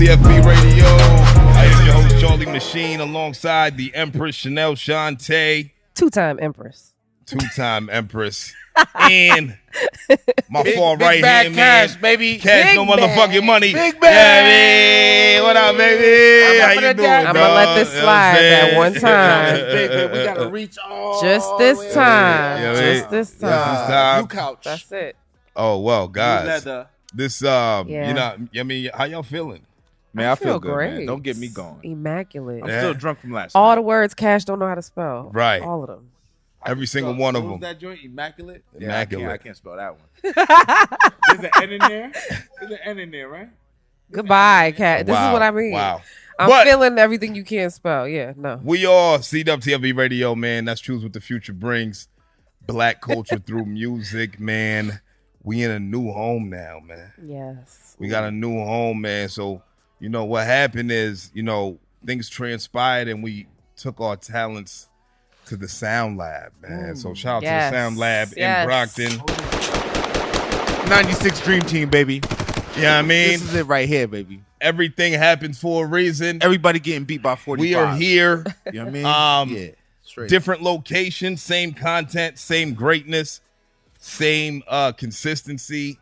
CWTFB Radio. I am your host, Charlie Machine, alongside the Empress Chanel Shantae. Two-time Empress. And my far right hand man. Cash, baby. Cash, Big no bag. motherfucking money. Big bag. Yeah, man. What up, baby? How you doing, I'm going to let this slide that one time. We got to reach all Just this time. Yeah, Just this time. New couch. That's it. Oh, well, guys. Leather. This, you know, I mean, how y'all feeling? Man, I feel great. good, man. Don't get me going. Immaculate. I'm still drunk from last All night. the words Cash don't know how to spell. Right. All of them. Every single one of What was them. that joint? Immaculate? Immaculate. Yeah, I can't spell that one. There's an N in there? There's an N in there, right? Goodbye, Cash. This is what I mean. Wow. I'm feeling everything you can't spell. Yeah, no. We are CWTFB Radio, man. That's Choose What the Future Brings. Black culture through music, man. We in a new home now, man. Yes. We got a new home, man. So, you know, what happened is, you know, things transpired and we took our talents to the Sound Lab, man. So shout out to the Sound Lab in Brockton. 96 Dream Team, baby. Yeah, I mean, This is it right here, baby. everything happens for a reason. Everybody getting beat by 45. We are here. You know what I mean? Yeah. Straight. Different locations, same content, same greatness, same consistency,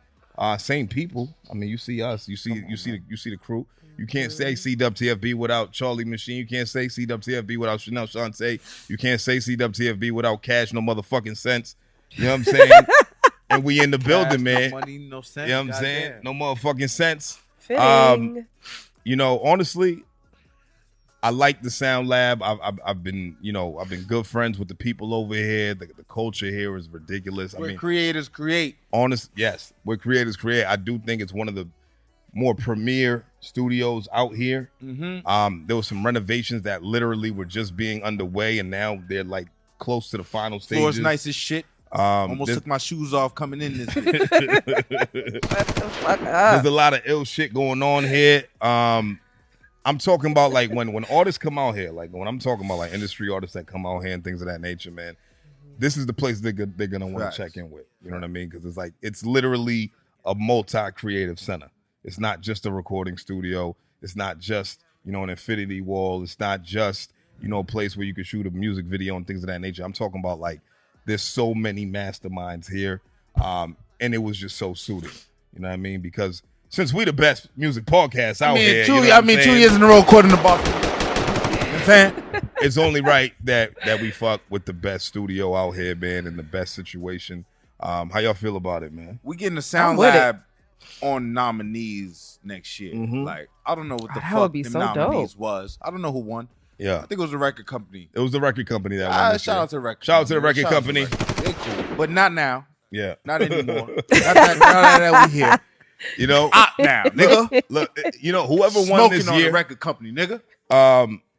same people. I mean, you see us, you see the crew. You can't say CWTFB without Charlie Machine. You can't say CWTFB without Chanel Shantae. You can't say CWTFB without Cash, no motherfucking sense. You know what I'm saying? And we in the building, man. No money, no sense. You know what I'm saying? No motherfucking sense. Fitting. You know, honestly, I like the Sound Lab. I've been good friends with the people over here. The culture here is ridiculous. Where creators create. Yes, where creators create. I do think it's one of the more premier studios out here. Mm-hmm. There was some renovations that literally were just being underway, and now they're like close to the final stages. Floor's nice as shit. Almost took my shoes off coming in this bitch. There's a lot of ill shit going on here. I'm talking about like when artists come out here, like when I'm talking about like industry artists that come out here and things of that nature, man. This is the place they're gonna want to check in with. You know what I mean? Because it's literally a multi-creative center. It's not just a recording studio. It's not just, you know, an infinity wall. It's not just, you know, a place where you can shoot a music video and things of that nature. I'm talking about like there's so many masterminds here, and it was just so suited. You know what I mean? Because since we the best music podcast out here, 2 years in a row according to Boston. You know what I'm saying? It's only right that we fuck with the best studio out here, man, in the best situation. How y'all feel about it, man? We getting the Sound Lab on nominees next year. Mm-hmm. Like, I don't know what the That fuck would be them so nominees dope. was. I don't know who won. Yeah. I think it was the record company. It was the record company that won this Shout year. out to the record Shout out to the company. record company. They cool. But not now. Yeah. Not anymore. not that we here. You know, Now, nigga. look, you know, whoever won Smoking this on year, the record company, nigga.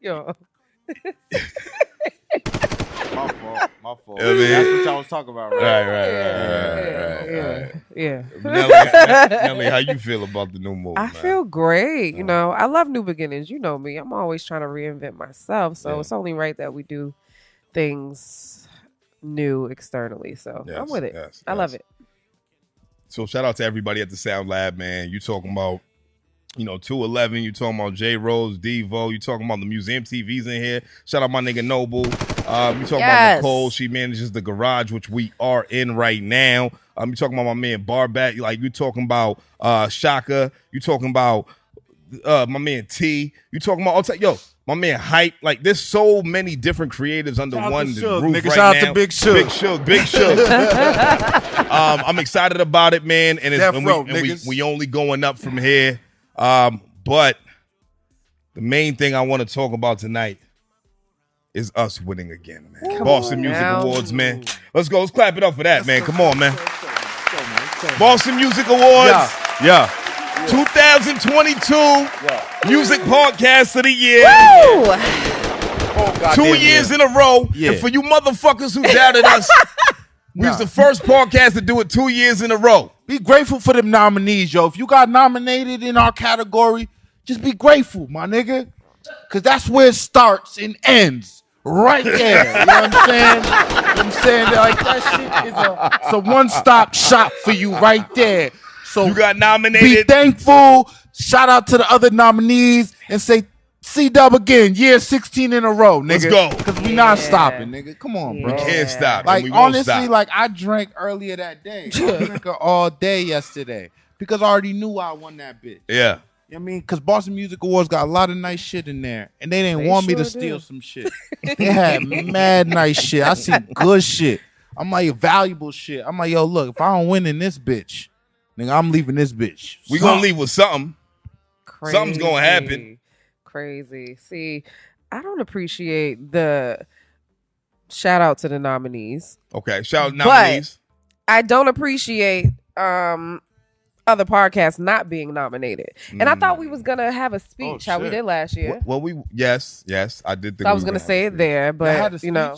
Yo. My fault. I mean- That's what y'all was talking about, right? right. Yeah. Nelly, how you feel about the new move? I man? feel great. You know, I love new beginnings. You know me. I'm always trying to reinvent myself. So Yeah. it's only right that we do things new externally. So Yes, I'm with it. yes, I love yes. it. So shout out to everybody at the Sound Lab, man. You talking about, you know, 211. You talking about J Rose, Devo. You talking about the Museum TVs in here. Shout out my nigga Noble. You talking about Nicole. She manages the garage, which we are in right now. You talking about my man Barbat. Like you talking about Shaka. You talking about my man T. You talking about my man Hype. Like there's so many different creatives under Shout out one to roof Suge, nigga. right Shout now. out to Big Suge. Big Suge. I'm excited about it, man. And, we only going up from here. But the main thing I want to talk about tonight is us winning again, man. Come Boston on Music now. Awards, man. Let's go. Let's clap it up for that, man. Come on, man. Boston Music Awards. Yeah. 2022 Music Podcast of the Year. Woo! 2 years in a row. Yeah. And for you motherfuckers who doubted us, we was the first podcast to do it 2 years in a row. Be grateful for them nominees, yo. If you got nominated in our category, just be grateful, my nigga. Because that's where it starts and ends. Right there. You know what I'm saying? You know what I'm saying? Like, that shit is a one-stop shop for you right there. So you got be nominated. thankful. Shout out to the other nominees and say C-Dub again. Year 16 in a row, nigga. Let's go. Because we not stopping, nigga. Come on, bro. We can't stop. Like, and we won't honestly, stop. like, I drank earlier that day. I drank all day yesterday because I already knew I won that bitch. Yeah. You know what I mean? Because Boston Music Awards got a lot of nice shit in there, and they didn't want me to steal some shit. They had mad nice shit. I see good shit. I'm like, valuable shit. I'm like, yo, look, if I don't win in this bitch, nigga, I'm leaving this bitch. We gonna leave with something. Crazy. Something's gonna happen. Crazy. See, I don't appreciate the shout out to the nominees. Okay, shout out nominees. But I don't appreciate other podcasts not being nominated. And I thought we was gonna have a speech how we did last year. Well, yes, I did think So I was gonna say it there, but you know,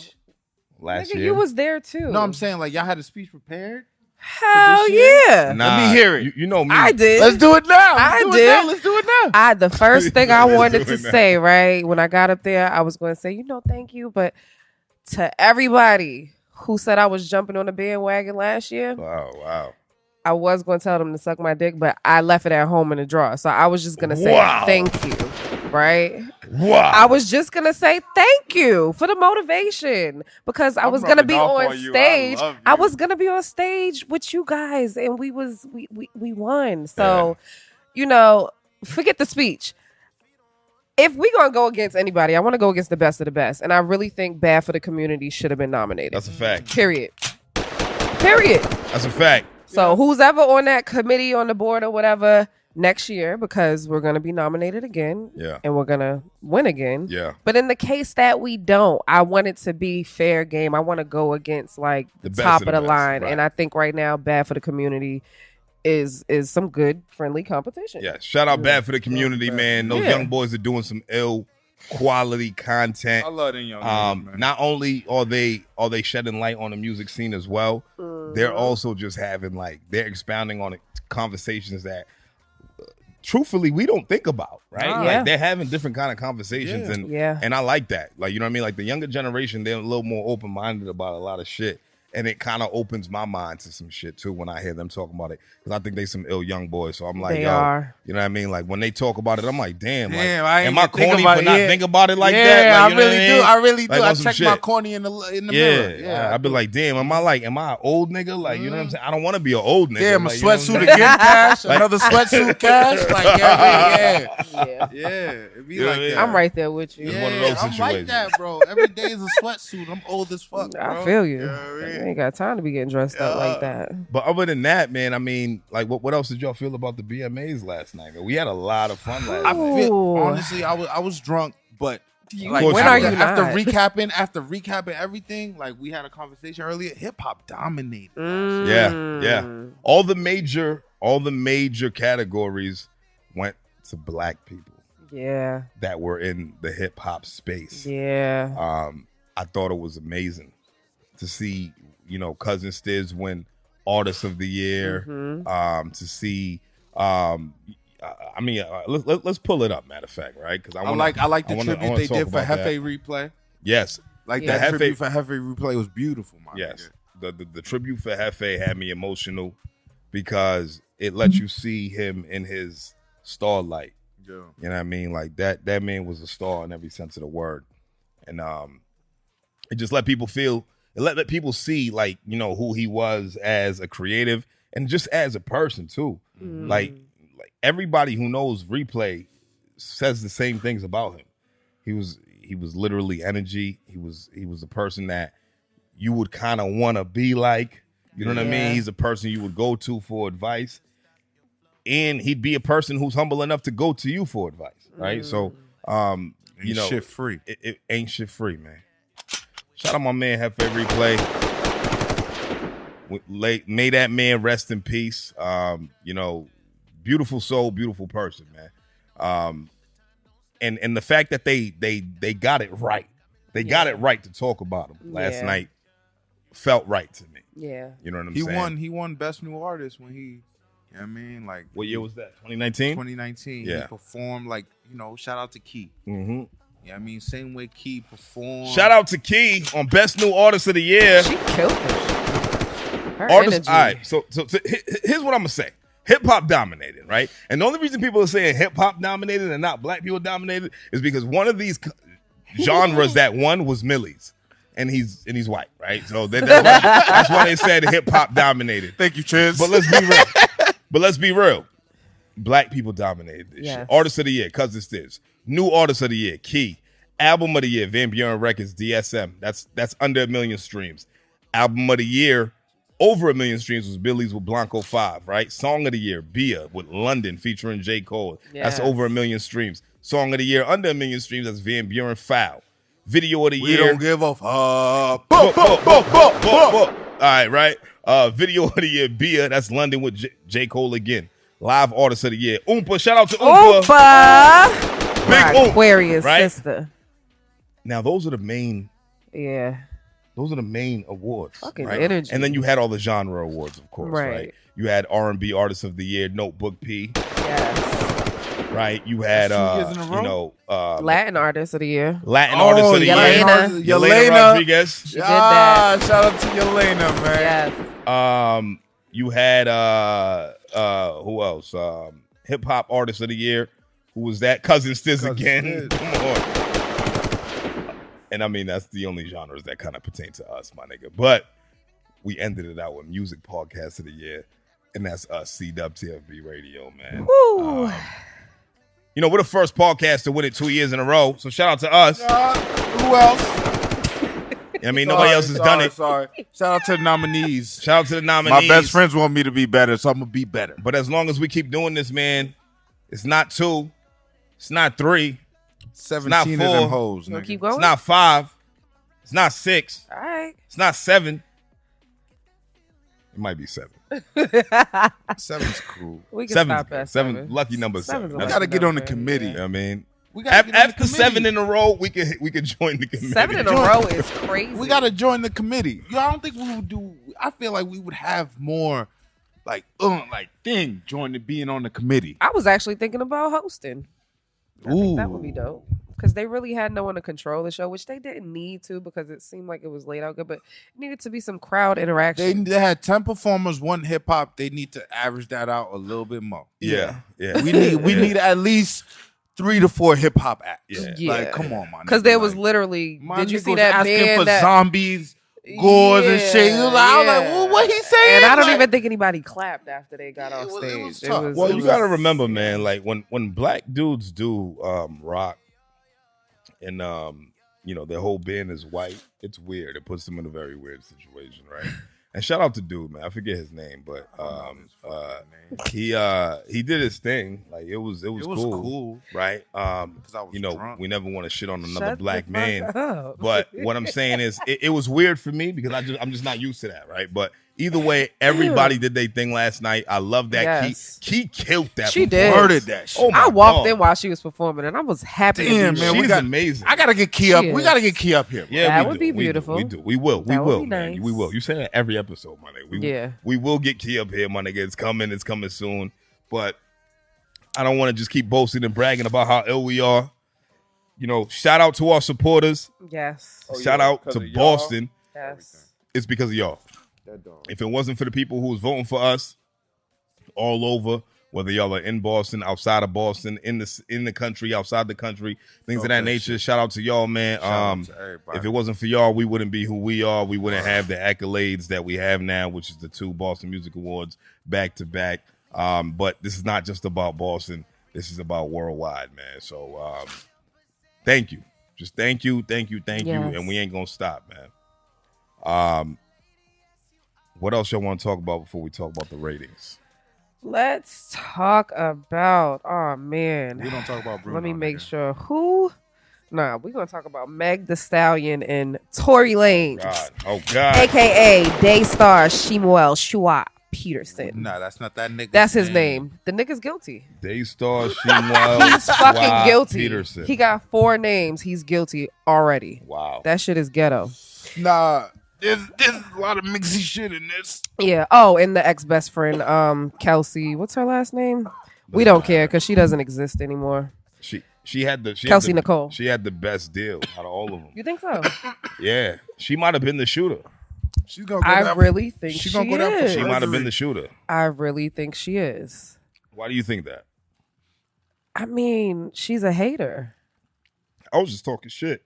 last nigga, year you was there too. No, I'm saying like y'all had a speech prepared. Hell yeah. Nah, Let me hear it. You know me. I did. Let's do it now. I did. Let's do it now. The first thing I wanted to Let's do it now. say, right, when I got up there, I was going to say, thank you. But to everybody who said I was jumping on the bandwagon last year, Wow. I was going to tell them to suck my dick, but I left it at home in the drawer. So I was just going to say thank you, right? Wow. I was just going to say thank you for the motivation because I was going to be on stage. I was going to be on stage with you guys and we won. So, forget the speech. If we're going to go against anybody, I want to go against the best of the best. And I really think Bad for the Community should have been nominated. That's a fact. Period. That's a fact. So who's ever on that committee on the board or whatever next year, because we're going to be nominated again. Yeah. And we're going to win again. Yeah. But in the case that we don't, I want it to be fair game. I want to go against like the top of the line. Right. And I think right now Bad for the Community is some good friendly competition. Yeah. Shout out Bad for the Community, man. Those young boys are doing some ill quality content. I love them young boys, man. Not only are they shedding light on the music scene as well, they're also just having they're expounding on conversations that truthfully we don't think about, right? Like they're having different kind of conversations and I like that. Like, you know what I mean? Like the younger generation, they're a little more open-minded about a lot of shit. And it kind of opens my mind to some shit too when I hear them talking about it, because I think they some ill young boys. So I'm like, they are. You know what I mean? Like when they talk about it, I'm like, damn, I ain't am I corny for not thinking about it like that? Yeah, Like, you know what I mean? I really do. Like, I on some check shit. my corny in the mirror. Yeah, I'd be like, damn, am I an old nigga? Like, you know what I'm saying? I don't want to be an old nigga. Damn, a like, you know what I'm sweatsuit saying? again, Cash. Another sweatsuit, Cash. Like, it'd be like that. I'm right there with you. It's one of those I'm like situations. that, bro. Every day is a sweatsuit. I'm old as fuck, bro. I feel you. know what I mean? I ain't got time to be getting dressed up like that. But other than that, man, I mean, like, what else did y'all feel about the BMAs last night? We had a lot of fun last I night. feel Ooh. honestly, I was drunk, but When are you after not? recapping everything, like we had a conversation earlier, hip hop dominated. Yeah. All the major categories went to black people Yeah. that were in the hip hop space. Yeah. I thought it was amazing to see, Cousin Stiz win Artist of the Year. To see, let's pull it up. Matter of fact, right? Because I like the tribute they did for Hefe Replay. Yes, Like the that Hefe, tribute for Hefe Replay was beautiful, man. yes, the tribute for Hefe had me emotional because it let you see him in his starlight. Yeah. You know what I mean? Like that man was a star in every sense of the word. And it just let people feel, it let people see like, who he was as a creative and just as a person too. Like everybody who knows Replay says the same things about him. He was literally energy. He was a person that you would kind of want to be like. You know what I mean? He's a person you would go to for advice. And he'd be a person who's humble enough to go to you for advice, right? So, Shit free. It ain't shit free, man. Shout out my man Hefe Replay. May that man rest in peace. Beautiful soul, beautiful person, man. And the fact that they got it right. They got it right to talk about him last night felt right to me. Yeah. You know what I'm saying? He won Best New Artist when he, like What year was that? 2019? 2019. Yeah. He performed shout out to Key. Mm-hmm. Yeah, same way Key performed. Shout out to Key on Best New Artist of the Year. She killed it. Her Artist, energy. all right. So here's what I'm gonna say. hip hop dominated, right? And the only reason people are saying hip hop dominated and not black people dominated is because one of these genres that won was Millyz. And he's white, right? So that's why they said hip hop dominated. Thank you, Chiz. But let's be real. Black people dominated this shit. Artist of the year, Cousin Stitch. New artist of the year, Key. Album of the year, Van Buren Records, DSM. That's under 1 million streams. Album of the year, over 1 million streams was Billy's with Blanco 5, right? Song of the year, Bia with London featuring J. Cole. That's over 1 million streams. Song of the year, under 1 million streams, that's Van Buren Foul. Video of the year. We don't give a fuck. All right, right? Video of the year, Bia. That's London with J. Cole again. Live artist of the year, Oompa. Shout out to Oompa. Big Oompa. Aquarius right? sister. Now, those are the main. Yeah. Those are the main awards. Fucking right? energy. And then you had all the genre awards, of course, right? You had R&B Artist of the Year, Notebook P. Yes. Right, you had Latin Artist of the Year. Latin Artist of the Year. Yelena Rodriguez. She did that. Shout out to Yelena, man. Yes. You had who else? Hip Hop Artist of the Year. Who was that? Cousin Stiz again. Come on. And I mean, that's the only genres that kind of pertain to us, my nigga. But we ended it out with Music Podcast of the Year, and that's us, CWTFB Radio, man. Woo. You know, we're the first podcast to win it 2 years in a row, so shout out to us. Who else? I mean, nobody else has done it. Sorry. Shout out to the nominees. Shout out to the nominees. My best friends want me to be better, so I'm going to be better. But as long as we keep doing this, man, it's not 2. It's not 3. 17 it's not 4. of them hoes, You nigga. keep going? It's not 5. It's not 6. All right. It's not 7. It might be 7. 7's cool. We can 7's stop good. at 7. Lucky number 7. We got to get on the committee. You know what I mean? We gotta get on the After committee. 7 in a row, we could join the committee. 7 in a row is crazy. We got to join the committee. I don't think we would do. I feel like we would have more thing joining being on the committee. I was actually thinking about hosting. I think that would be dope. Because they really had no one to control the show, which they didn't need to because it seemed like it was laid out good, but it needed to be some crowd interaction. They had 10 performers, 1 hip hop. They need to average that out a little bit more. Yeah. We need at least 3 to 4 hip hop acts. Yeah. Like, come on, man. Because there was literally, did you see that asking band for that zombies, gores and shit? I was like, well, what he saying? And I don't even think anybody clapped after they got off stage. Well, you got to remember, man, like when black dudes do rock and their whole band is white, it's weird. It puts them in a very weird situation, right? And shout out to dude, man. I forget his name, but he did his thing. Like it was cool, right? Drunk. We never want to shit on another black man. But what I'm saying is, it was weird for me because I'm just not used to that, right? But either way, everybody did their thing last night. I love that. Yes. Key killed that. She did. Murdered that shit. Oh my I walked God. in while she was performing, and I was happy. Damn, man, She's amazing. I gotta get Key up. She We is. gotta get Key up here. Yeah, That we would do. be We beautiful. do. We will. We That would will, be man. nice. We will. You say that every episode, my nigga. We will get Key up here, my nigga. It's coming. It's coming soon. But I don't want to just keep boasting and bragging about how ill we are. You know, shout out to our supporters. Yes. Shout out to Boston. Yes. It's because of y'all. If it wasn't for the people who was voting for us all over, whether y'all are in Boston, outside of Boston, in the country, outside the country, things of that nature, shout out to y'all, man. If it wasn't for y'all, we wouldn't be who we are. We wouldn't have the accolades that we have now, which is the 2 Boston Music Awards back to back. But this is not just about Boston. This is about worldwide, man. So thank you. Just thank you. Yes. And we ain't going to stop, man. What else y'all want to talk about before we talk about the ratings? Let's talk about, oh man. We don't talk about Bruno. Let me make sure. Who? Nah, we're going to talk about Meg Thee Stallion and Tory Lanez. God. Oh, God. AKA Daystar Shemuel Shua Peterson. Nah, that's not that nigga. That's his name. The nigga's guilty. Daystar Shemuel He's fucking guilty. Peterson. He got 4 names. He's guilty already. Wow. That shit is ghetto. Nah, there's a lot of mixy shit in this. Yeah. Oh, and the ex-best friend, Kelsey. What's her last name? We don't care because she doesn't exist anymore. She had the Kelsey Nicole. She had the best deal out of all of them. You think so? Yeah, she might have been the shooter. She's gonna go I really think she is. She might have been the shooter. I really think she is. Why do you think that? I mean, she's a hater. I was just talking shit.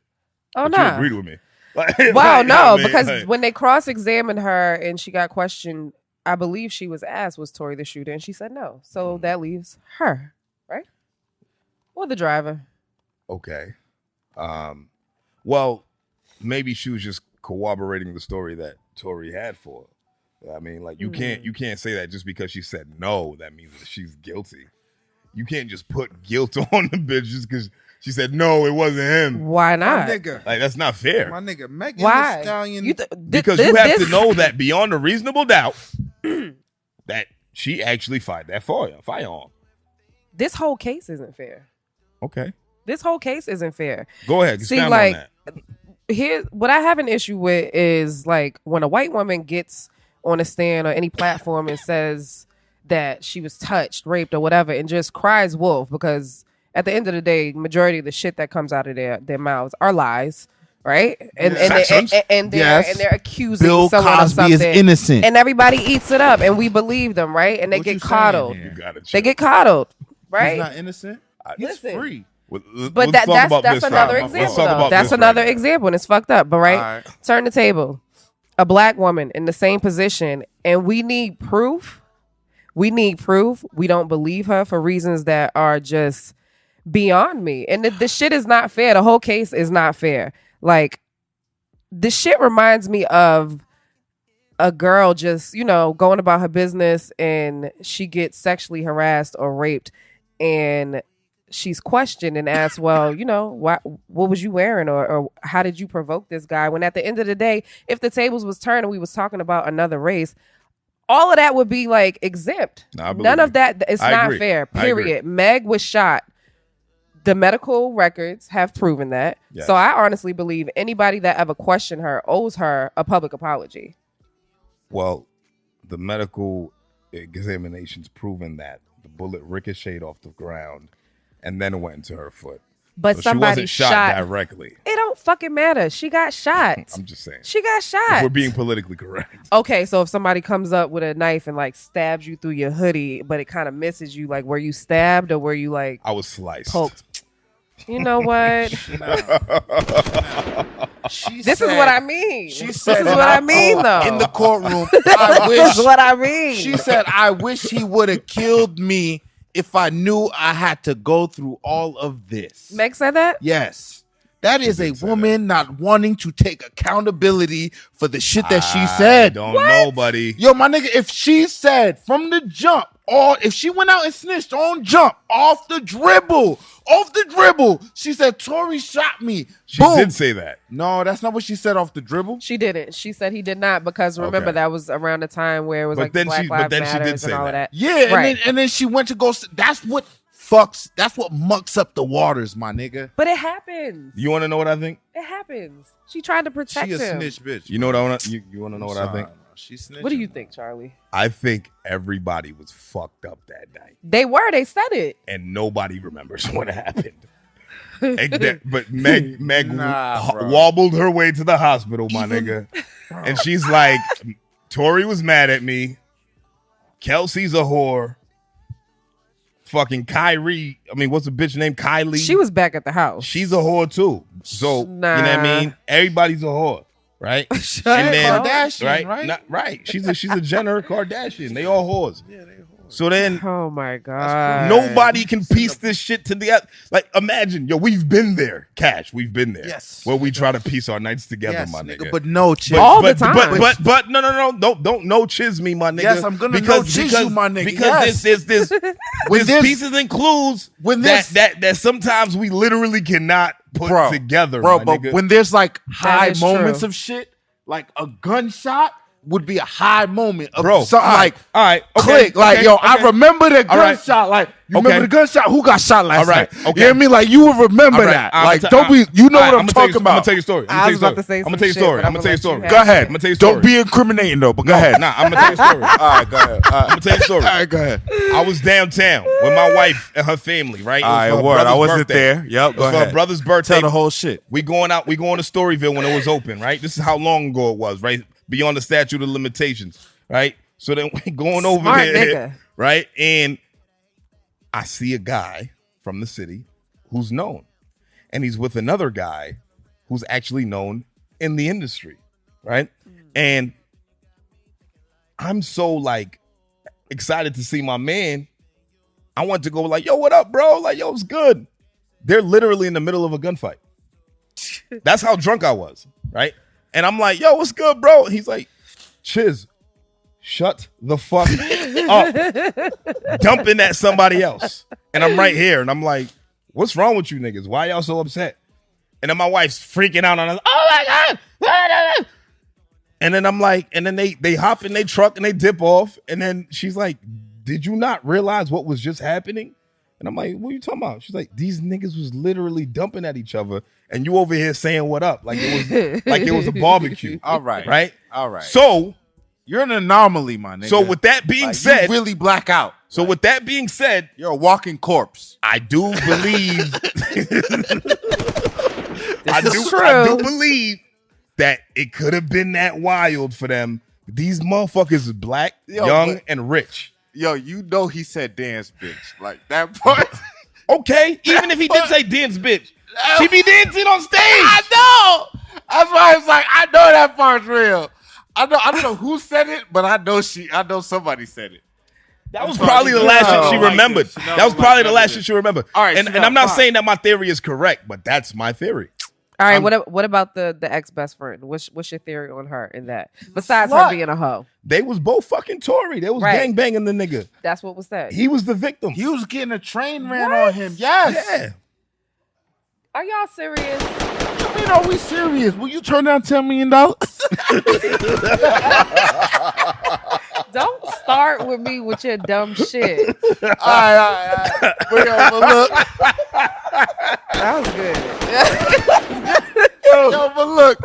Oh, but no. You agreed with me. Well, no, because when they cross-examined her and she got questioned, I believe she was asked, was Tory the shooter? And she said no. So that leaves her, right? Or the driver. Okay. Well, maybe she was just corroborating the story that Tory had for her. I mean, like you can't say that just because she said no, that means that she's guilty. You can't just put guilt on the bitch just because she said no, it wasn't him. Why not? My nigga. Like that's not fair. My nigga, Megan Why? Thee Stallion. Because you have to know that beyond a reasonable doubt that she actually fired that firearm. This whole case isn't fair. Okay. This whole case isn't fair. Go ahead. See, like, here's what I have an issue with is like when a white woman gets on a stand or any platform and says that she was touched, raped, or whatever, and just cries wolf, because at the end of the day, majority of the shit that comes out of their mouths are lies, right? And they're accusing Bill someone Cosby of something. is innocent, and everybody eats it up, and we believe them, right? And they get coddled. They get coddled, right? He's not innocent. He's free. But that's another example. That's another example, and it's fucked up. But right, turn the table. A black woman in the same position, and we need proof. We need proof. We don't believe her for reasons that are just beyond me. And the shit is not fair. The whole case is not fair. Like, the shit reminds me of a girl just, going about her business and she gets sexually harassed or raped, and she's questioned and asked, well, what was you wearing, or how did you provoke this guy? When at the end of the day, if the tables was turned and we was talking about another race, all of that would be like exempt. None of that. It's not fair. Period. Meg was shot. The medical records have proven that. Yes. So I honestly believe anybody that ever questioned her owes her a public apology. Well, the medical examination's proven that the bullet ricocheted off the ground and then went into her foot. But so somebody she wasn't shot directly. It don't fucking matter. She got shot. I'm just saying. She got shot. If we're being politically correct. Okay, so if somebody comes up with a knife and like stabs you through your hoodie, but it kind of misses you, like were you stabbed or were you like I was sliced. Poked? You know what? This is what I mean. She said, this is what I mean, though. In the courtroom, this is what I mean. She said, I wish he would have killed me if I knew I had to go through all of this. Meg said that? Yes. That is a woman not wanting to take accountability for the shit that she said. Don't know, buddy. Yo, my nigga, if she said from the jump, or if she went out and snitched on jump, off the dribble, she said, Tory shot me. She did say that. No, that's not what she said off the dribble. She didn't. She said he did not, because remember that was around the time where it was Black Lives Matter and all of that. Yeah, right. and then she went to go. That's what mucks up the waters, my nigga. But it happens. You want to know what I think? It happens. She tried to protect him. She a snitch bitch. You know what I want? You want to know what I think? She's snitching. What do you think, Charlie? I think everybody was fucked up that night. They were. They said it. And nobody remembers what happened. But Meg wobbled her way to the hospital, my nigga. And she's like, Tory was mad at me. Kelsey's a whore. Fucking Kyrie. I mean, what's the bitch named Kylie? She was back at the house. She's a whore too. So, you know what I mean? Everybody's a whore. Right? And then Kardashian, right? She's a Jenner Kardashian. They all whores. Yeah, they whores. So then, oh my god, nobody can piece this shit to the like. Imagine, we've been there, Cash. We've been there. Yes. Where we try to piece our nights together, my nigga. But no, chiz. All the time. But no, don't no chiz me, my nigga. Yes, I'm gonna no chiz you, my nigga. Because there's pieces and clues that sometimes we literally cannot put together, bro. My but nigga. when there's like high moments of shit, like a gunshot would be a high moment of something like all right, click. I remember the gunshot. Like you remember the gunshot? Who got shot last night? Okay. You know what I mean? Like you will remember that. Like don't be. You know what I'm talking about. I'm gonna tell you a story. I was about to say. I'm gonna tell you a story. I'm gonna tell you a story. Go ahead. I'm gonna tell you a story. Don't be incriminating though. But go ahead. Nah, I'm gonna tell you a story. All right, go ahead. I'm gonna tell you a story. All right, go ahead. I was downtown with my wife and her family. Right. All right, word. I wasn't there. Yep. Go ahead. For her brother's birthday. Tell the whole shit. We going to Storyville when it was open. Right. This is how long ago it was. Right. beyond the statute of limitations, right? So then we going over Smart there, nigga. right? And I see a guy from the city who's known, and he's with another guy who's actually known in the industry, right? And I'm so like excited to see my man. I want to go like, yo, what up, bro? Like, yo, it's good. They're literally in the middle of a gunfight. That's how drunk I was, right? And I'm like, yo, what's good, bro? He's like, Chiz, shut the fuck up. Dumping at somebody else. And I'm right here. And I'm like, what's wrong with you niggas? Why y'all so upset? And then my wife's freaking out on us. Oh my God. And then I'm like, and then they hop in their truck and they dip off. And then she's like, did you not realize what was just happening? And I'm like, what are you talking about? She's like, these niggas was literally dumping at each other, and you over here saying what up? Like it was a barbecue. All right. Right? All right. So you're an anomaly, my nigga. So with that being said, you really black out. So with that being said, you're a walking corpse. I do believe I do believe that it could have been that wild for them. These motherfuckers is black, young, and rich. Yo, you know he said dance bitch. Like that part. Okay, even if he did say dance bitch, she be dancing on stage. I know. That's why it's like, I know that part's real. I don't know who said it, but I know somebody said it. That was probably the last shit she remembered. That was probably the last shit she remembered. All right, and I'm not saying that my theory is correct, but that's my theory. All right, what about the ex-best friend? What's your theory on her in that? Besides her being a hoe. They was both fucking Tory. They was gangbanging the nigga. That's what was said. He was the victim. He was getting a train ran on him. Yes. Yeah. Are y'all serious? I mean, are we serious? Will you turn down $10 million? Don't start with me with your dumb shit. All right. Bring over, look. That was good. Yo, but look.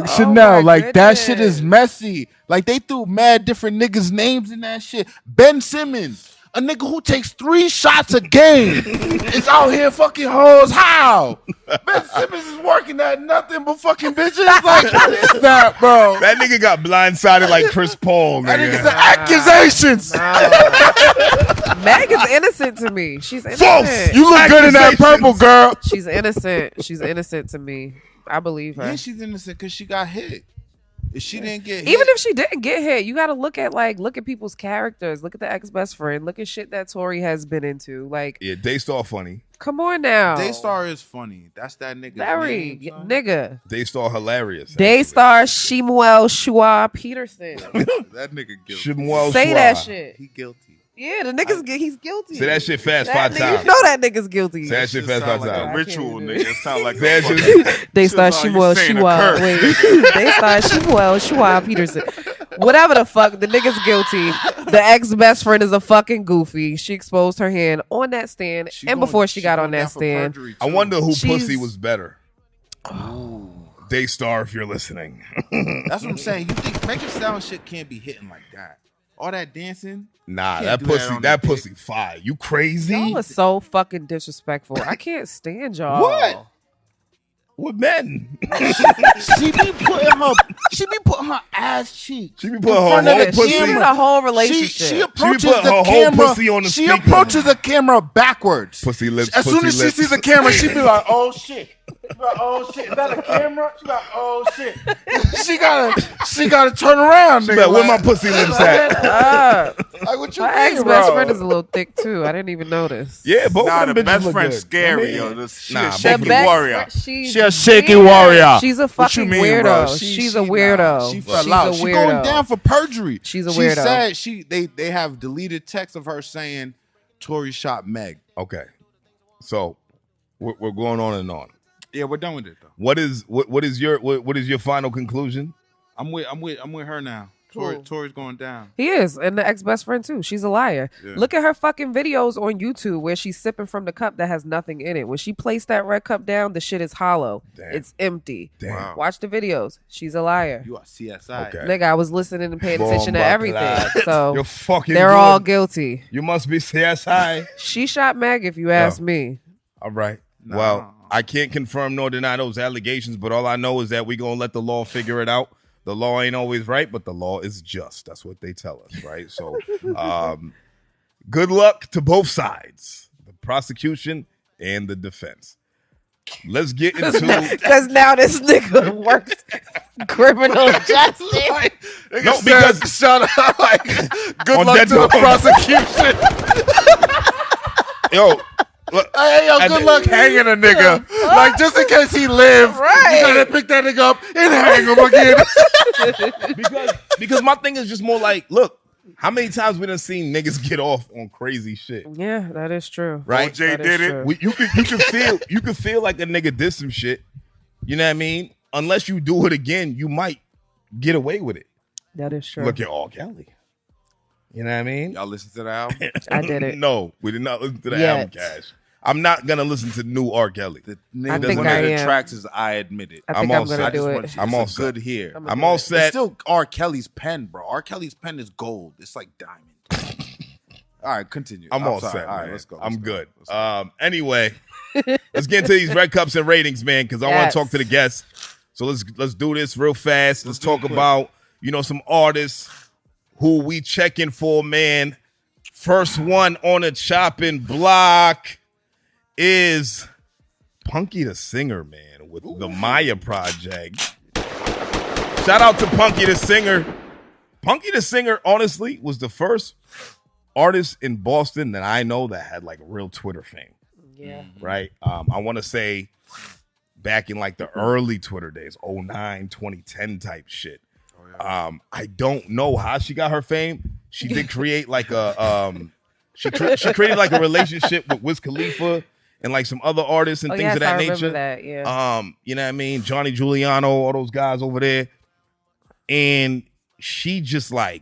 Chanel, like that shit is messy. Like they threw mad different niggas' names in that shit. Ben Simmons, a nigga who takes 3 shots a game, is out here fucking hoes. How? Ben Simmons is working at nothing but fucking bitches. Like, what is that, bro? That nigga got blindsided like Chris Paul, nigga. That nigga said accusations. Meg is innocent to me. She's innocent. False. You look good in that purple, girl. She's innocent. She's innocent to me. I believe her. Yeah, she's innocent because she got hit. If she didn't get hit. Even if she didn't get hit, you got to look at people's characters. Look at the ex-best friend. Look at shit that Tory has been into. Like, yeah, Daystar funny. Come on now. Daystar is funny. That's that nigga. Very nigga. Daystar hilarious. Daystar Shemuel Shua Peterson. That nigga guilty. Shemuel Say Shua. that shit. He guilty. Yeah, the nigga's he's guilty. Say that shit fast 5 times. You know that nigga's guilty. Say that shit fast 5 like times. A ritual, nigga. It sound like Daystar Shemuel Shua. Wait, Daystar Shemuel Shua Peterson. Whatever the fuck, the nigga's guilty. The ex-best friend is a fucking goofy. She exposed her hand on that stand, before she got on that stand. I wonder who pussy was better. Daystar, if you're listening. That's what I'm saying. You think Megan Stallion shit can't be hitting like that? All that dancing? Nah, that pussy fire. You crazy? Y'all are so fucking disrespectful. I can't stand y'all. What? With men. She be putting her ass cheek. She be putting her whole pussy. She in a whole relationship. She approaches her the whole camera. pussy on the She speaker. approaches the camera backwards. Pussy lips. As soon as she sees the camera, she be like, "Oh shit." She be like, "Oh shit." Is that a camera? She be like, "Oh shit." She gotta turn around. She like, where my pussy lips at? Like what you My mean, ex-best bro? friend is a little thick too. I didn't even notice. Yeah, both of them the bitches best look friend's good. scary, I mean, yo. She nah, a shaky best warrior. She's She a shaky weird. warrior. She's a What fucking you mean, bro? weirdo. She's a weirdo. She fell She's out. a She weirdo. going down for perjury. She's a weirdo. She said they have deleted text of her saying Tory shot Meg. Okay, so we're going on and on. Yeah, we're done with it though. What is your final conclusion? I'm with her now. Tory's going down. He is, and the ex-best friend too. She's a liar. Yeah. Look at her fucking videos on YouTube where she's sipping from the cup that has nothing in it. When she placed that red cup down, the shit is hollow. Damn. It's empty. Damn. Wow. Watch the videos. She's a liar. You are CSI. Okay. Nigga, I was listening and paying attention to Bomba everything. clad. So You're fucking they're good. all guilty. You must be CSI. She shot Meg, if you ask me. All right. No. Well, I can't confirm nor deny those allegations, but all I know is that we're going to let the law figure it out the law ain't always right, but the law is just. That's what they tell us, right? So good luck to both sides, the prosecution and the defense. Let's get into because now this nigga works criminal justice. No, because shut up. Like, good luck to the prosecution. Yo, look, good luck hanging a nigga. Like, just in case he lives, you gotta pick that nigga up and hang him again. because my thing is just more like, look, how many times we done seen niggas get off on crazy shit? Yeah, that is true. Right? OJ did it. You can feel like a nigga did some shit. You know what I mean? Unless you do it again, you might get away with it. That is true. Look at R. Kelly. You know what I mean? Y'all listen to the album? I did it. No, we did not listen to the album, Cash. I'm not gonna listen to new R. Kelly. I think I am. The tracks is I Admit It. I'm all set. I'm all set. Good here. I'm all set. It's still R. Kelly's pen, bro. R. Kelly's pen is gold. It's like diamond. All right, continue. I'm all set. All right, let's go. I'm good. Anyway, let's get into these red cups and ratings, man, because I want to talk to the guests. So let's do this real fast. Let's talk about some artists who we checking for, man. First one on the chopping block is Punky the Singer, man, with the Maya Project. Shout out to Punky the Singer. Punky the Singer, honestly, was the first artist in Boston that I know that had like real Twitter fame. Yeah. Right? I want to say back in like the early Twitter days, 09, 2010 type shit. I don't know how she got her fame. She did create like a she created like a relationship with Wiz Khalifa and like some other artists and things of that nature. That, yeah. You know what I mean? Johnny Giuliano, all those guys over there. And she just like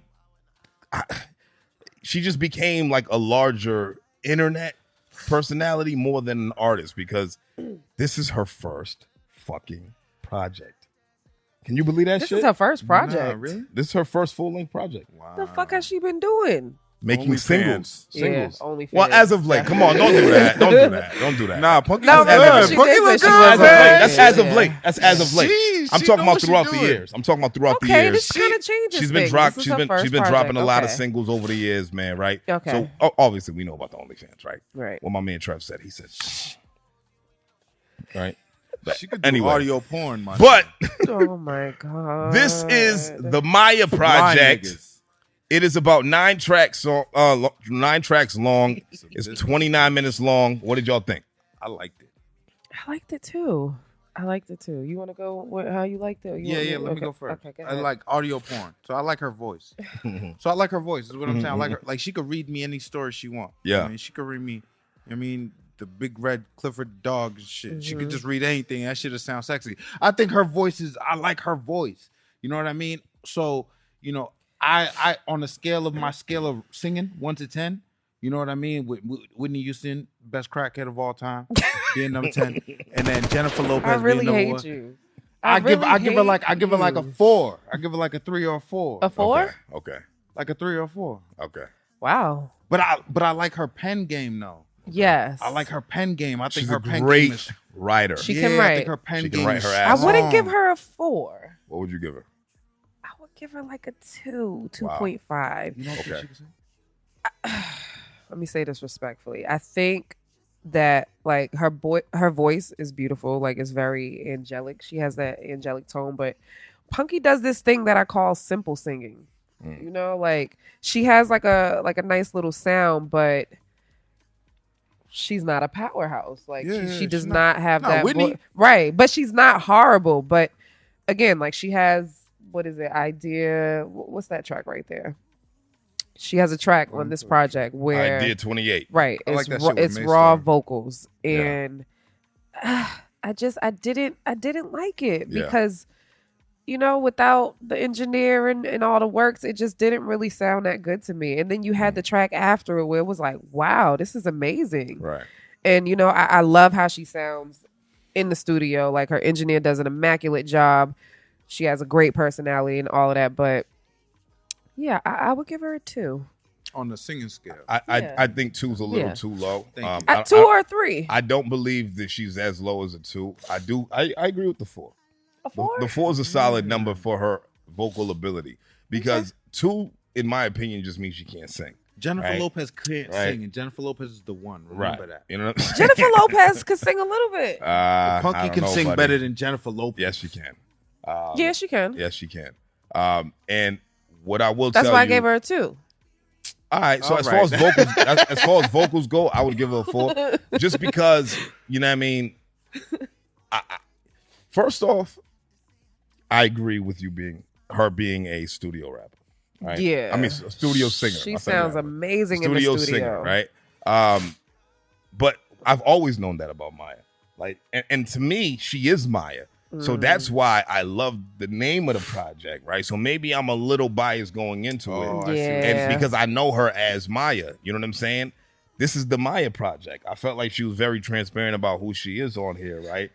she just became like a larger internet personality more than an artist because this is her first fucking project. Can you believe that shit? This is her first project. Nah, really? This is her first full-length project. Wow. What the fuck has she been doing? Making singles. Yeah, only well, as of late. Come on, don't do that. Don't do that. Nah, Punky no, good. Punky look good. That's as of late. That's as of late. I'm talking about throughout the years. The years. This kind of changes. She's been dropping a lot of singles over the years, man, right? Okay. So obviously we know about the OnlyFans, right? Right. What my man Trev said. He said, right? She could do audio porn, man. But oh my god, this is the Maya Project. It is about 9 tracks long. It's 29 minutes long. What did y'all think? I liked it. I liked it too. You want to go with how you liked it? Yeah. Let me go first. Okay, go I like audio porn, so I like her voice. Is what I'm saying. I like her. Like she could read me any story she wants. Yeah. I mean, she could read me. The big red Clifford dog and shit. She could just read anything. That shit would sound sexy. I think her voice I like her voice. You know what I mean? So, I on the scale of my scale of singing, 1 to 10, you know what I mean? With Whitney Houston, best crackhead of all time, being number 10. And then Jennifer Lopez I really being number 1. hate you. I give her like a 4. I give her like a 3 or a 4. A 4? Okay. Like a 3 or a 4. Okay. Wow. But I like her pen game though. Yes. I like her pen game. I think she's her a pen great game is writer. She can write. I think her pen she game can write her is ass. I wouldn't give her a 4. What would you give her? I would give her like a 2, 2.5. You know what she can say? Let me say this respectfully. I think that like her voice is beautiful. Like it's very angelic. She has that angelic tone. But Punky does this thing that I call simple singing. You know, like she has like a nice little sound, but she's not a powerhouse. Like she does not have that right. But she's not horrible. But again, like she has Idea. What's that track right there? She has a track on this project where Idea 28. Right. It's raw vocals. And I didn't like it because without the engineer and all the works, it just didn't really sound that good to me. And then you had the track after it where it was like, wow, this is amazing. Right. And, I love how she sounds in the studio. Like her engineer does an immaculate job. She has a great personality and all of that. But yeah, I would give her a 2. On the singing scale. I think 2's a little too low. At 2 or 3. I don't believe that she's as low as a 2. I agree with the 4. A 4? The 4 is a solid number for vocal ability. Because two, in my opinion, just means she can't sing. Jennifer Lopez can't sing, and Jennifer Lopez is the one. Remember that. You know what I'm Jennifer Lopez could sing a little bit. Punky can sing better than Jennifer Lopez. Yes, she can. Yes, she can. Yes, she can. And what I will tell you. That's why I gave her a 2. All right. So far as vocals go, I would give her a 4. Just because, you know what I mean? First off, I agree with you being a studio rapper. Right? Yeah. I mean, a studio singer. She sounds amazing in the studio. Singer, right? But I've always known that about Maya. Like, and to me, she is Maya. So that's why I love the name of the project, right? So maybe I'm a little biased going into it. And because I know her as Maya. You know what I'm saying? This is the Maya project. I felt like she was very transparent about who she is on here, right?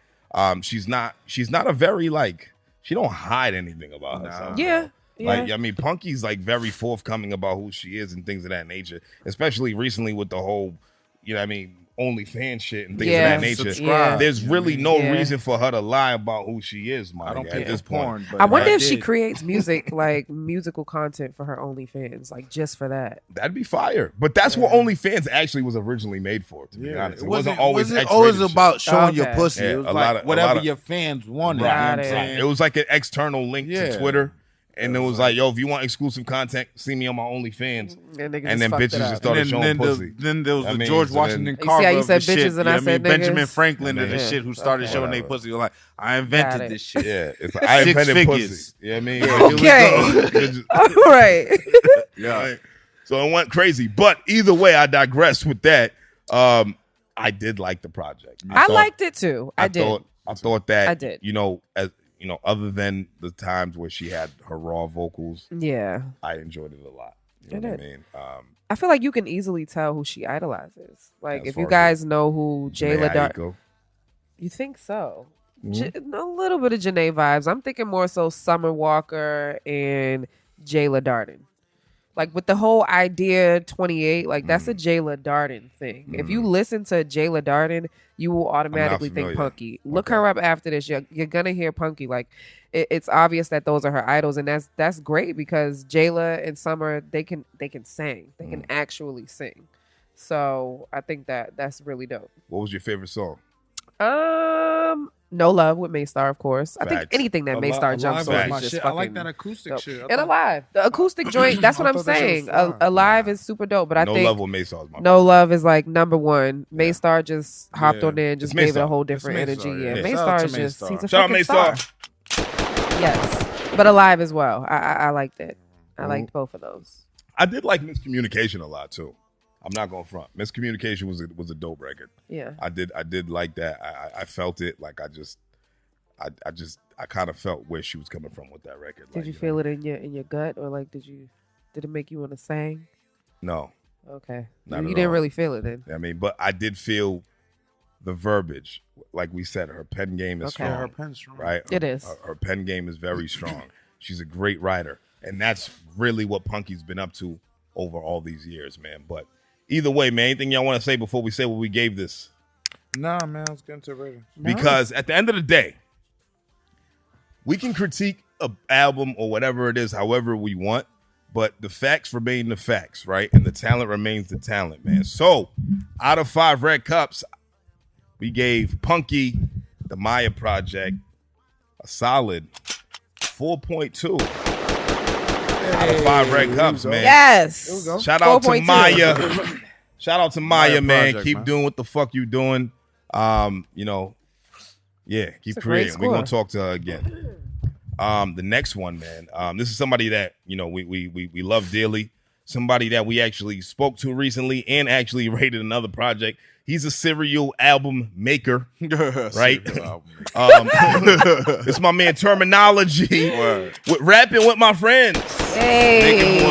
She's not a very, like, she don't hide anything about herself. Yeah. Like, I mean, Punky's like very forthcoming about who she is and things of that nature, especially recently with the whole, you know what I mean, OnlyFans shit and things of that nature. There's really no reason for her to lie about who she is, Maya, I don't at this point. I wonder if she creates music, like musical content for her OnlyFans, like just for that. That'd be fire. But that's what OnlyFans actually was originally made for, to be honest. It wasn't always about showing your pussy. It was like whatever your fans wanted. It was like an external link to Twitter. And it was like, yo, if you want exclusive content, see me on my OnlyFans. And then bitches just started showing pussy. Then there was the George Washington Carver of the shit. And I said Benjamin Franklin and the shit who started showing their pussy. Like, I invented this shit. Yeah, it's like, I invented pussy. You know what I mean? Okay. All right. Yeah. So it went crazy. But either way, I digress with that. I did like the project. I liked it too. I thought that, I did. You know, other than the times where she had her raw vocals, I enjoyed it a lot. You know what I mean? I feel like you can easily tell who she idolizes. Like, if you guys know who Jayla Darden, you think so? Mm-hmm. A little bit of Janae vibes. I'm thinking more so Summer Walker and Jayla Darden. Like, with the whole idea 28, like that's a Jayla Darden thing. If you listen to Jayla Darden, you will automatically think Punky. Look her up after this. You're gonna hear Punky. Like, it's obvious that those are her idols, and that's great because Jayla and Summer, they can sing. They can actually sing. So I think that's really dope. What was your favorite song? No Love with Maystar, of course. I think anything that Maystar jumps on is just fucking I like that acoustic shit. And Alive. The acoustic joint, that's what I'm saying. Alive is super dope, but I think No Love with Maystar is my No Love is like number one. Maystar just hopped on there and just gave it a whole different energy. Maystar is just, he's a fucking star. Yes. But Alive as well. I liked it. I liked both of those. I did like Miscommunication a lot too. I'm not gonna front. Miscommunication was a dope record. Yeah, I did like that. I felt it. Like I kind of felt where she was coming from with that record. Did you feel it in your gut, or like did it make you want to sing? No. Okay. You didn't really feel it then. I mean, but I did feel the verbiage. Like we said, her pen game is strong. Her pen's strong. Right? It is. Her pen game is very strong. She's a great writer, and that's really what Punky's been up to over all these years, man. But either way, man, anything y'all want to say before we say what we gave this? Nah, man, let's get into it. Because at the end of the day, we can critique an album or whatever it is however we want, but the facts remain the facts, right? And the talent remains the talent, man. So, out of 5 red cups, we gave Punky, the Maya Project, a solid 4.2. Out of 5 red cups, man. Yes. Shout out to Maya. Shout out to Maya, man. Project, keep doing what the fuck you doing. Keep creating. We're gonna talk to her again. The next one, man. This is somebody that we love dearly. Somebody that we actually spoke to recently and actually rated another project. He's a serial album maker, right? It's my man Terminology with rapping with my friends. Hey,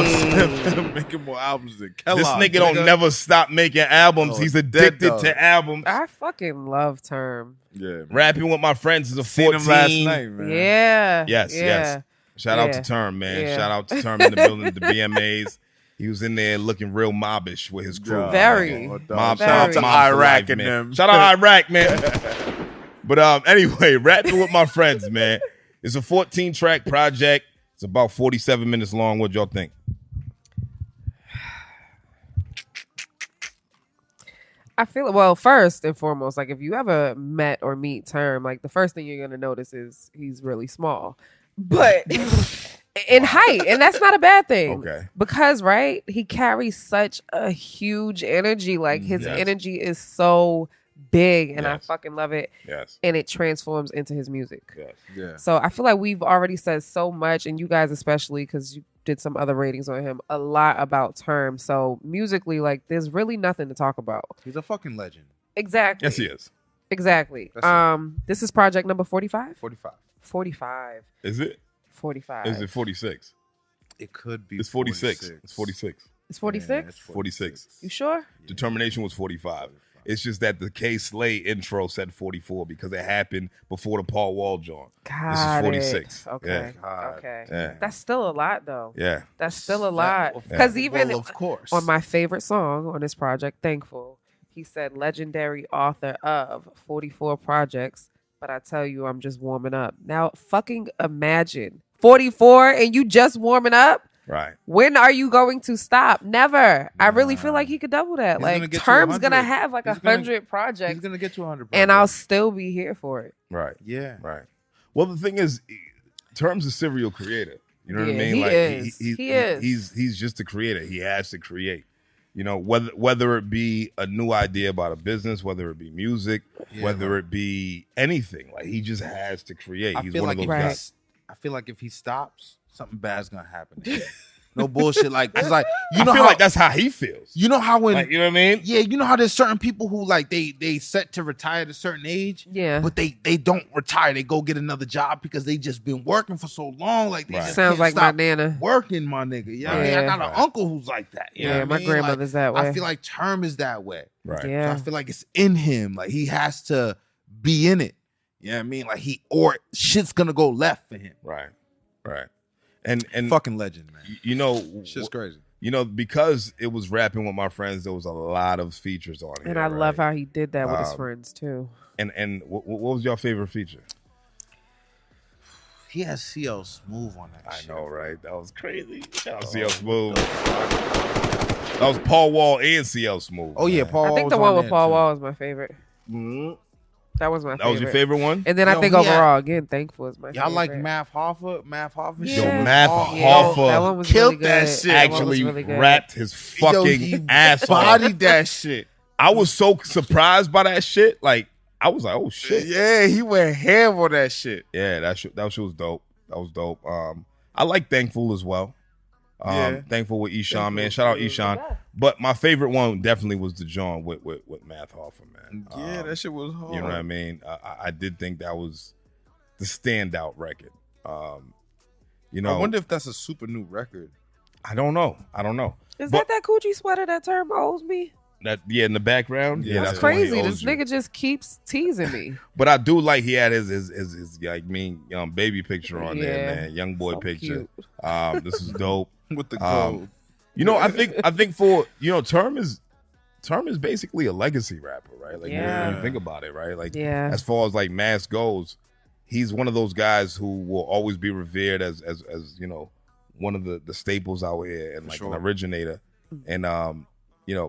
making more albums than Kellogg. This nigga don't never stop making albums. He's addicted to albums. I fucking love Term. Yeah, man. Rapping with my friends is a 14. Seen him last night, man. Yeah. Yes. Shout out to Term, man. Yeah. Shout out to Term in the building, the BMAs. He was in there looking real mobbish with his crew. Very. Shout out to Iraq and them. Shout out Iraq, man. But anyway, rapping with my friends, man. It's a 14-track project. It's about 47 minutes long. What y'all think? I feel, well, first and foremost, like if you ever met or meet Term, like the first thing you're going to notice is he's really small. But in height, and that's not a bad thing. Okay. Because, right, he carries such a huge energy. Like his energy is so big, and I fucking love it. Yes. And it transforms into his music. Yes. Yeah. So I feel like we've already said so much, and you guys especially, because you did some other ratings on him, a lot about Term. So musically, like, there's really nothing to talk about. He's a fucking legend. Exactly. Yes, he is. Exactly. This is project number 45? 45. 45. Is it? 45. Is it 46? It could be. It's 46. It's 46. It's 46? Yeah, 46. You sure? Determination was 45. It's just that the K Slay intro said 44 because it happened before the Paul Wall joint. This is 46. Okay. Yeah. Okay. Yeah. That's still a lot, though. Yeah. That's still a lot. Because even of course, on my favorite song on this project, Thankful, he said legendary author of 44 projects. But I tell you, I'm just warming up. Now, fucking imagine 44 and you just warming up? Right. When are you going to stop? Never. I really feel like he could double that. He's like, Term's going to have like 100 projects. He's going to get to 100 projects. And I'll still be here for it. Right. Yeah. Right. Well, the thing is, Term's a serial creator. You know what I mean? He Like is. he is. He's just a creator. He has to create. You know, whether it be a new idea about a business, whether it be music, whether it be anything, like he just has to create. He's one of those guys. I feel like if he stops, something bad's gonna happen. No bullshit. Like, it's like, I feel like that's how he feels. You know how when, like, you know what I mean? Yeah, you know how there's certain people who like they set to retire at a certain age. Yeah, but they don't retire. They go get another job because they just been working for so long. Like, they just sounds can't like stop my nana working, my nigga. You know what I mean? I got an uncle who's like that. You know what my I mean? grandmother's like, that way. I feel like Term is that way. Right. Yeah. So I feel like it's in him. Like, he has to be in it. You know what I mean? Like, or shit's gonna go left for him. Right. Right. And fucking legend, man. You know, shit's crazy. You know, because it was rapping with my friends, there was a lot of features on here. And I love how he did that with his friends too. And what was your favorite feature? He has CL Smooth on that. I know, right? That was crazy. Shout out CL Smooth. That was Paul Wall and CL Smooth. Oh yeah, Paul Wall. I think the one with Paul Wall is my favorite. Mm-hmm. That was my favorite. That was your favorite one? And then I think overall, again, Thankful is my favorite. Y'all like Math Hoffa? Math Hoffa? Yo, Math Hoffa that one was killed really that good. shit. Actually really rapped his fucking ass off. Bodied that shit. I was so surprised by that shit. Like, I was like, oh shit. Yeah, he went ham on that shit. Yeah, that shit was dope. That was dope. I like Thankful as well. Thankful with Eshawn, man. Shout out Eshawn. But my favorite one definitely was the John with Math Hoffa, man. Yeah, that shit was hard. You know what I mean? I did think that was the standout record. You know, I wonder if that's a super new record. I don't know. Is that Coochie sweater that Term owes me? That in the background. Yeah, that's crazy. This nigga just keeps teasing me. But I do like he had his like baby picture on there, man. Young boy so picture. This is dope. With the gold. You know, I think for Term is basically a legacy rapper, right? Like when you think about it, right? Like as far as like mass goes, he's one of those guys who will always be revered as one of the staples out here and like an originator. And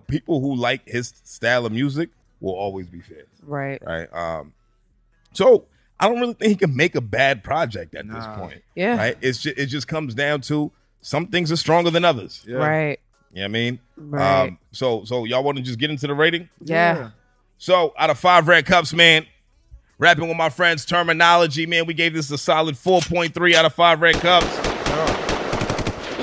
people who like his style of music will always be fans. Right. Right. So I don't really think he can make a bad project at this point. Yeah. Right. It just comes down to some things are stronger than others. Yeah. Right. You know what I mean? Right. So y'all want to just get into the rating? Yeah. So out of 5 red cups, man, rapping with my friends, Terminology, man, we gave this a solid 4.3 out of 5 red cups.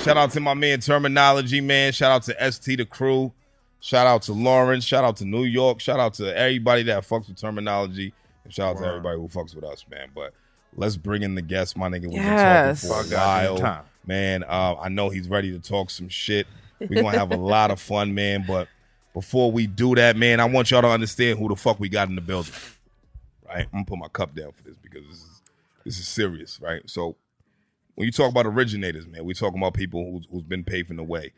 Shout out to my man Terminology, man. Shout out to ST the crew. Shout out to Lawrence. Shout out to New York. Shout out to everybody that fucks with Terminology. And shout out to everybody who fucks with us, man. But let's bring in the guest, my nigga. We've been talking for a while. Man, I know he's ready to talk some shit. We're going to have a lot of fun, man. But before we do that, man, I want y'all to understand who the fuck we got in the building. Right? I'm going to put my cup down for this because this is serious, right? So when you talk about originators, man, we talking about people who's been paving the way.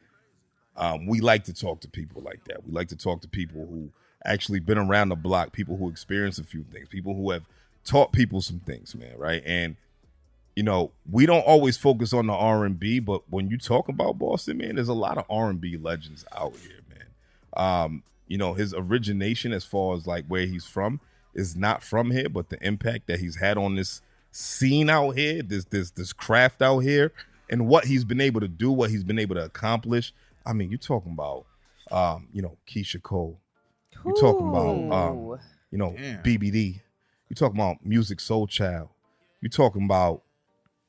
We like to talk to people like that. We like to talk to people who actually been around the block, people who experience a few things, people who have taught people some things, man, right? And you know, we don't always focus on the R&B, but when you talk about Boston, man, there's a lot of R&B legends out here, man. You know, his origination as far as like where he's from is not from here, but the impact that he's had on this scene out here, this craft out here, and what he's been able to do, what he's been able to accomplish. I mean, you're talking about, you know, Keisha Cole. You're talking about, you know, BBD. You're talking about Music Soul Child. You're talking about,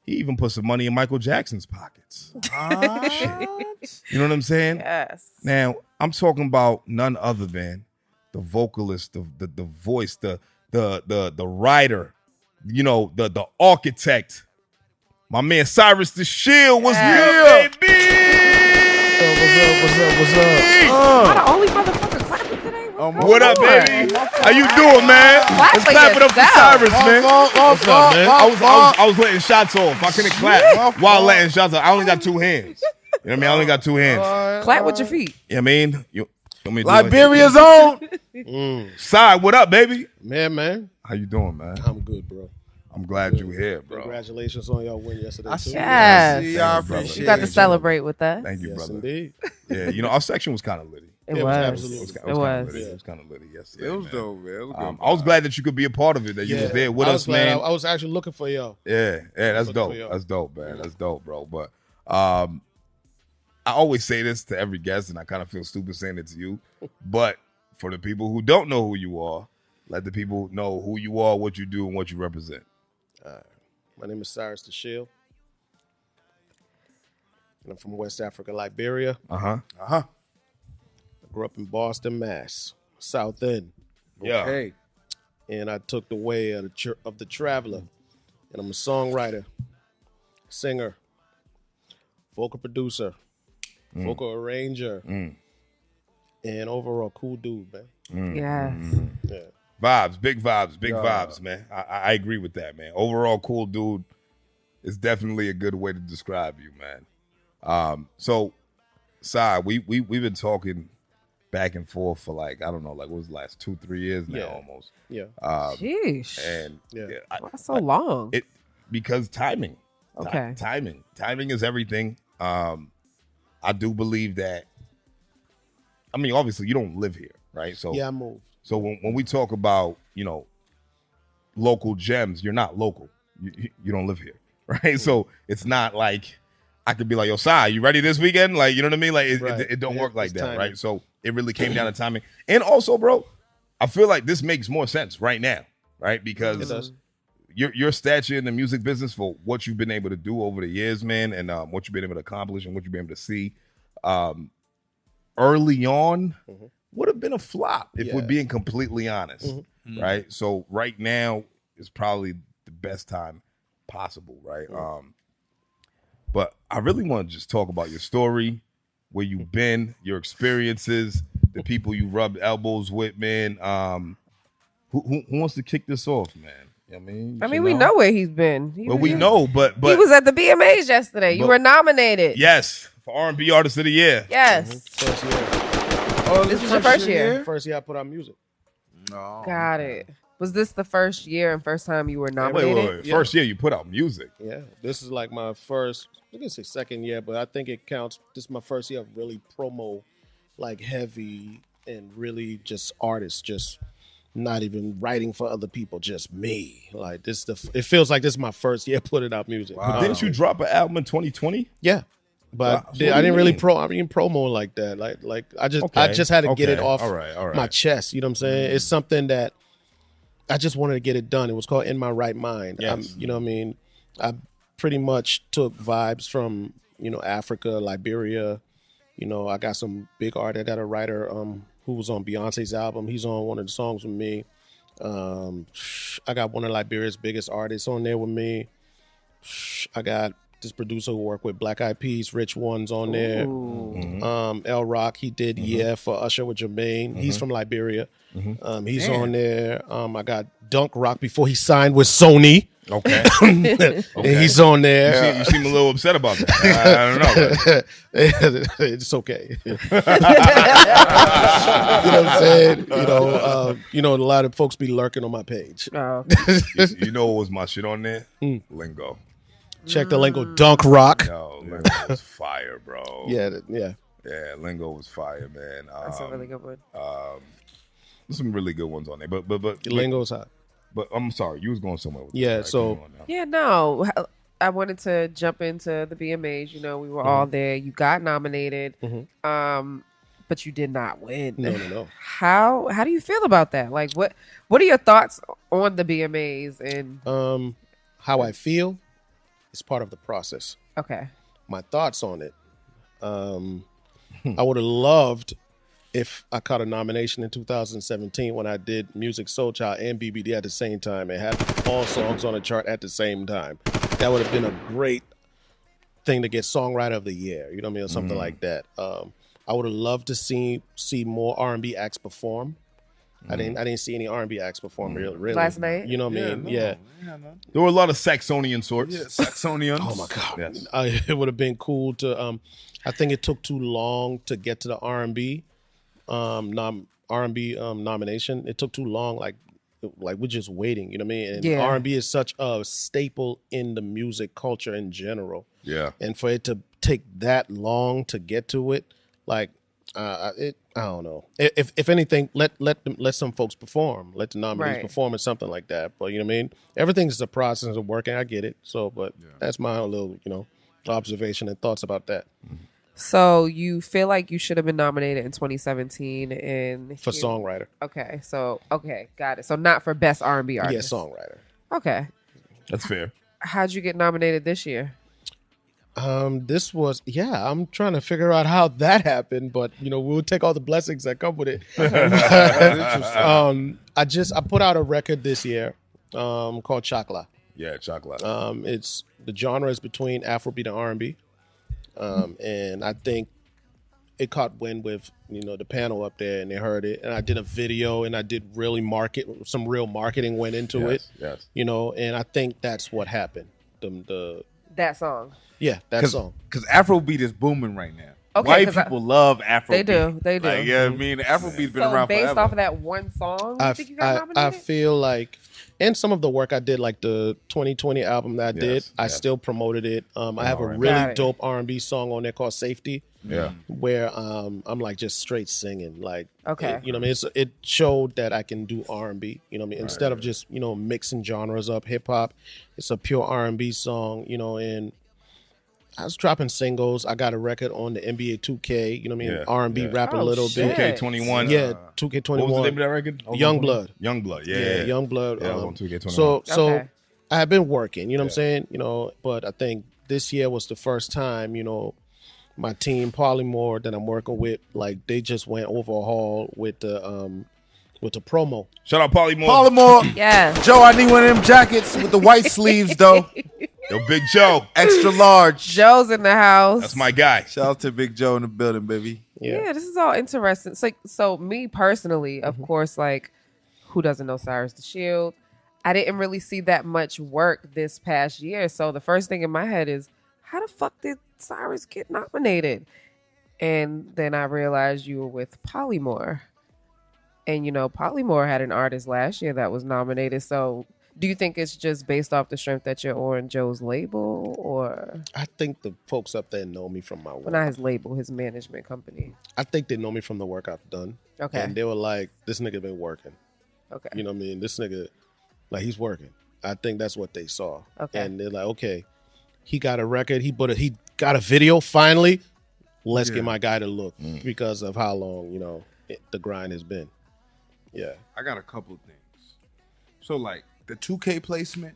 he even put some money in Michael Jackson's pockets. You know what I'm saying? Yes. Now, I'm talking about none other than the vocalist, the voice, the writer, you know, the architect. My man Cyrus DeShield was here, baby. What's up? Am I the only motherfucker clapping today? What up, baby? How you doing, man? Let's clap it up for Cyrus, man. What's up, man? I was letting shots off. I couldn't clap while letting shots off. I only got two hands. You know what I mean? I only got two hands. Clap with your feet. You know what I mean? You want me to Liberia's own. Side, what up, baby? Man. How you doing, man? I'm good, bro. I'm glad you're here, bro. Congratulations on y'all win yesterday, too. Yes. I appreciate You got to celebrate with us. Thank you, Yes, brother. indeed. Yeah, you know, our section was kind of litty. It was was. absolutely. It was It kind of was. litty. It was kind of litty yesterday. It was man. dope, man. It was dope. I was glad that you could be a part of it, that you was there with us, man. I was actually looking for y'all. Yeah, that's Looking dope. for y'all. That's dope, man. That's dope, bro. But I always say this to every guest, and I kind of feel stupid saying it to you. But for the people who don't know who you are, let the people know who you are, what you do, and what you represent. My name is Cyrus DeShield. And I'm from West Africa, Liberia. I grew up in Boston, Mass, South End. Yeah. Hey. And I took the way of the traveler. And I'm a songwriter, singer, vocal producer, vocal arranger, and overall cool dude, man. Yes. Yeah. Vibes, big vibes, man. I agree with that, man. Overall, cool dude is definitely a good way to describe you, man. So, Sai, we've been talking back and forth for like, I don't know, like what was the last 2-3 years now, almost. Yeah. Sheesh. And That's so long. Because timing. Okay. Timing is everything. I do believe that. I mean, obviously, you don't live here, right? So Yeah, I moved. So when we talk about, you know, local gems, you're not local. You don't live here, right? So it's not like I could be like, yo, Sai, you ready this weekend? Like, you know what I mean? Like, it don't work like that, timing. right? So it really came down to timing. And also, bro, I feel like this makes more sense right now, right? Because It does. your stature in the music business for what you've been able to do over the years, man, and what you've been able to accomplish and what you've been able to see early on would have been a flop if we're being completely honest, right? So right now is probably the best time possible, right? But I really want to just talk about your story, where you've been, your experiences, the people you rubbed elbows with, man. Who wants to kick this off, man? I mean, we know where he's been. We know, but he was at the BMAs yesterday. You were nominated. Yes, for R&B Artist of the Year. Yes. First year. This was your first year? First year I put out music. No. Got it. Was this the first year and first time you were nominated? Wait. First year you put out music. Yeah. This is like my first, I can say second year, but I think it counts. This is my first year of really promo, like heavy and really just artists, just not even writing for other people, just me. Like this, it feels like this is my first year putting out music. Wow. But didn't you drop an album in 2020? Yeah. But Wow. I didn't really promo like that. Like I just had to get it off All right. my chest. You know what I'm saying? It's something that I just wanted to get it done. It was called In My Right Mind. Yes. You know what I mean? I pretty much took vibes from, you know, Africa, Liberia. You know, I got some big artist, I got a writer who was on Beyonce's album. He's on one of the songs with me. I got one of Liberia's biggest artists on there with me. I got this producer who worked with Black Eyed Peas, Rich One's on there. L Rock, he did Yeah for Usher with Jermaine. He's from Liberia. He's on there. I got Dunk Rock before he signed with Sony. Okay. And he's on there. You seem a little upset about that. I don't know. It's okay. You know what I'm saying? You know, a lot of folks be lurking on my page. Oh. You know what was my shit on there? Lingo. Check the lingo, dunk rock. Yo, Lingo was fire, bro. Yeah. Yeah, Lingo was fire, man. That's a really good one. There's some really good ones on there, but Lingo's hot. But I'm sorry, you was going somewhere with Yeah, this, right? so- Come on now. Yeah, no. I wanted to jump into the BMAs. You know, we were all there. You got nominated, but you did not win. No. How do you feel about that? Like, what are your thoughts on the BMAs? And How I feel is part of the process. okay, My thoughts on it. I would have loved if I caught a nomination in 2017 when I did Music Soul Child and BBD at the same time and had all songs on the chart at the same time. That would have been a great thing to get Songwriter of the Year, you know what I mean, or something like that. I would have loved to see more R&B acts perform. I didn't see any R&B acts perform really. Last night? You know what I mean? Yeah. There were a lot of Saxonian sorts. Yeah, Saxonians. Oh my God. Yes. It would have been cool to. I think it took too long to get to the R&B, nomination. It took too long. Like we're just waiting. You know what I mean? And Yeah. R&B is such a staple in the music culture in general. Yeah. And for it to take that long to get to it, like I don't know. If anything, let some folks perform. Let the nominees Right. perform or something like that. But you know what I mean? Everything's a process of working. I get it. So, but that's my little observation and thoughts about that. so you feel like you should have been nominated in 2017 and For songwriter, Okay, got it. So not for best R&B yeah, artist. songwriter. Okay, That's fair. how'd you get nominated this year? This was I'm trying to figure out how that happened, but we'll take all the blessings that come with it. I put out a record this year called Chakla. Yeah, chocolate. It's the genre is between Afrobeat and R&B, and I think it caught wind with the panel up there, and they heard it. And I did a video, and I did really some real marketing went into it. Yes. And I think that's what happened. That song. That song. Because Afrobeat is booming right now. Okay, White 'cause people love Afrobeat. They do. Like, yeah, I mean, Afrobeat's been So around based forever. off of that one song, you think you got I nominated? feel like, and some of the work I did, like the 2020 album that I did, I yes. still promoted it. I have a Alright. Got really it. dope R&B song on there called Safety, Yeah. where I'm like just straight singing. Like, Okay. you know what I mean? It showed that I can do R&B, you know what I mean? Instead of just, mixing genres up, hip hop, it's a pure R&B song, and I was dropping singles. I got a record on the NBA 2K, you know what I mean? Yeah, R&B yeah. rap a Oh, little shit. bit. 2K21. Yeah, 2K21. What was the name of that record? Youngblood. Youngblood. Yeah. Yeah, Youngblood. Yeah, I was on 2K21. So Okay. I have been working, you know what I'm saying? But I think this year was the first time, my team Polymore that I'm working with, like they just went overhaul with the promo. Shout out Polymore. Polymore. Yeah. Joe, I need one of them jackets with the white sleeves, though. Yo, Big Joe. Extra large. Joe's in the house. That's my guy. Shout out to Big Joe in the building, baby. Yeah, this is all interesting. It's like, so me personally, of course, like, who doesn't know Cyrus DeShield? I didn't really see that much work this past year. So the first thing in my head is, how the fuck did Cyrus get nominated? And then I realized you were with Polymore. And, Polymore had an artist last year that was nominated. So do you think it's just based off the strength that you're on Joe's label, or I think the folks up there know me from my work. well, not his label, his management company? I think they know me from the work I've done. Okay. And they were like, this nigga been working. Okay. You know what I mean? This nigga, like, he's working. I think that's what they saw. Okay. And they're like, okay, he got a record. He got a video finally. Let's get my guy to look because of how long, the grind has been. Yeah. I got a couple of things. So, like, the 2K placement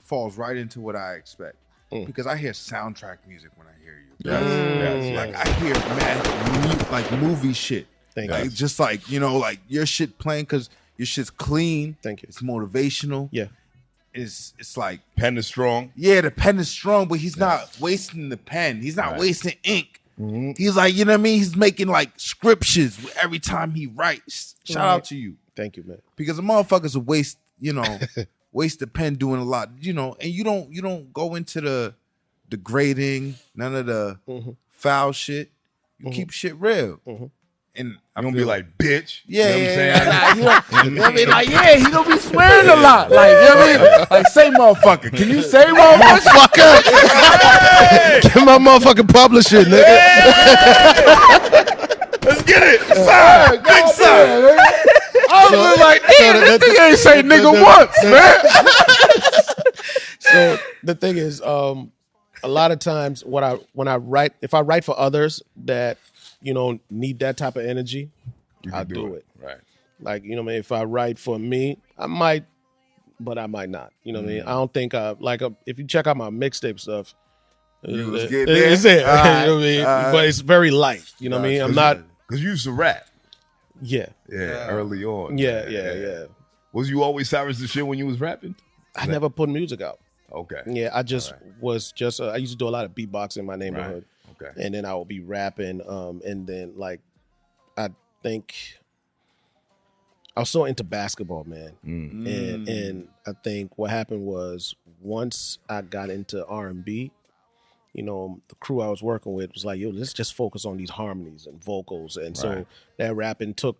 falls right into what I expect. Because I hear soundtrack music when I hear you. Yes. Like, I hear mad, movie shit. Thank Like, you. just like, like your shit playing because your shit's clean. Thank you. It's motivational. Yeah. It's like, Pen is strong. yeah, the pen is strong, but he's not wasting the pen. He's not wasting ink. He's like, you know what I mean? He's making like scriptures every time he writes. Shout out to you. Thank you, man. Because the motherfuckers will waste, waste the pen doing a lot, and you don't go into the grading, none of the foul shit. You keep shit real. And I don't be like, bitch. Yeah, you know what I'm saying? Nah, you know what I mean? Like, yeah, he don't be swearing a lot. Like, you know what I mean? Like, say motherfucker. Can you say motherfucker? Get my motherfucking publishing, nigga. Let's get it. Sir. Big sir. I was like, damn, this thing ain't say nigga once, man. So the thing is, a lot of times when I write, if I write for others that, need that type of energy, I'll do it. Right. Like, what I mean? If I write for me, I might, but I might not. You know what I mean? I don't think if you check out my mixtape stuff, it's it. You know what I mean? But it's very light. You know what I mean? I'm not. Because you used to rap. Yeah. Yeah, early on. Yeah. Was you always Cyrus DeShield when you was rapping? I never put music out. Okay. Yeah, I just was just, I used to do a lot of beatboxing in my neighborhood. Right. Okay. And then I would be rapping. And then, like, I think I was so into basketball, man. And I think what happened was once I got into R&B, the crew I was working with was like, yo, let's just focus on these harmonies and vocals. And so that rapping took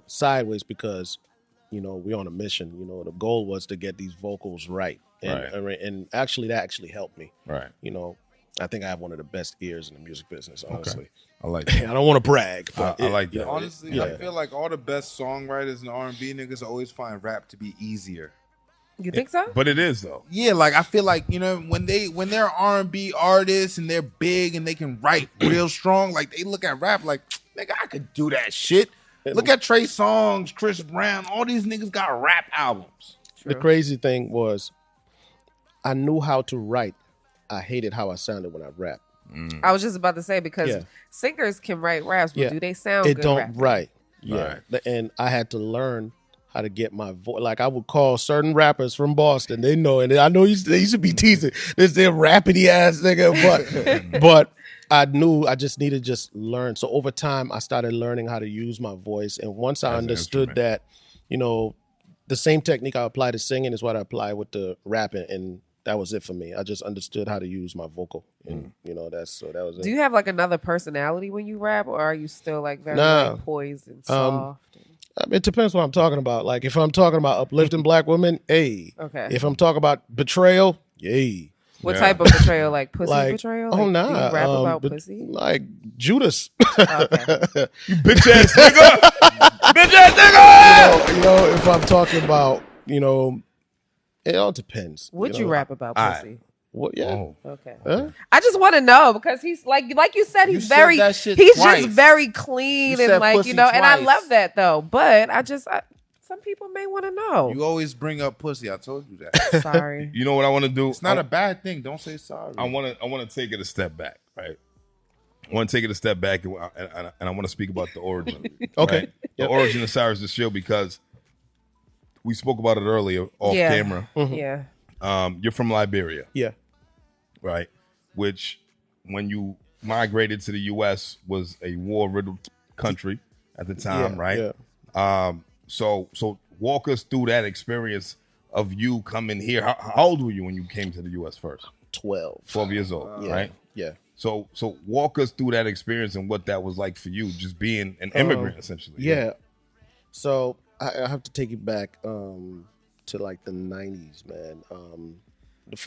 sideways because, we're on a mission. The goal was to get these vocals right. And actually, that actually helped me. Right. I think I have one of the best ears in the music business, honestly. Okay. I like that. I don't want to brag, but I like that. Honestly, I feel like all the best songwriters and R&B niggas always find rap to be easier. You think so? But it is though. Yeah, like I feel like when they're R&B artists and they're big and they can write real strong, like they look at rap like, nigga, I could do that shit. Look at Trey Songz, Chris Brown, all these niggas got rap albums. True. The crazy thing was, I knew how to write. I hated how I sounded when I rap. I was just about to say because singers can write raps, but do they sound good? It don't rapping? right. Yeah, and I had to learn how to get my voice. Like I would call certain rappers from Boston. They know, and I know they used to be teasing this their rapidy ass nigga, but I knew I just needed to just learn. So over time, I started learning how to use my voice, and once I understood that, the same technique I apply to singing is what I apply with the rapping, and that was it for me. I just understood how to use my vocal, and that was it. Do you have like another personality when you rap, or are you still like very like, poised and soft? It depends what I'm talking about. Like if I'm talking about uplifting black women, hey. Okay. If I'm talking about betrayal, yay. What type of betrayal? Like pussy betrayal? Like, oh nah. Do you rap about pussy? Like Judas. Okay. You bitch ass nigga. Bitch ass nigga. If I'm talking about, it all depends. Would you rap about pussy? What? Yeah. Oh. Okay. Huh? I just want to know because he's like you said, he's just very clean and like and I love that though. But some people may want to know. You always bring up pussy. I told you that. Sorry. You know what I want to do? It's not a bad thing. Don't say sorry. I want to take it a step back, right? I want to take it a step back and I want to speak about the origin. Okay. Right? The origin of Cyrus DeShield because we spoke about it earlier off camera. Mm-hmm. Yeah. You're from Liberia. Yeah. Right. Which, when you migrated to the U.S., was a war-riddled country at the time, right? Yeah. So walk us through that experience of you coming here. How old were you when you came to the U.S. first? 12 years old, right? Yeah. So walk us through that experience and what that was like for you, just being an immigrant, essentially. Yeah. So I have to take you back to like the 90s, man. The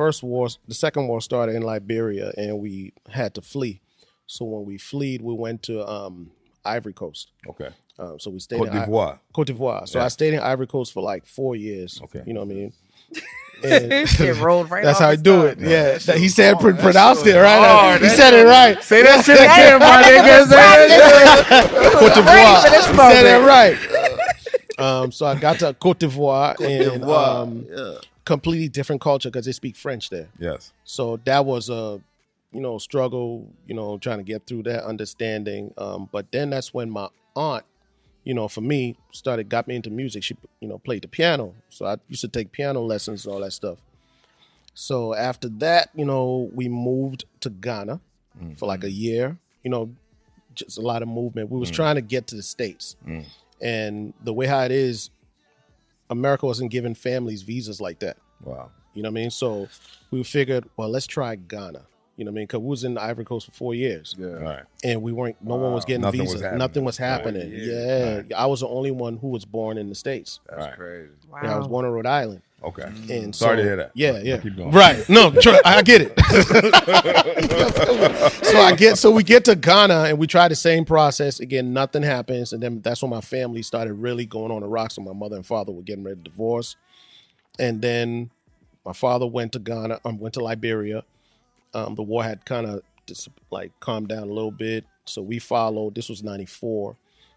second war started in Liberia, and we had to flee. So when we fled, we went to Ivory Coast. Okay. So we stayed Cote d'Ivoire. Cote d'Ivoire. So I stayed in Ivory Coast for like 4 years. Okay. You know what I mean? It rolled right. That's off how I do it. Yeah. He said pronounced it right. He said it right. Say that shit again, my nigga. Cote d'Ivoire. He said it right. So I got to Cote d'Ivoire and completely different culture because they speak French there. Yes. So that was a struggle, trying to get through that understanding. But then that's when my aunt, for me, got me into music. She, played the piano. So I used to take piano lessons and all that stuff. So after that, we moved to Ghana for like a year, just a lot of movement. We was trying to get to the States. And the way how it is, America wasn't giving families visas like that. Wow. You know what I mean? So we figured, well, let's try Ghana. You know what I mean? Because we was in the Ivory Coast for 4 years. Yeah. Right. And we weren't, no one was getting visas. Nothing was happening. Yeah. Right. I was the only one who was born in the States. That's crazy. Wow. Yeah, I was born in Rhode Island. Okay. And sorry to hear that. Yeah. Keep going. Right. No, I get it. So we get to Ghana and we try the same process. Again, nothing happens. And then that's when my family started really going on the rocks. So my mother and father were getting ready to divorce. And then my father went to Ghana, went to Liberia. The war had kind of just like calmed down a little bit. So we followed. This was 94.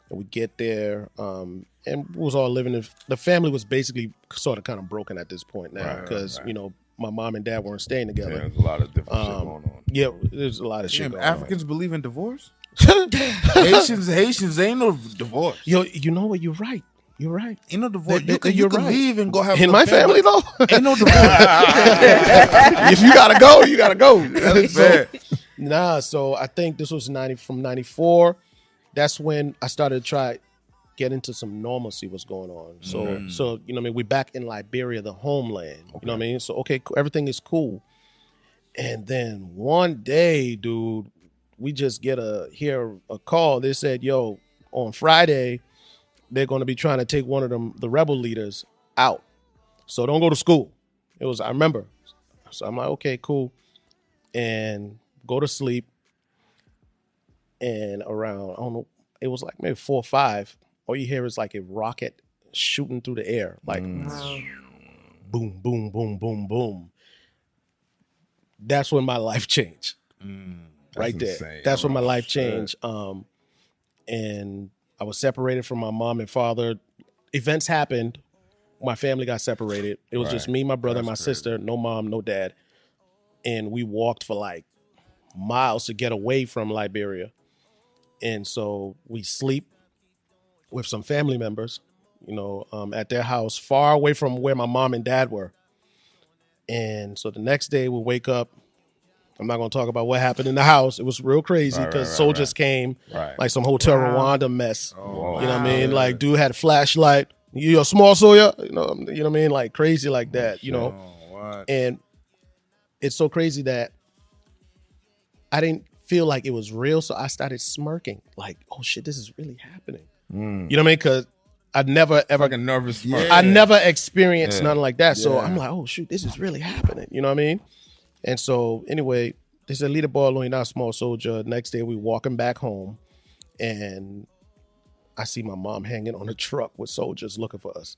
And we get there, and we was all living. The family was basically sort of kind of broken at this point now because you know my mom and dad weren't staying together. Yeah, there's a lot of different shit going on. Yeah, there's a lot of shit. Going Africans believe in divorce. Haitians ain't no divorce. Yo, you know what? You're right. You're right. Ain't no divorce. You can leave and go have in my family though. Ain't no divorce. If you gotta go, you gotta go. That's fair. So I think this was from 94. That's when I started to try get into some normalcy what's going on. So you know what I mean, we're back in Liberia, the homeland. Okay. You know what I mean? So okay, everything is cool. And then one day, dude, we just hear a call. They said, yo, on Friday, they're gonna be trying to take one of the rebel leaders out. So don't go to school. I remember. So I'm like, okay, cool. And go to sleep. And around, I don't know, it was like maybe 4 or 5. All you hear is like a rocket shooting through the air, like boom, boom, boom, boom, boom. That's when my life changed. Right there. Insane. That's when my life changed. And I was separated from my mom and father. Events happened. My family got separated. It was just me, my brother, and my sister. No mom, no dad. And we walked for like miles to get away from Liberia. And so we sleep with some family members, you know, at their house, far away from where my mom and dad were. And so the next day we wake up. I'm not going to talk about what happened in the house. It was real crazy because soldiers came, like some Hotel Rwanda mess. Oh, you know what I mean? Like, dude had a flashlight. You a small soldier? You know what I mean? Like crazy like that, you know? And it's so crazy that I didn't feel like it was real, so I started smirking, like, "Oh shit, this is really happening." You know what I mean? Because I'd never ever like a nervous smirk. I never experienced nothing like that, so I'm like, "Oh shoot, this is really happening." You know what I mean? And so anyway, they said, "Leader boy, only not small soldier." Next day, we walking back home, and I see my mom hanging on a truck with soldiers looking for us.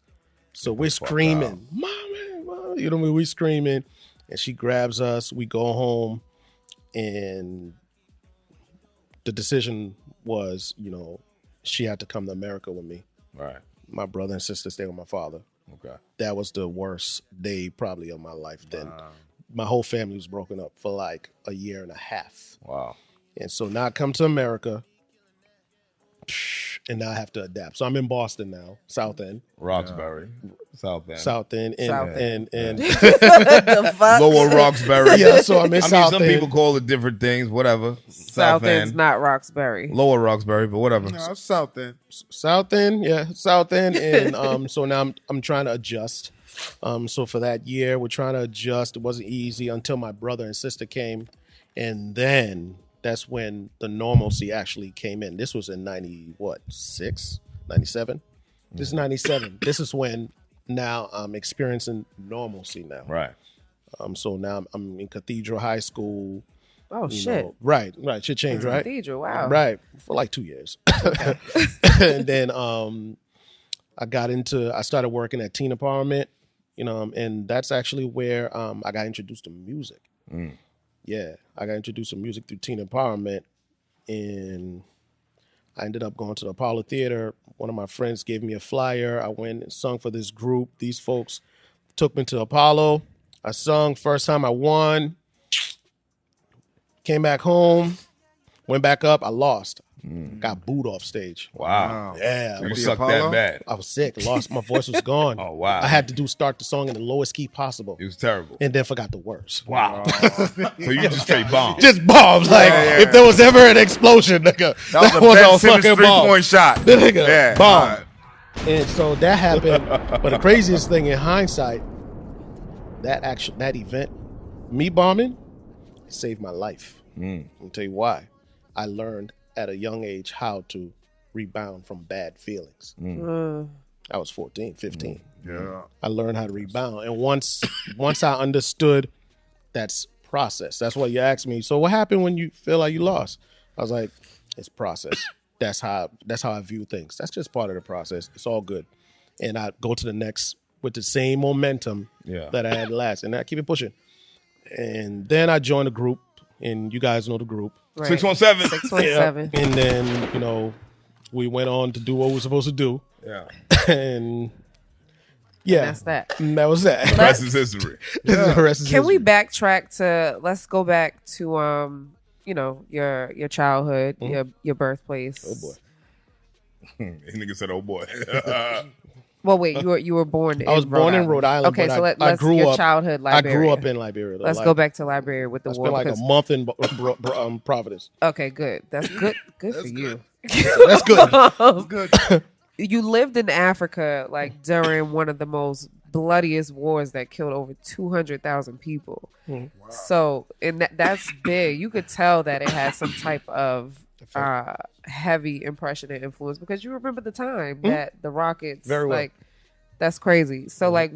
So we're screaming, "Mommy, Mom!" You know what I mean? We screaming, and she grabs us. We go home, and the decision was, you know, she had to come to America with me. Right. My brother and sister stayed with my father. Okay. That was the worst day probably of my life then. My whole family was broken up for like a year and a half. Wow. And so now I come to America, and now I have to adapt. So I'm in Boston now, South End. Roxbury. South End. And the fuck? Lower Roxbury. Yeah, so I'm in South some End. people call it different things, whatever. South End's not Roxbury. Lower Roxbury, but whatever. No, South End. South End, yeah, South End. And so now I'm trying to adjust. So for that year, we're trying to adjust. It wasn't easy until my brother and sister came. And then that's when the normalcy actually came in. This was in 96, 97? This is 97. This is when now I'm experiencing normalcy now. Right. So now I'm in Cathedral High School. Oh, shit. Know, right. Shit changed, right? Cathedral, wow. Right. For like 2 years. Okay. And then I started working at Teen Empowerment, you know, and that's actually where I got introduced to music. Yeah, I got introduced to music through Teen Empowerment, and I ended up going to the Apollo Theater. One of my friends gave me a flyer. I went and sung for this group. These folks took me to Apollo. I sung. First time I won. Came back home. Went back up. I lost. Got booed off stage. Wow. Yeah. You sucked that bad. I was sick. Lost. My voice was gone. Oh, wow. I had to start the song in the lowest key possible. It was terrible. And then forgot the words. Wow. So you just straight bombed. Just bombs. Like, if there was ever an explosion, nigga, that was a fucking 3-point shot. The nigga, bomb. And so that happened. But the craziest thing in hindsight, that event, me bombing, saved my life. I'll tell you why. I learned at a young age how to rebound from bad feelings. I was 14, 15. Yeah. I learned how to rebound. And once I understood that's process. That's why you asked me, so what happened when you feel like you lost? I was like, it's process. That's how I view things. That's just part of the process. It's all good. And I go to the next with the same momentum that I had last. And I keep it pushing. And then I joined a group, and you guys know the group. Right. 617. 617. Yeah. And then, you know, we went on to do what we were supposed to do. Yeah. And yeah. And that's that. And that was that. The rest is history. The rest is Can we history. backtrack to, let's go back to, you know, your childhood, your birthplace. Oh boy. Nigga said, "Oh boy." Well, wait, you were born. I was born in Rhode Island. Okay, but so let's grew your up. childhood I Liberia. grew up in Liberia. Though. Let's Like, go back to Liberia with the I war. spent like a month in Providence. Okay, good. That's good. Good for you. That's good. That's good. You lived in Africa like during one of the most bloodiest wars that killed over 200,000 people. Wow. So, and that's big. You could tell that it had some type of heavy impression and influence because you remember the time that the rockets, Very well. like, that's crazy. So, like,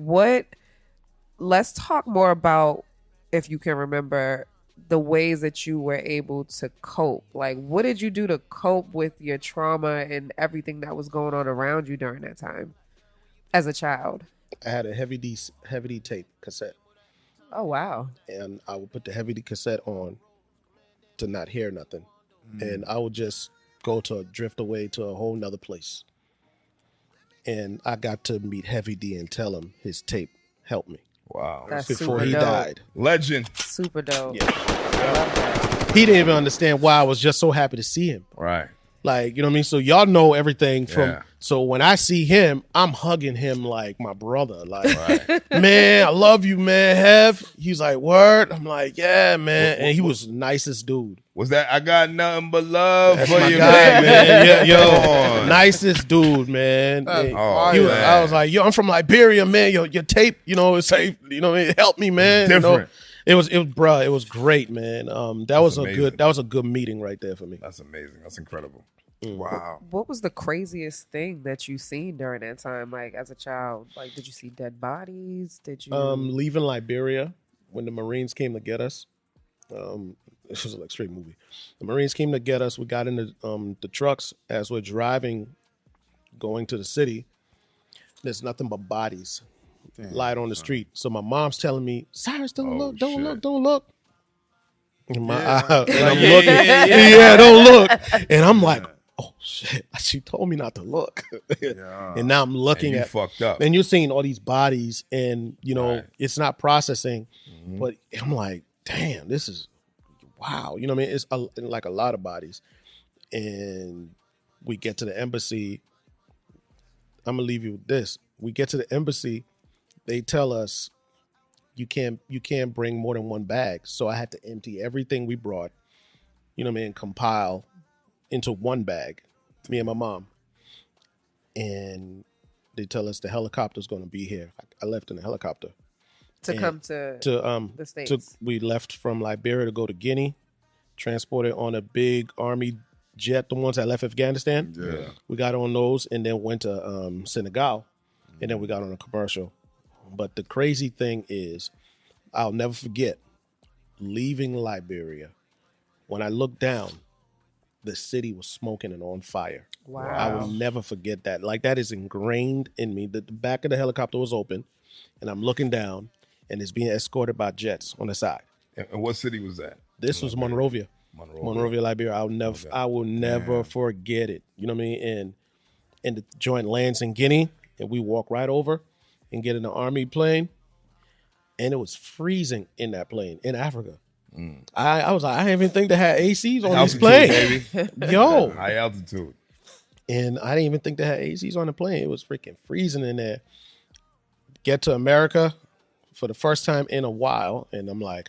let's talk more about, if you can remember, the ways that you were able to cope. Like, what did you do to cope with your trauma and everything that was going on around you during that time as a child? I had a heavy D tape cassette, Oh, wow. and I would put the heavy D cassette on to not hear nothing, and I would just drift away to a whole nother place. And I got to meet Heavy D and tell him his tape helped me Wow. That's before super he dope. died. Legend. Super dope. Yeah. I love that. He didn't even understand why I was just so happy to see him. Right. Like, you know what I mean? So y'all know everything from, Yeah. so when I see him, I'm hugging him like my brother. Like, man, I love you, man, Hev. He's like, word? I'm like, yeah, man. And he was the nicest dude. Was that I got nothing but love That's for my you, guy, man. Yeah, yo, Come on. nicest dude, man. Oh, man. I was like, yo, I'm from Liberia, man. Your tape, you know, it helped me, man. Different. You know, it was great, man. That was amazing. a good meeting right there for me. That's amazing. That's incredible. Wow. What was the craziest thing that you seen during that time? Like, as a child, like, did you see dead bodies? Did you? Leaving Liberia when the Marines came to get us. This was an extreme movie. The Marines came to get us. We got in the trucks as we're driving, going to the city. There's nothing but bodies lied on the street. So my mom's telling me, Cyrus, don't look. And I'm looking. Don't look. And I'm like, oh shit. She told me not to look. And now I'm looking And you at fucked up. and you're seeing all these bodies, and you know, Right. it's not processing. But I'm like, damn, this is wow. You know what I mean? It's like a lot of bodies. And we get to the embassy. I'm gonna leave you with this. We get to the embassy, they tell us you can't bring more than one bag. So I had to empty everything we brought, you know what I mean, compile into one bag, me and my mom. And they tell us the helicopter's gonna be here. I left in a helicopter. to and come to the States. We left from Liberia to go to Guinea, transported on a big army jet, the ones that left Afghanistan. Yeah. We got on those and then went to Senegal, and then we got on a commercial. But the crazy thing is, I'll never forget leaving Liberia. When I looked down, the city was smoking and on fire. Wow. I will never forget that. Like, that is ingrained in me. The back of the helicopter was open, and I'm looking down, and it's being escorted by jets on the side. And what city was that? This was Monrovia. Monrovia, Liberia. I will never forget it. You know what I mean? And the joint lands in Guinea, and we walk right over and get in the army plane, and it was freezing in that plane in Africa. I was like, I didn't even think they had ACs on this plane, baby. yo. High altitude. And I didn't even think they had ACs on the plane. It was freaking freezing in there. Get to America for the first time in a while, and I'm like,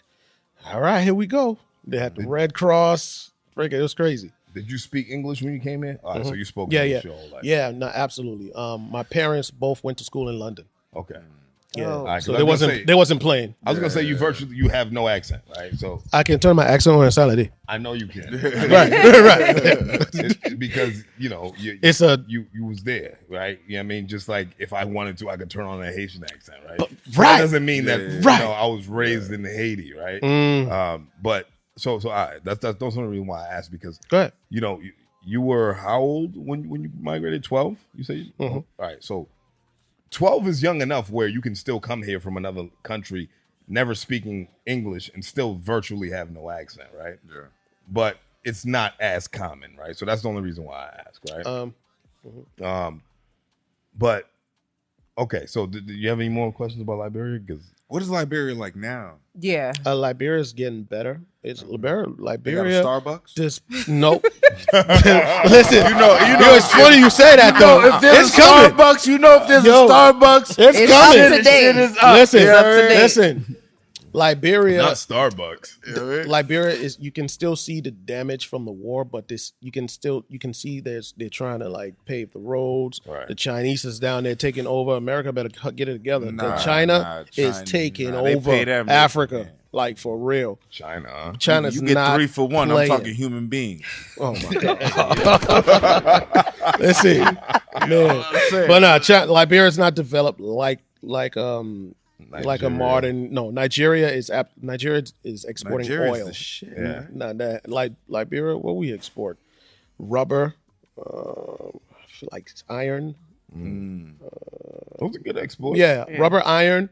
all right, here we go. They had the Red Cross. Freaking, it was crazy. Did you speak English when you came in? All right, so you spoke Yeah, English yeah. your whole life. Yeah, no, absolutely. My parents both went to school in London. Okay. Yeah. So they wasn't playing. I was gonna say you have no accent, right? So I can turn my accent on in Saturday. I know you can. right. It's because you was there, right? You know what I mean? Just like if I wanted to, I could turn on a Haitian accent, right? That doesn't mean that I was raised in Haiti, right? But so that's the only reason why I asked, because go ahead. You were how old when you migrated? 12? You say? All right, so 12 is young enough where you can still come here from another country, never speaking English, and still virtually have no accent, right? Yeah. But it's not as common, right? So that's the only reason why I ask, right? But okay, so do you have any more questions about Liberia? Because what is Liberia like now? Yeah, Liberia's getting better. It's Liberia. They got a Starbucks? Nope. Listen, it's funny you say that though. If there's Starbucks, if there's a Starbucks, it's coming. Up to date. Listen. Liberia, not Starbucks. Liberia is. You can still see the damage from the war, but you can see they're trying to like pave the roads. Right. The Chinese is down there taking over. America better get it together. China is taking over Africa, like for real. China's you get not 3 for 1. playing. I'm talking human beings. Oh my god! Let's see, man. But no, Liberia's not developed like a modern Nigeria is exporting Nigeria's oil. The shit. Yeah. Like Liberia, what we export? Rubber, like iron. Those are good exports. Yeah, rubber, iron.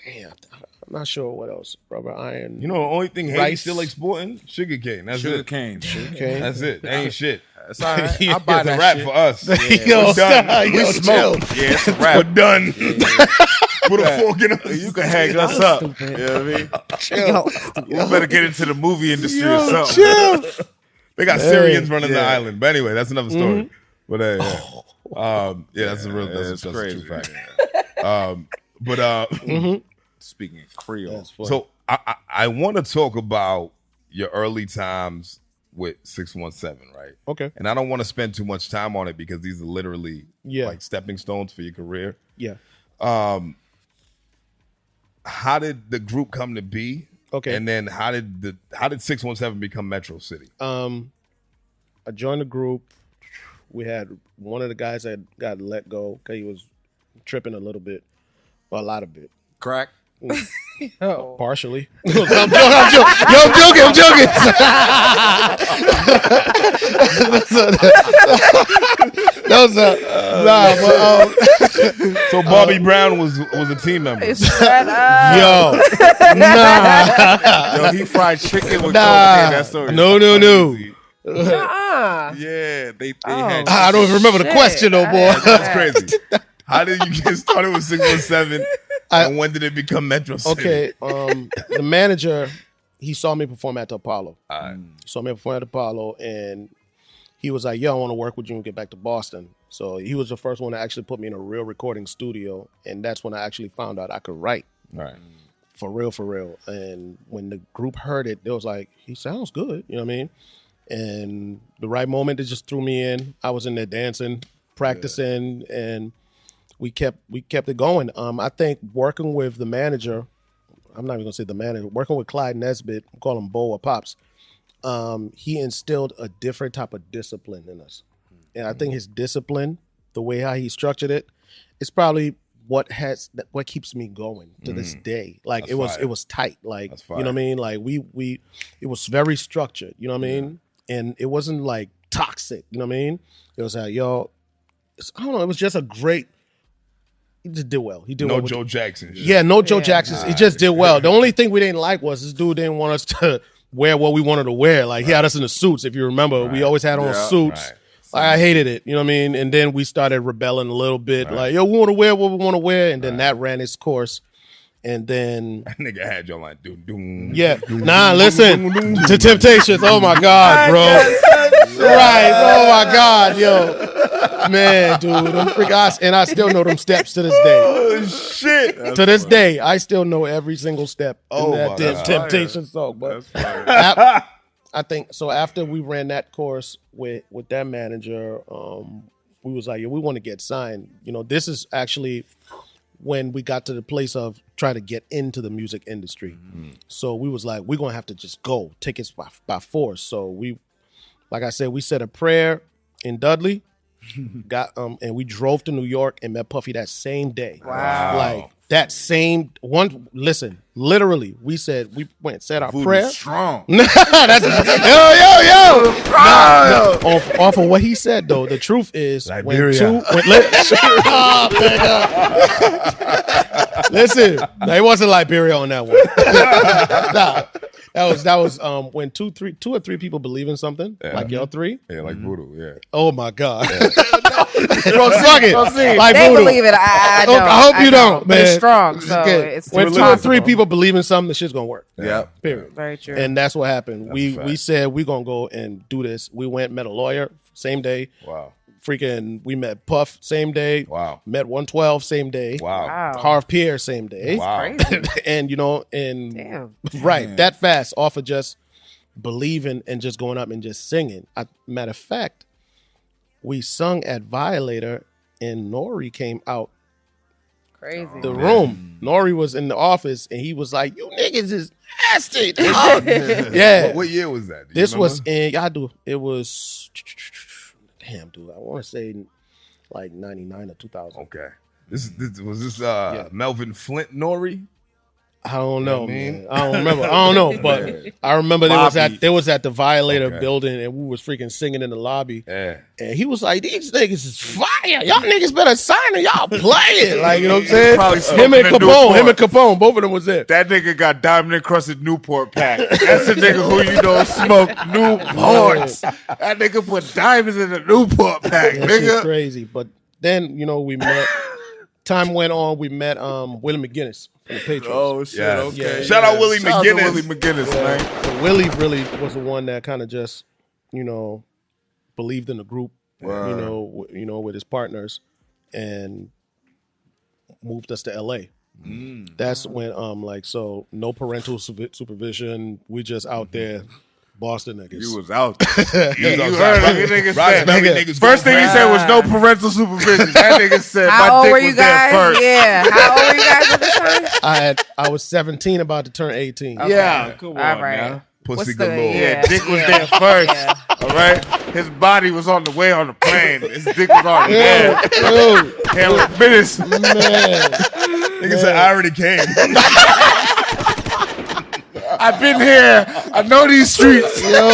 Damn, I'm not sure what else. Rubber, iron. The only thing Haiti's still exporting? Sugarcane. That's it. Sugarcane. That's it. That ain't shit. That's all right. I'll buy it's that a wrap shit. for us. We're done. We smoke. Yeah, it's a wrap. We're done. Put a fork in us. You can hang us up. You know what I mean? You better get into the movie industry or something. Chill. They got Syrians running the island. But anyway, that's another story. But that's a real that's a true fact. Speaking of Creole. So I want to talk about your early times with 617, right? Okay. And I don't want to spend too much time on it because these are literally like stepping stones for your career. Yeah. How did the group come to be? Okay. And then how did 617 become Metro City? I joined the group. We had one of the guys that got let go because he was tripping a little bit, or a lot of it. Crack. Partially. I'm joking. So Bobby Brown was a team member. Shut up. Yo, he fried chicken with cocaine. That story. No. Yeah, they had. I don't even remember the question, though, boy. That's crazy. How did you get started with 617? And when did it become Metro City? Okay, the manager, he saw me perform at the Apollo. And he was like, yo, I want to work with you and get back to Boston. So he was the first one to actually put me in a real recording studio, and that's when I actually found out I could write. Right. For real. And when the group heard it, they was like, he sounds good, you know what I mean? And the right moment, they just threw me in. I was in there dancing, practicing, and we kept it going. I think working with the manager, I'm not even gonna say the manager, working with Clyde Nesbitt, I call him Bo or Pops, he instilled a different type of discipline in us. And I think his discipline, the way how he structured it, it's probably what keeps me going to this day. Like it was tight. Like, you know what I mean? Like it was very structured, you know what I mean? And it wasn't like toxic, you know what I mean? It was like, yo, I don't know, it was just a great. He just did well. He did well. No Joe Jackson. Yeah, no Joe Jackson. He just did well. The only thing we didn't like was this dude didn't want us to wear what we wanted to wear. Like he had us in the suits. If you remember, we always had on suits. Like, I hated it. You know what I mean? And then we started rebelling a little bit. Like, yo, we want to wear what we want to wear. And then that ran its course. And then that nigga had your line. Listen to Temptations. Oh my God, bro. Right. Oh my God, yo. Man, dude, them freak and I still know them steps to this day. Oh shit! To this day, I still know every single step in that Temptation song. But I think so. After we ran that course with that manager, we was like, yeah, we want to get signed. You know, this is actually when we got to the place of trying to get into the music industry. So we was like, we're gonna have to just go tickets by force. So we, like I said, we said a prayer in Dudley, got and we drove to New York and met Puffy that same day. Wow. Like that same one. Listen, literally, we went said our prayer. Strong. That's yo. Off of what he said though, the truth is Liberia. Listen, it wasn't Liberia on that one. That was when two or three people believe in something, like y'all three. Yeah, like voodoo. Yeah. Oh my God. Bro, suck it. Like They voodoo. believe it. I don't. I hope you don't, But man. it's strong, so it's when two or three people believe in something, the shit's gonna work. Yeah. Period. Very true. And that's what happened. That's a We fact. said we're gonna go and do this. We went, met a lawyer, same day. Wow. Freaking, we met Puff same day. Wow. Met 112 same day. Wow. Harv Pierre same day. Wow. And Damn. right, that fast off of just believing and just going up and just singing. Matter of fact, we sung at Violator and Nori came out Crazy. the room. Nori was in the office and he was like, "You niggas is nasty." Yeah. What year was that? Do you This was remember? it was, damn, dude, I want to say like 99 or 2000. Okay. This was this Melvin Flint Nori? I don't know, You know what I mean? man. I don't remember. I don't know, but I remember they was at the Violator building and we was freaking singing in the lobby. Yeah. And he was like, "These niggas is fire. Y'all niggas better sign it. Y'all playing." Like, you know what I'm saying? Probably Him and Capone, both of them was there. That nigga got diamond encrusted Newport pack. That's a nigga who you know smoke Newports. That nigga put diamonds in the Newport pack, That shit nigga. crazy. But then, we met. Time went on. We met Willie McGinest from the Patriots. Oh shit! Yeah. Okay. Shout out Willie Shout out to McGinest. Willie McGinest, man. So Willie really was the one that kind of just, believed in the group, with his partners, and moved us to LA. That's when so no parental supervision. We just out there, Boston niggas. You was out there. You You was heard outside. what the nigga Roger said. Belly niggas First going thing he said was no parental supervision. That nigga said How my old dick were was you there guys? first. Yeah. How old were you guys at the time? I was 17, about to turn 18. Okay. Yeah, come on All right. now. Pussy What's the- galore. Yeah, dick was there first. Yeah. All right, his body was on the way on the plane. His dick was already there. Dude, Hell, business. man. Nigga said, I already came. I've been here. I know these streets. Yo,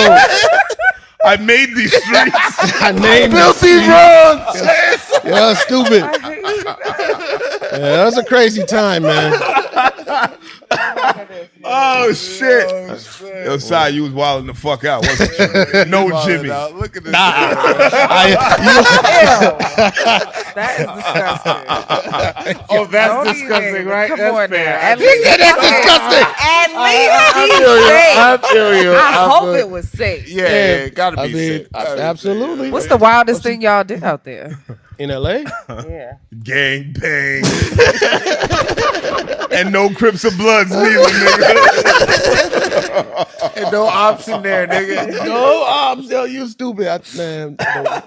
I made these streets. I named Filthy this. runs. Yeah, stupid. Yeah, that was a crazy time, man. Oh, shit. Yo, Sai, you was wilding the fuck out, wasn't you? No Jimmy. Look at this. That is disgusting. Oh, that's Don't disgusting, even- right? Come That's on fair. now. At He least said that's disgusting. At least I he's feel you. safe. I feel you. I hope feel- it was safe. Yeah, gotta be I mean, safe. Gotta be absolutely. safe. What's the wildest thing y'all did out there? In LA? Yeah. Gang bang. And no Crips or Bloods neither, nigga. And no ops in there, nigga. No, you stupid. Man,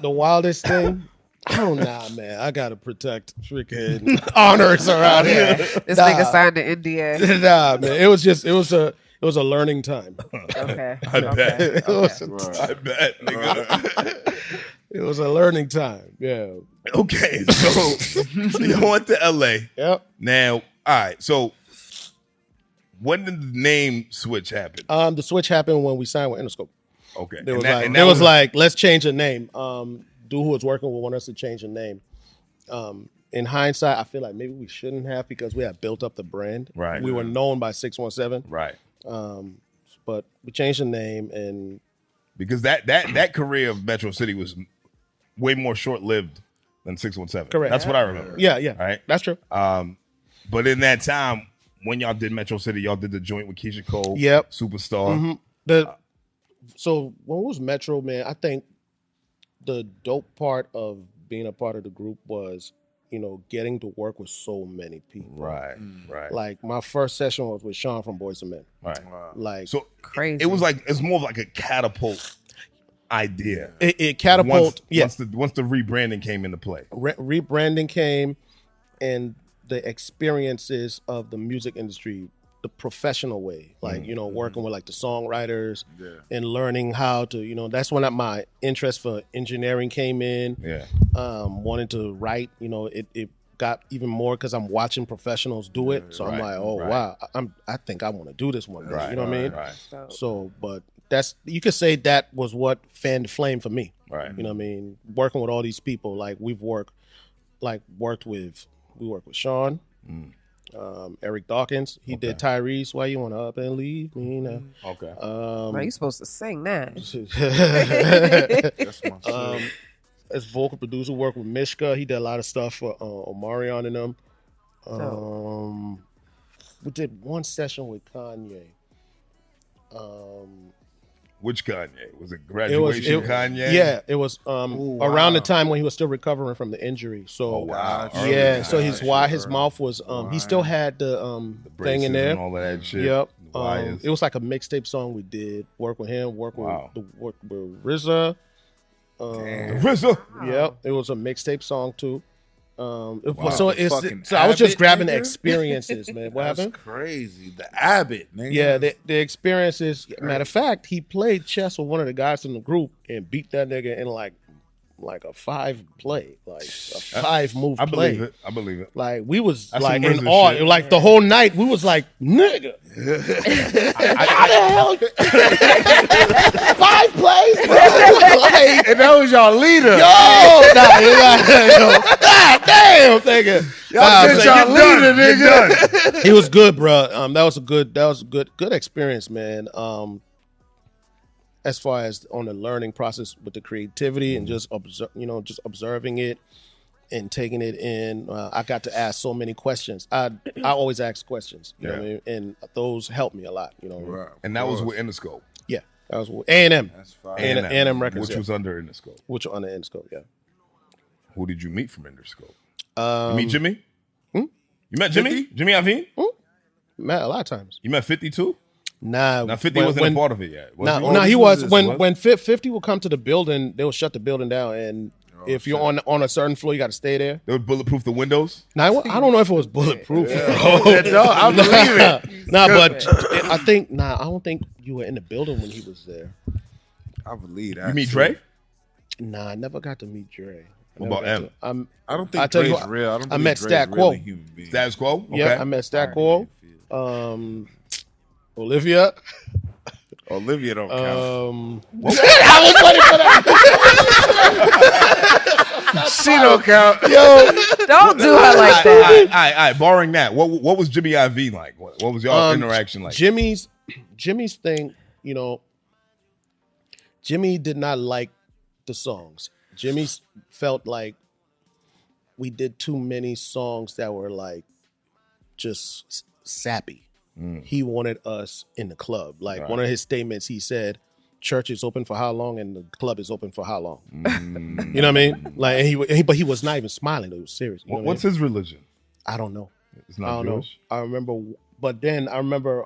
the wildest thing. I don't know, man. I gotta protect freaking honors around here. This Nah. nigga signed the NDA. Nah, man. It was a learning time. Okay. I bet. It was I bet, nigga. it was a learning time. Yeah. Okay, so you went to LA. Yep. Now, all right, so when did the name switch happen? The switch happened when we signed with Interscope. Okay. There was and like, like, let's change the name. Dude who was working would want us to change the name. In hindsight, I feel like maybe we shouldn't have because we had built up the brand. Right. We were known by 617. Right. But we changed the name and Because that career of Metro City was way more short-lived than 617. Correct. That's what I remember. yeah. All right. That's true. But in that time, when y'all did Metro City, y'all did the joint with Keisha Cole. Yep. Superstar. So when it was Metro, man, I think the dope part of being a part of the group was, getting to work with so many people. Right. Right. Like my first session was with Sean from Boyz II Men. Right. Like So Crazy. it was like it's more of like a catapult idea. it catapult. Once the rebranding came into play. Rebranding came, and the experiences of the music industry the professional way, like, you know, working with like the songwriters and learning how to, you know, that's when my interest for engineering came in. Wanting to write, you know, it got even more because I'm watching professionals do it. So I'm like, oh wow, I think I want to do this one day. You know what I mean? So, but that's, you could say that was what fanned the flame for me. You know what I mean? Working with all these people, like we worked with Sean. Eric Dawkins, he did Tyrese. Why you want to up and leave me now? Now you supposed to sing that. That's my shit. As vocal producer, worked with Mishka. He did a lot of stuff for Omarion and them. We did one session with Kanye. Which Kanye? Was it Graduation Kanye? Yeah, it was around the time when he was still recovering from the injury. So so his mouth was he still had the thing in there and all of that shit. Yep. It was like a mixtape song we did. Work with him, work with RZA. RZA. Yep. It was a mixtape song too. So I was just grabbing the experiences, man. What happened? Crazy. The Abbott, nigga. Yeah, the experiences. Matter of fact, he played chess with one of the guys in the group and beat that nigga in like a 5-play, like a 5-move play. I believe it. Like we was like in awe. Like the whole night, we was like, nigga. How the hell? 5 plays, bro. Like, and that was y'all leader. God damn, nigga. Y'all leader, nigga. He was good, bro. That was a good experience, man. As far as on the learning process with the creativity and just observing it and taking it in. I got to ask so many questions. I always ask questions, you know what I mean? And those helped me a lot, you know. Right. And that was with Interscope. Yeah, that was with A&M. That's fine. A&M Records, which was under Interscope. Which was under Interscope, yeah. Who did you meet from Interscope? You meet Jimmy? Hmm? You met Jimmy? Jimmy Iovine? Met a lot of times. You met 50 too? Nah, now 50 wasn't a part of it yet. He was. When 50 would come to the building, they would shut the building down, and if you're on a certain floor, you got to stay there. They would bulletproof the windows. Now I don't know if it was bulletproof. I believe it. But I don't think you were in the building when he was there. I believe that. You meet Dre? Nah, I never got to meet Dre. What about M? I don't think Dre's real. I met Stat Quo. Status Quo? Okay. Yeah, I met Stat Quo. Olivia don't count. I was ready for that. She don't count. Yo, don't do her like that. All right. Barring that, what was Jimmy Iovine like? What was y'all interaction like? Jimmy's thing, you know, Jimmy did not like the songs. Jimmy felt like we did too many songs that were like just sappy. He wanted us in the club. Like one of his statements, he said, "Church is open for how long, and the club is open for how long." You know what I mean? Like, but he was not even smiling. It was serious. You know What's his religion? I don't know. It's not Jewish. I remember, but then I remember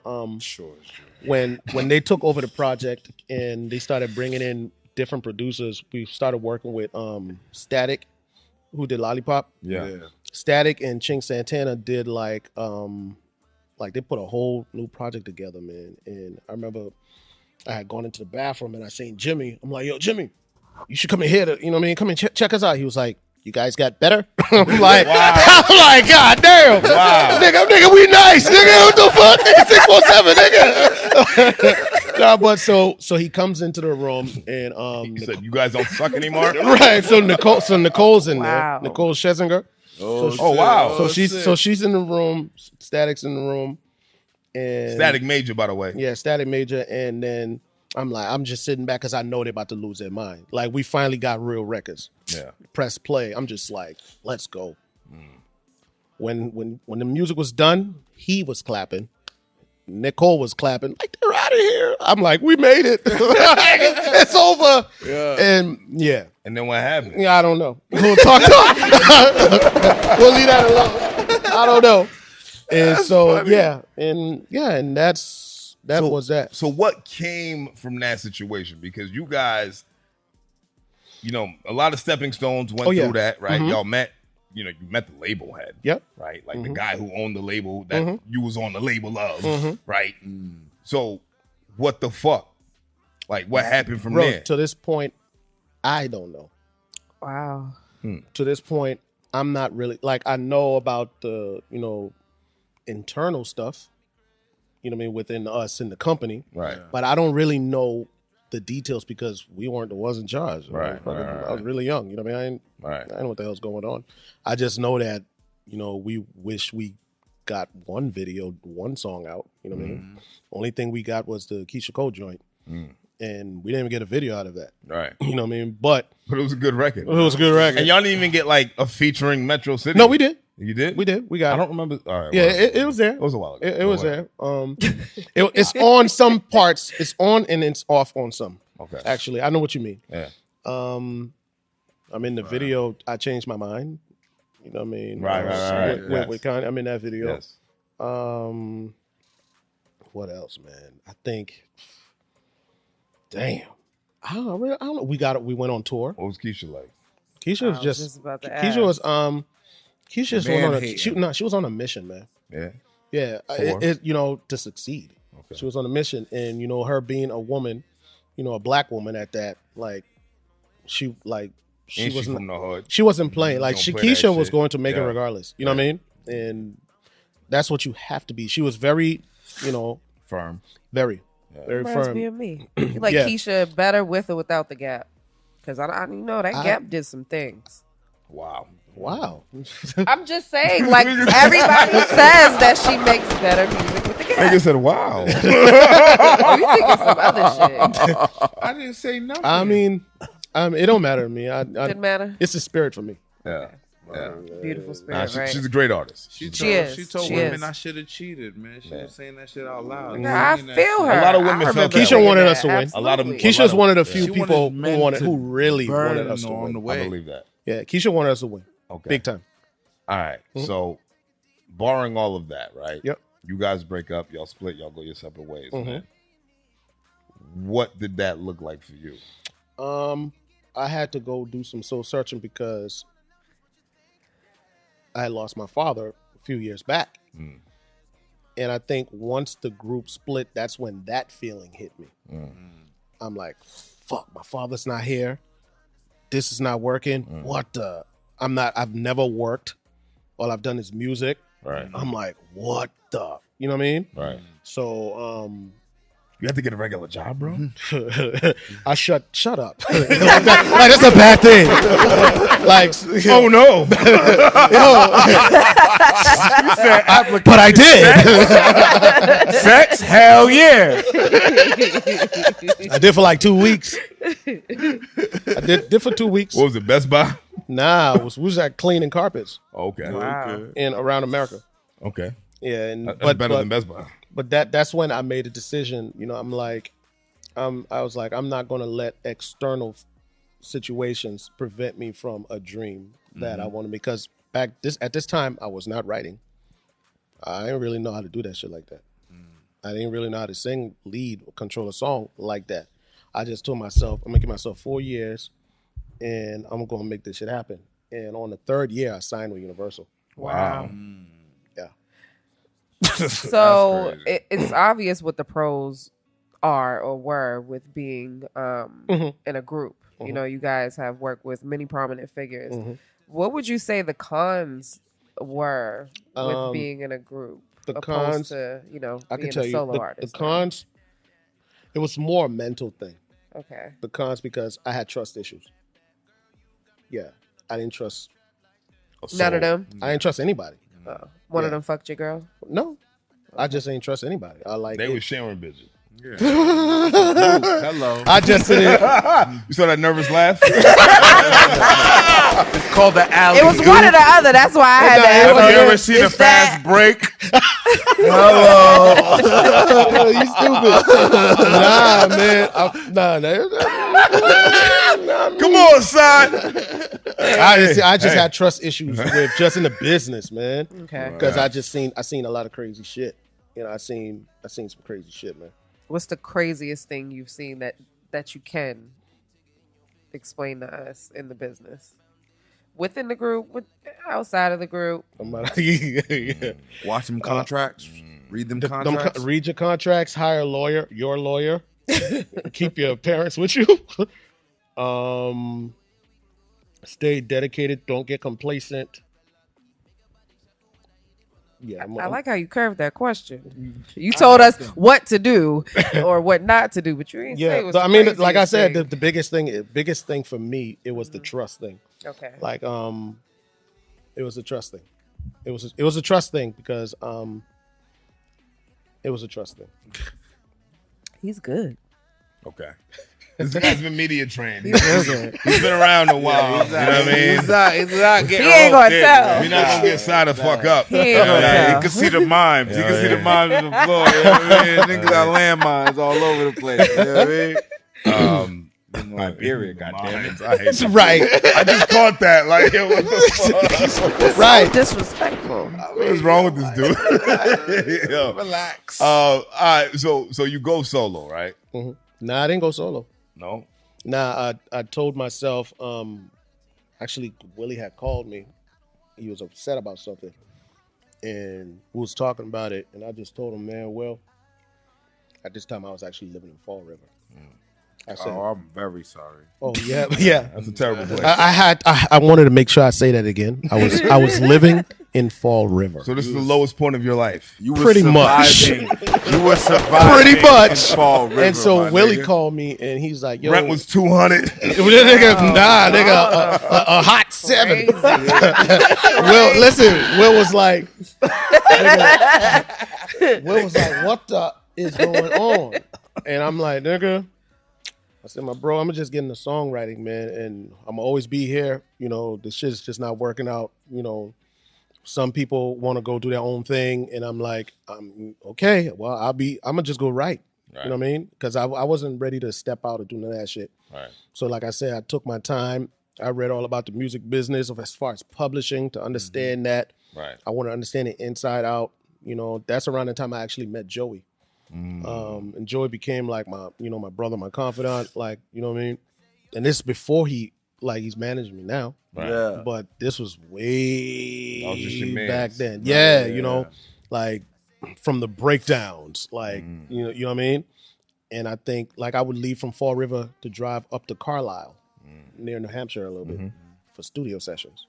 when they took over the project and they started bringing in different producers. We started working with Static, who did Lollipop. Yeah. Static and Chink Santana did like they put a whole new project together, man. And I remember I had gone into the bathroom and I seen Jimmy. I'm like, yo, Jimmy, you should come in here to, you know what I mean? Come and check us out. He was like, you guys got better? I'm like, God damn. Wow. Nigga, we nice. Nigga, what the fuck? Nigga, 617, nigga. Nah, but so he comes into the room and he said, you guys don't suck anymore? Right. So Nicole's in there. Nicole Scherzinger. Wow. So she's in the room. Static's in the room. And Static Major, by the way. Yeah, Static Major. And then I'm just sitting back because I know they're about to lose their mind. Like, we finally got real records. Yeah. Press play. I'm just like, let's go. When the music was done, he was clapping. Nicole was clapping. Like, they're out of here. I'm like, we made it. It's over. Yeah. And yeah. And then what happened? Yeah, I don't know. We'll talk. We'll leave that alone. I don't know. And that's so funny. And that was that. So what came from that situation? Because you guys, you know, a lot of stepping stones went through that, right? Y'all met you met the label head. Yep. Right? Like the guy who owned the label that you was on the label of. Right? So what the fuck? Like, what happened from there? To this point, I don't know. Wow. To this point, I'm not really, like, I know about the, internal stuff, within us in the company. Right. But I don't really know the details because we weren't the ones in charge. Right. I was really young. I didn't know what the hell's going on. I just know that, we wish we got one song out. You know what I mean? Only thing we got was the Keisha Cole joint. And we didn't even get a video out of that. Right. You know what I mean? But it was a good record. It was a good record. And y'all didn't even get like a featuring Metro City. No, we did. You did? We did. We got I don't remember. All right. Yeah, it was there. It was a while ago. It was there. It's on some parts. It's on and it's off on some. Okay. Actually, I know what you mean. Yeah. I'm in the video. I changed my mind. You know what I mean? Right. I'm in that video. Yes. What else, man? I think. Damn. I don't know. We went on tour. What was Keisha like? Keisha was just about to Keisha was Man-hating. she was on a mission, man. Yeah. Yeah, to succeed. Okay. She was on a mission, and her being a woman, a black woman at that, like she wasn't from the hood. She wasn't playing. Like Don't play Keisha that was shit. going to make it Yeah. regardless. You know what I mean? And that's what you have to be. She was very, Firm. very Reminds firm. me of me. You like Yeah. Keisha better with or without the Gap? Because I know that Gap did some things. Wow. Wow. I'm just saying, like everybody says that she makes better music with the Gap. Nigga said, wow. Oh, you think it's some other shit? I didn't say nothing. I mean, it don't matter to me. Didn't matter. It's a spirit for me. Yeah. Yeah. Beautiful Nah, spirit, right? she's a great artist. She is. told She women is. I should have cheated, man. She was saying that shit out loud. I Singing that feel shit. her. A lot of women I felt remember that Keisha way. wanted us to win. A lot of- Absolutely. Keisha's one of the few She people men to who really burn wanted us to on win. the I way. believe that. Yeah, Keisha wanted us to win. Okay. Big time. All right. So, barring all of that, right? Yep. You guys break up, y'all split, y'all go your separate ways. Mhm. Man. What did that look like for you? I had to go do some soul searching because I had lost my father a few years back. And I think once the group split, that's when that feeling hit me. I'm like, fuck, my father's not here. This is not working. What the? I've never worked. All I've done is music. Right. I'm like, what the? You know what I mean? Right. So, You have to get a regular job, bro. I shut up. like that's a bad thing. like, Oh no! but I did. Sex? Hell yeah. I did for like 2 weeks. I did for 2 weeks. What was it? Best Buy? Nah, we was at cleaning carpets Okay. Wow. in around America. Okay. Yeah, and That's better than Best Buy. But that's when I made a decision. I'm like, I was like, I'm not going to let external situations prevent me from a dream that I wanted, because at this time I was not writing. I didn't really know how to do that shit like that. I didn't really know how to sing, lead, or control a song like that. I just told myself, I'm gonna give myself 4 years, and I'm gonna make this shit happen. And on the 3rd year, I signed with Universal. Wow. Yeah. So it's obvious what the pros are or were with being in a group. You know, you guys have worked with many prominent figures. What would you say the cons were with being in a group? The opposed cons, to, I being can tell a you, solo the artist. cons, it was more a mental thing. Okay. The cons, because I had trust issues. Yeah, I didn't trust. None of them? I didn't trust anybody. One of them fucked your girl? No, I just ain't trust anybody. I like They it. was sharing bitches. Hello. I just didn't. You saw that nervous laugh? It's called the alley. It was one or the other. That's why I had to ask. Have you you. ever seen a fast break? You stupid. Nah, man. Come on, son. I just had trust issues with just in the business, man. Okay. Because I seen a lot of crazy shit. I seen some crazy shit, man. What's the craziest thing you've seen that you can explain to us in the business? Within the group? outside of the group. Watch them contracts. Read them contracts. Read your contracts. Hire a lawyer. Your lawyer. Keep your parents with you. Stay dedicated. Don't get complacent. Yeah, I like how you curved that question. You told us what to do or what not to do, but you ain't say. I mean, like I said, the biggest thing for me, it was the trust thing. Okay. Like, it was a trust thing. It was a trust thing because it was a trust thing. He's good. Okay. This guy's been media trained. He's been around a while. You know what I mean? He's not getting He ain't gonna tell. You're not gonna get signed the fuck up. He ain't gonna tell. You can see the mimes. You can see the mimes on the floor. You know what I mean? Niggas got landmines all over the place. You know what I mean? Liberia, goddammit. I hate that. Right. I just caught that. Like, yo, what the fuck? Right. Disrespectful. What is wrong with this dude? Yo. Relax. All right. So you go solo, right? Mm-hmm. Nah, I didn't go solo. No. Nah, I told myself. Actually, Willie had called me. He was upset about something, and we was talking about it. And I just told him, man, well, at this time I was actually living in Fall River. I said, I'm very sorry. oh yeah, yeah. That's a terrible place. I wanted to make sure I say that again. I was living in Fall River. So this is the lowest point of your life. You were Pretty much. surviving. You were surviving. Pretty much. In Fall River, And so my Willie nigga. called me and he's like, yo, Rent was $200. nigga, a hot 7. Will was like, what the is going on? And I'm like, nigga, I said, my bro, I'm just getting the songwriting, man, and I'm gonna always be here. You know, the shit's just not working out. You know, some people want to go do their own thing, and I'm like, okay, well, I'm gonna just go write. Right. You know what I mean? Because I wasn't ready to step out or do none of that shit. Right. So, like I said, I took my time. I read all about the music business as far as publishing to understand that. Right. I want to understand it inside out. You know, that's around the time I actually met Joey. And Joey became like my brother, my confidant, like, you know what I mean? And this is before he's managing me now. Right. Yeah. But this was way That was just your mans. back then. Right. Yeah, Yeah. you know, like from the breakdowns, like, you know what I mean? And I think like I would leave from Fall River to drive up to Carlisle near New Hampshire a little bit for studio sessions.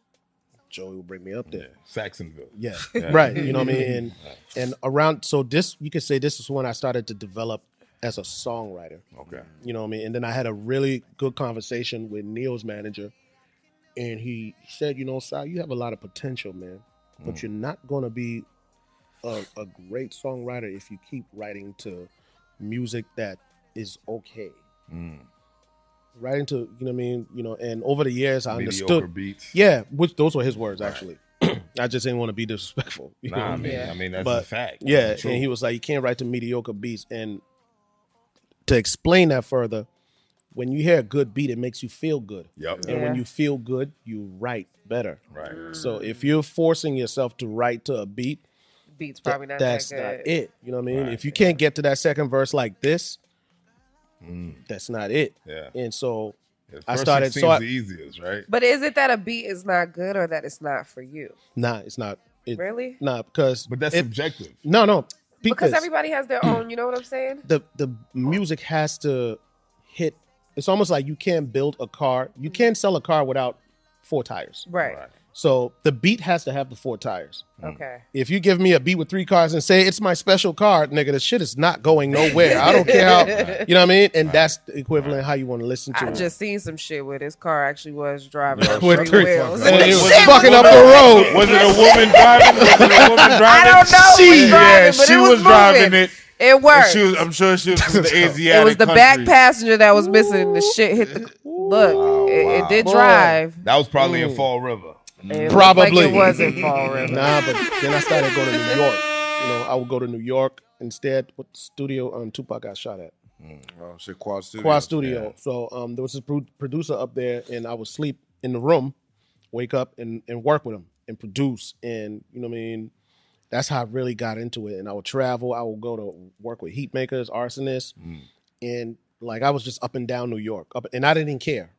Joey would bring me up there. Saxonville. Yeah. Right. You know what I mean? And around, so this, you could say this is when I started to develop as a songwriter. Okay. You know what I mean? And then I had a really good conversation with Neil's manager. And he said, you know, Si, you have a lot of potential, man. But you're not going to be a great songwriter if you keep writing to music that is okay. Writing to, you know what I mean? You know, and over the years I Mediocre understood. beats. Yeah, which those were his words, actually. I just didn't want to be disrespectful. You know Nah, what I I mean? mean, I mean that's But, a fact. Yeah, That's the and he truth. was like, you can't write to mediocre beats. And to explain that further, when you hear a good beat, it makes you feel good. Yep. And when you feel good, you write better. Right. So if you're forcing yourself to write to a beat, Beats probably not that's that good. not it. You know what I mean? Right. If you can't get to that second verse like this, that's not it. Yeah. And so Yeah, I first started. 16's So I, the easiest, right? But is it that a beat is not good or that it's not for you? nah, it's not. Really? Nah, because But that's subjective. no. Because everybody has their own, you know what I'm saying? the music has to hit. It's almost like you can't build a car. You can't sell a car without 4 tires. Right. So the beat has to have the 4 tires. Okay. If you give me a beat with 3 cars and say it's my special car, nigga, the shit is not going nowhere. I don't care how, you know what I mean? And that's the equivalent of how you want to listen to I it. just seen some shit where this car actually was driving on With 3 three wheels. and it was Shit fucking up the road. Was it a woman driving? Was it a woman driving? I don't know who was driving, but she it was driving moving. it. It And worked. I'm sure she was from the Asiatic It was the back countries. passenger that was missing. The shit hit the look. It did drive. That was probably in Fall River. It Probably. looked like it wasn't Fall River. Nah, but then I started going to New York. You know, I would go to New York instead. What studio Tupac got shot at? Oh, shit, Quad Studio. Quad Studio. So there was a producer up there, and I would sleep in the room, wake up and work with him and produce. And you know what I mean? That's how I really got into it. And I would travel. I would go to work with heat makers, arsonists, and like I was just up and down New York, and I didn't care.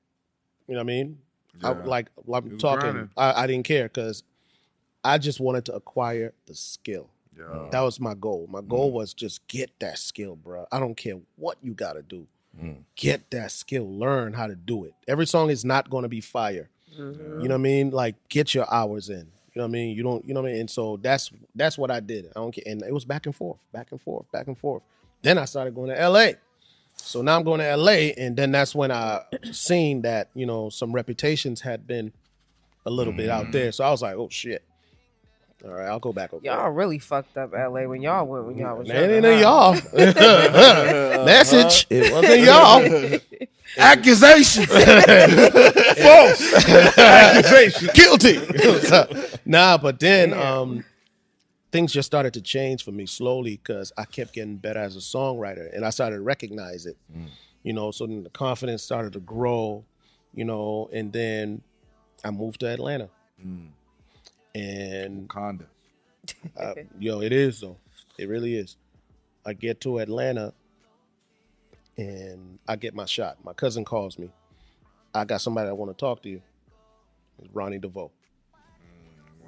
You know what I mean? Yeah. I'm was talking. grinding. I didn't care because I just wanted to acquire the skill. Yeah. That was my goal. My goal was just get that skill, bro. I don't care what you got to do. Get that skill. Learn how to do it. Every song is not going to be fire. You know what I mean? Like, get your hours in. You know what I mean? You know what I mean? And so that's what I did. I don't care. And it was back and forth. Then I started going to LA. So now I'm going to LA, and then that's when I seen that, you know, some reputations had been a little bit out there. So I was like, oh shit. All right, I'll go back over y'all really fucked up LA when y'all went when y'all was young. It ain't y'all. Message. It wasn't y'all. Accusation. False. Accusation. Guilty. Nah, but then things just started to change for me slowly because I kept getting better as a songwriter, and I started to recognize it. You know, so then the confidence started to grow, you know, and then I moved to Atlanta. And Wakanda. Yo, it is though. It really is. I get to Atlanta and I get my shot. My cousin calls me. I got somebody that want to talk to you. It's Ronnie DeVoe.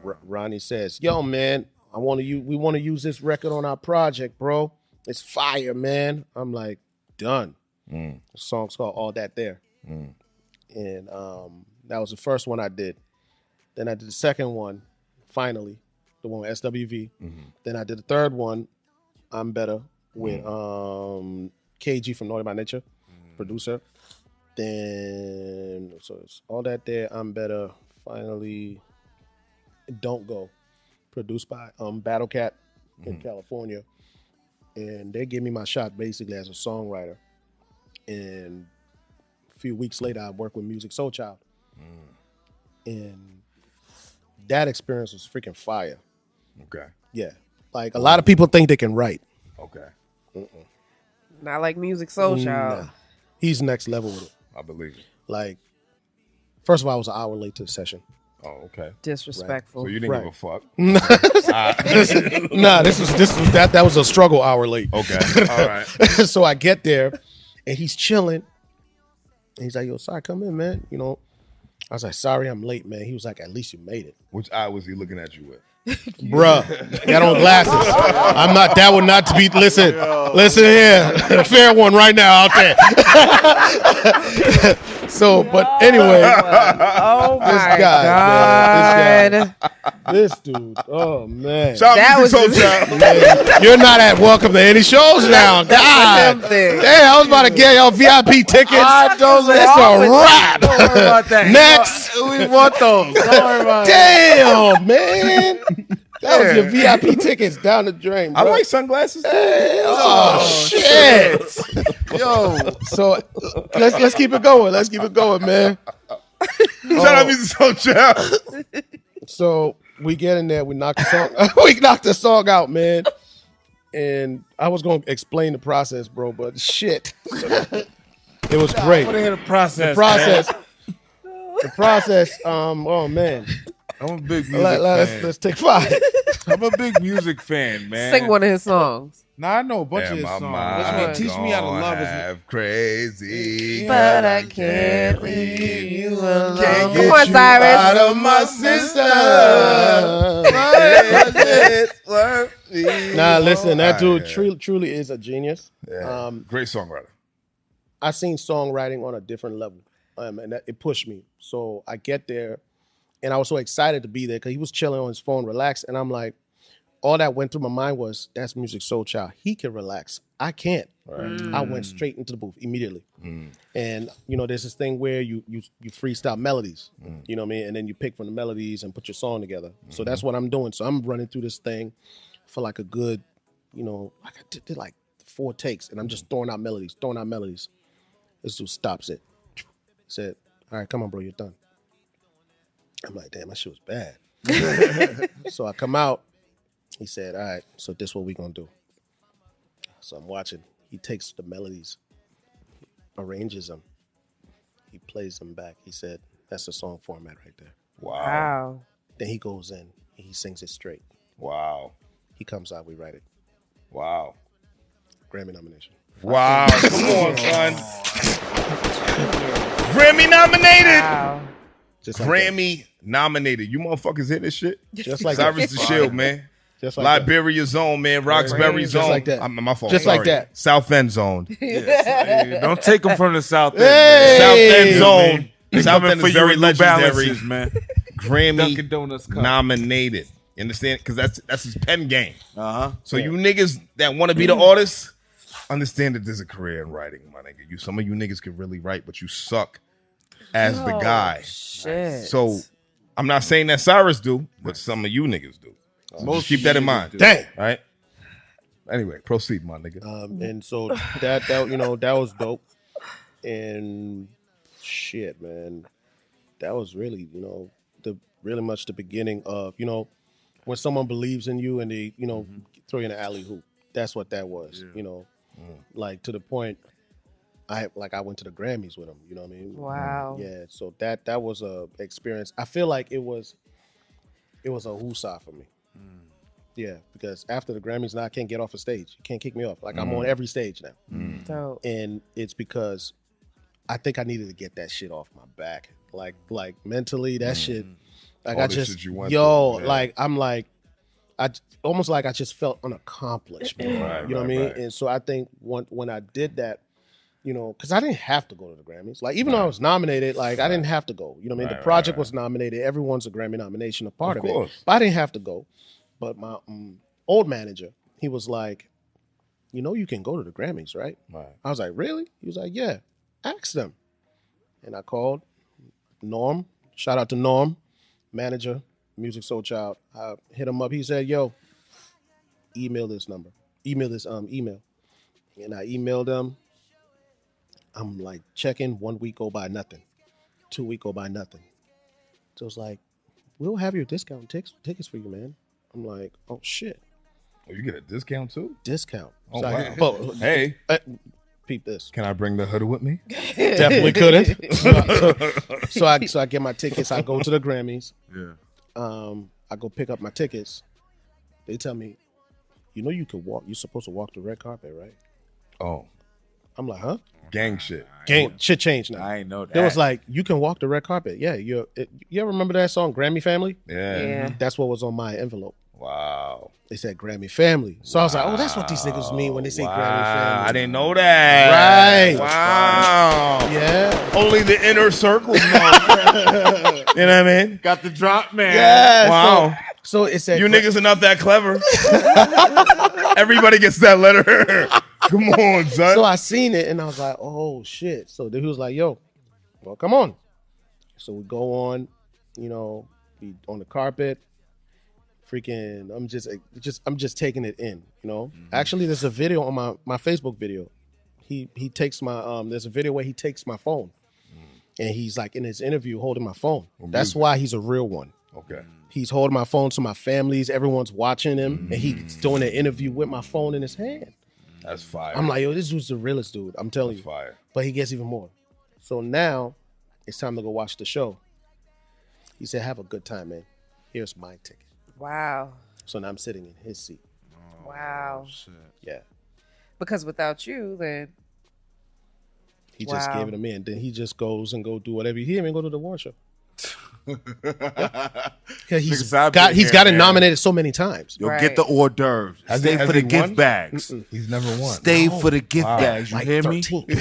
Ronnie says, "Yo, man, we want to use this record on our project, bro. It's fire, man." I'm like, done. The song's called All That There. And that was the first one I did. Then I did the second one, finally, the one with SWV. Then I did the third one, I'm Better, with KG from Naughty by Nature, producer. Then, so it's All That There, I'm Better, finally, Don't Go, produced by Battle Cat in California. And they gave me my shot basically as a songwriter. And a few weeks later, I worked with Music Soul Child. And that experience was freaking fire. Okay. Yeah. Like, a lot of people think they can write. Okay. Not like Music Soul Child. Nah. He's next level with it. I believe it. Like, first of all, I was an hour late to the session. Oh, okay. Disrespectful. So you didn't give a fuck. Nah, that was a struggle hour late. Okay. All right. So I get there and he's chilling. And he's like, "Yo, sorry, come in, man." You know, I was like, "Sorry, I'm late, man." He was like, "At least you made it." Which eye was he looking at you with? Bruh, got on glasses. I'm not, that would not be, listen here. Fair one right now out there. So, but anyway. Oh my this guy, man, this dude, oh man. That was man, you're not at welcome to any shows now. God. Damn, I was about to get y'all VIP tickets. It's a wrap. Don't worry about that. Next. We want those. Don't worry about Damn, man. That was your VIP tickets down the drain, bro. I like sunglasses too. Hey, oh shit. Yo. So let's keep it going. Let's keep it going, man. Shout out Music Soul Child. So we get in there, we knock the song, we knocked the song out, man. And I was gonna explain the process, bro, but shit. It was great. I want to hear the process. The process, oh man. I'm a big music fan. Let's take 5. I'm a big music fan, man. Sing one of his songs. Nah, I know a bunch of his songs. Teach Me How to Love is crazy. But I can't leave you alone. Can't Come get on, you Cyrus. out of my system. Nah, listen, that dude truly is a genius. Yeah. Great songwriter. I seen songwriting on a different level, and it pushed me. So I get there, and I was so excited to be there because he was chilling on his phone, relaxed, and I'm like, all that went through my mind was, that's Music Soul Child. He can relax. I can't. Right. I went straight into the booth immediately. And, you know, there's this thing where you freestyle melodies, you know what I mean? And then you pick from the melodies and put your song together. So that's what I'm doing. So I'm running through this thing for like a good, you know, I did like 4 takes, and I'm just throwing out melodies. This dude stops it. Said, "All right, come on, bro, you're done." I'm like, damn, that shit was bad. So I come out. He said, "All right, so this is what we gonna do." So I'm watching. He takes the melodies, arranges them, he plays them back. He said, "That's the song format right there." Wow. Then he goes in and he sings it straight. Wow. He comes out, we write it. Wow. Grammy nomination. Wow. Come on, son. Grammy nominated. Wow. Just like Grammy nominated. You motherfuckers hear this shit? Just like Cyrus DeShield, man. Just like Liberia zone, man. Roxbury zone. Just like that. My fault. Just like that. South End zone. Yes. Don't take them from the South End. Hey! South End zone. Man. South End is very legendary. Man. Grammy Dunkin' Donuts cup. nominated. You understand? Because that's his pen game. So Yeah. you niggas that want to be the artist, understand that there's a career in writing, my nigga. Some of you niggas can really write, but you suck as the guy. Shit. So I'm not saying that Cyrus do, but some of you niggas do. So just keep that in mind. Dang. All right. Anyway, proceed, my nigga. And so that that was dope. And shit, man, that was really really much the beginning of when someone believes in you and they throw you in the alley hoop. That's what that was. Like to the point. I went to the Grammys with him. You know what I mean? Wow. Yeah. So that was a experience. I feel like it was a woosah for me. Yeah, because after the Grammys, now I can't get off a stage. You can't kick me off. Like I'm on every stage now. Dope. And it's because I think I needed to get that shit off my back. Like mentally, that shit. Like All I this just, shit you went yo, through, yeah. like I'm like, I almost like I just felt unaccomplished, man. Right, you know right, what I mean? right. And so I think when I did that, because I didn't have to go to the Grammys. Like even though I was nominated, like I didn't have to go. You know what I mean? The project was nominated. Everyone's a Grammy nomination, a part of it. But I didn't have to go. But my old manager, he was like, you can go to the Grammys, right? I was like, really? He was like, yeah, ask them. And I called Norm. Shout out to Norm, manager, Music Soul Child. I hit him up. He said, yo, email this number. Email this email. And I emailed him. I'm like checking, 1 week go by nothing. 2 week go by nothing. So it's like, we'll have your discount tickets for you, man. I'm like, oh shit. Oh, you get a discount too? Discount. Oh, So wow. Hey, peep this. can I bring the hood with me? Definitely couldn't. So I get my tickets. I go to the Grammys. Yeah. I go pick up my tickets. They tell me, you could walk. You're supposed to walk the red carpet, right? Oh, I'm like, huh? gang shit. Shit changed now. I ain't know that. It was like, you can walk the red carpet. Yeah, you ever remember that song, Grammy Family? Yeah. That's what was on my envelope. Wow. They said Grammy Family. So I was like, oh, that's what these niggas mean when they say Grammy Family. I didn't know that. Right. Wow. Yeah. Only the inner circle know. You know what I mean? got the drop, man. Yeah. Wow. So it said, You niggas are not that clever. Everybody gets that letter. Come on, son. So I seen it and I was like, oh shit. So then he was like, yo, well, come on. So we go on, we on the carpet. Freaking, I'm just taking it in, Actually, there's a video on my Facebook video. He takes my there's a video where he takes my phone, and he's like in his interview holding my phone. That's why he's a real one. Okay. He's holding my phone so my family's, everyone's watching him, and he's doing an interview with my phone in his hand. That's fire. I'm like, yo, this dude's the realest dude. I'm telling you. Fire. But he gets even more. So now it's time to go watch the show. He said, have a good time, man. Here's my ticket. Wow. So now I'm sitting in his seat. Wow. Shit. Yeah. Because without you, then He just gave it to me, and then he just goes and go do whatever. He didn't even go to the award show. He's got it nominated so many times. You'll get the hors d'oeuvres. Stay for the gift bags. He's never won. Stay for the gift bags. You Like hear 13, me? 14.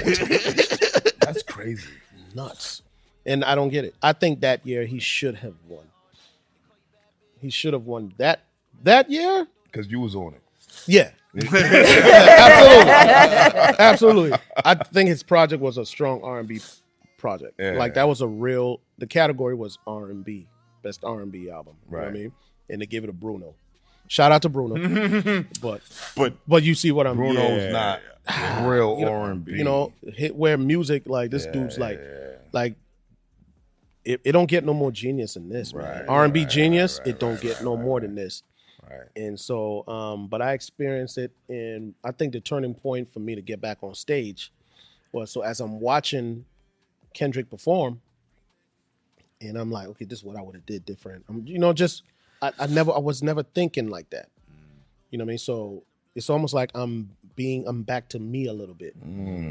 That's crazy. Nuts. And I don't get it. I think that year he should have won. He should have won that year. Because you was on it. Yeah. Absolutely. I think his project was a strong R&B project. Yeah. Like that was the category was R&B, best R&B album. You know what I mean? And they gave it to Bruno. Shout out to Bruno. but you see what I'm Bruno's not real R&B. Hit where music like this dude's like it don't get no more genius than this, man. R&B genius, it don't get no more than this. Right. And so, but I experienced it, and I think the turning point for me to get back on stage was so as I'm watching Kendrick perform, and I'm like, okay, this is what I would have did different. I was never thinking like that. You know what I mean? So it's almost like I'm back to me a little bit,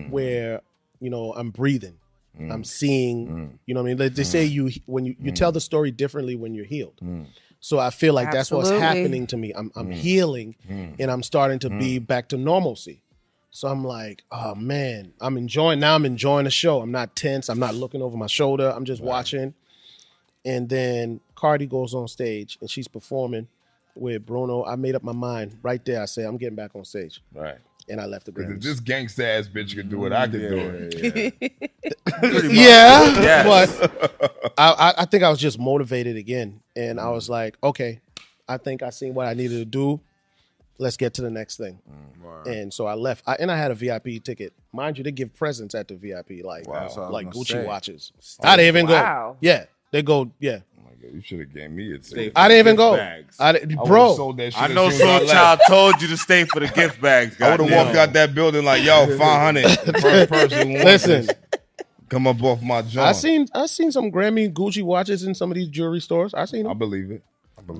where I'm breathing. I'm seeing, you know what I mean? They say when you tell the story differently when you're healed. So I feel like that's what's happening to me. I'm healing and I'm starting to be back to normalcy. So I'm like, oh man, I'm enjoying the show. I'm not tense. I'm not looking over my shoulder. I'm just watching. And then Cardi goes on stage and she's performing with Bruno. I made up my mind right there. I said, I'm getting back on stage. Right. And I left the Grammys. If this gangsta ass bitch could do it, I could do it. Yeah. But I think I was just motivated again. And I was like, okay, I think I seen what I needed to do. Let's get to the next thing. And so I left. I had a VIP ticket. Mind you, they give presents at the VIP, like Gucci watches. I didn't even go. Yeah. They go, yeah. You should have gave me a ticket. I didn't even go. Bro, I know Soul Child told you to stay for the gift bags. I would have walked out that building like, yo, 500. First person listen, come up off my jaw. I seen some Grammy Gucci watches in some of these jewelry stores. I seen them. I believe it.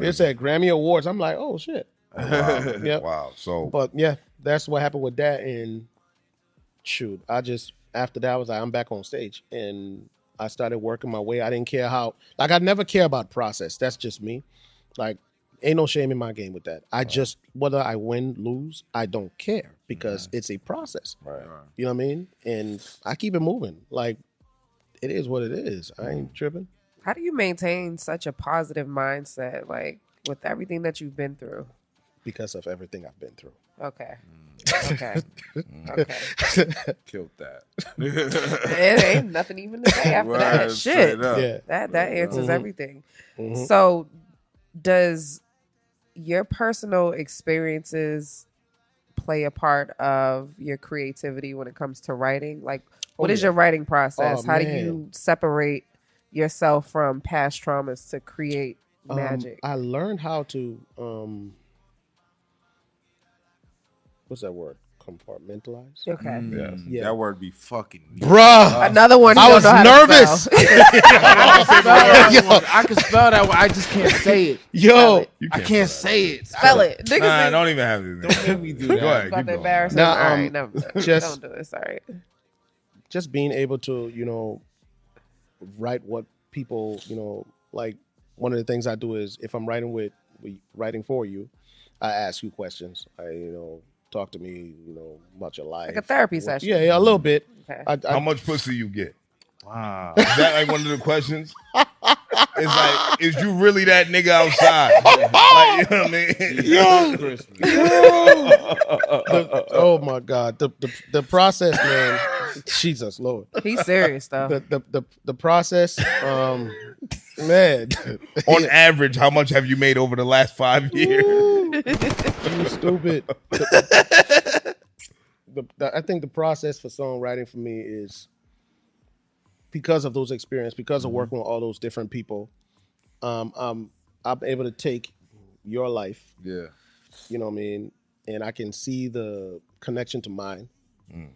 It said Grammy Awards. I'm like, oh shit. Wow. Yep. Wow. So, but yeah, that's what happened with that. And shoot, after that I was like, I'm back on stage and I started working my way. I didn't care how, like, I never care about process. That's just me. Like, ain't no shame in my game with that. I just, whether I win, lose, I don't care because it's a process. Right. You know what I mean? And I keep it moving. Like, it is what it is. I ain't tripping. How do you maintain such a positive mindset, like, with everything that you've been through? Because of everything I've been through. Okay. Okay. Killed that. It ain't nothing even to say after that. Shit. Yeah. That answers everything. So does your personal experiences play a part of your creativity when it comes to writing? Like, what is your writing process? How do you separate yourself from past traumas to create magic? I learned how to what's that word? Compartmentalize. Okay. Yeah. That word be fucking me. Bruh. Another one. I was nervous. I can spell that. I just can't say it. Yo, I can't say it. Spell it. Nah, don't even have to. Don't make me do that. Go ahead. About Keep to going. embarrass him. Now, All right, no, just- don't do this. All right. just being able to, write what people, like one of the things I do is if I'm writing for you, I ask you questions. Talk to me, about your life. Like a therapy session. Yeah, a little bit. Okay. How much pussy you get? Wow. Is that like one of the questions? It's like, is you really that nigga outside? Like, you know what I mean? Oh my God, the process, man. Jesus Lord. He's serious though. The process, man. On average, how much have you made over the last 5 years? You stupid. I think the process for songwriting for me is because of those experiences, because of working with all those different people. I'm able to take your life. Yeah. You know what I mean? And I can see the connection to mine. And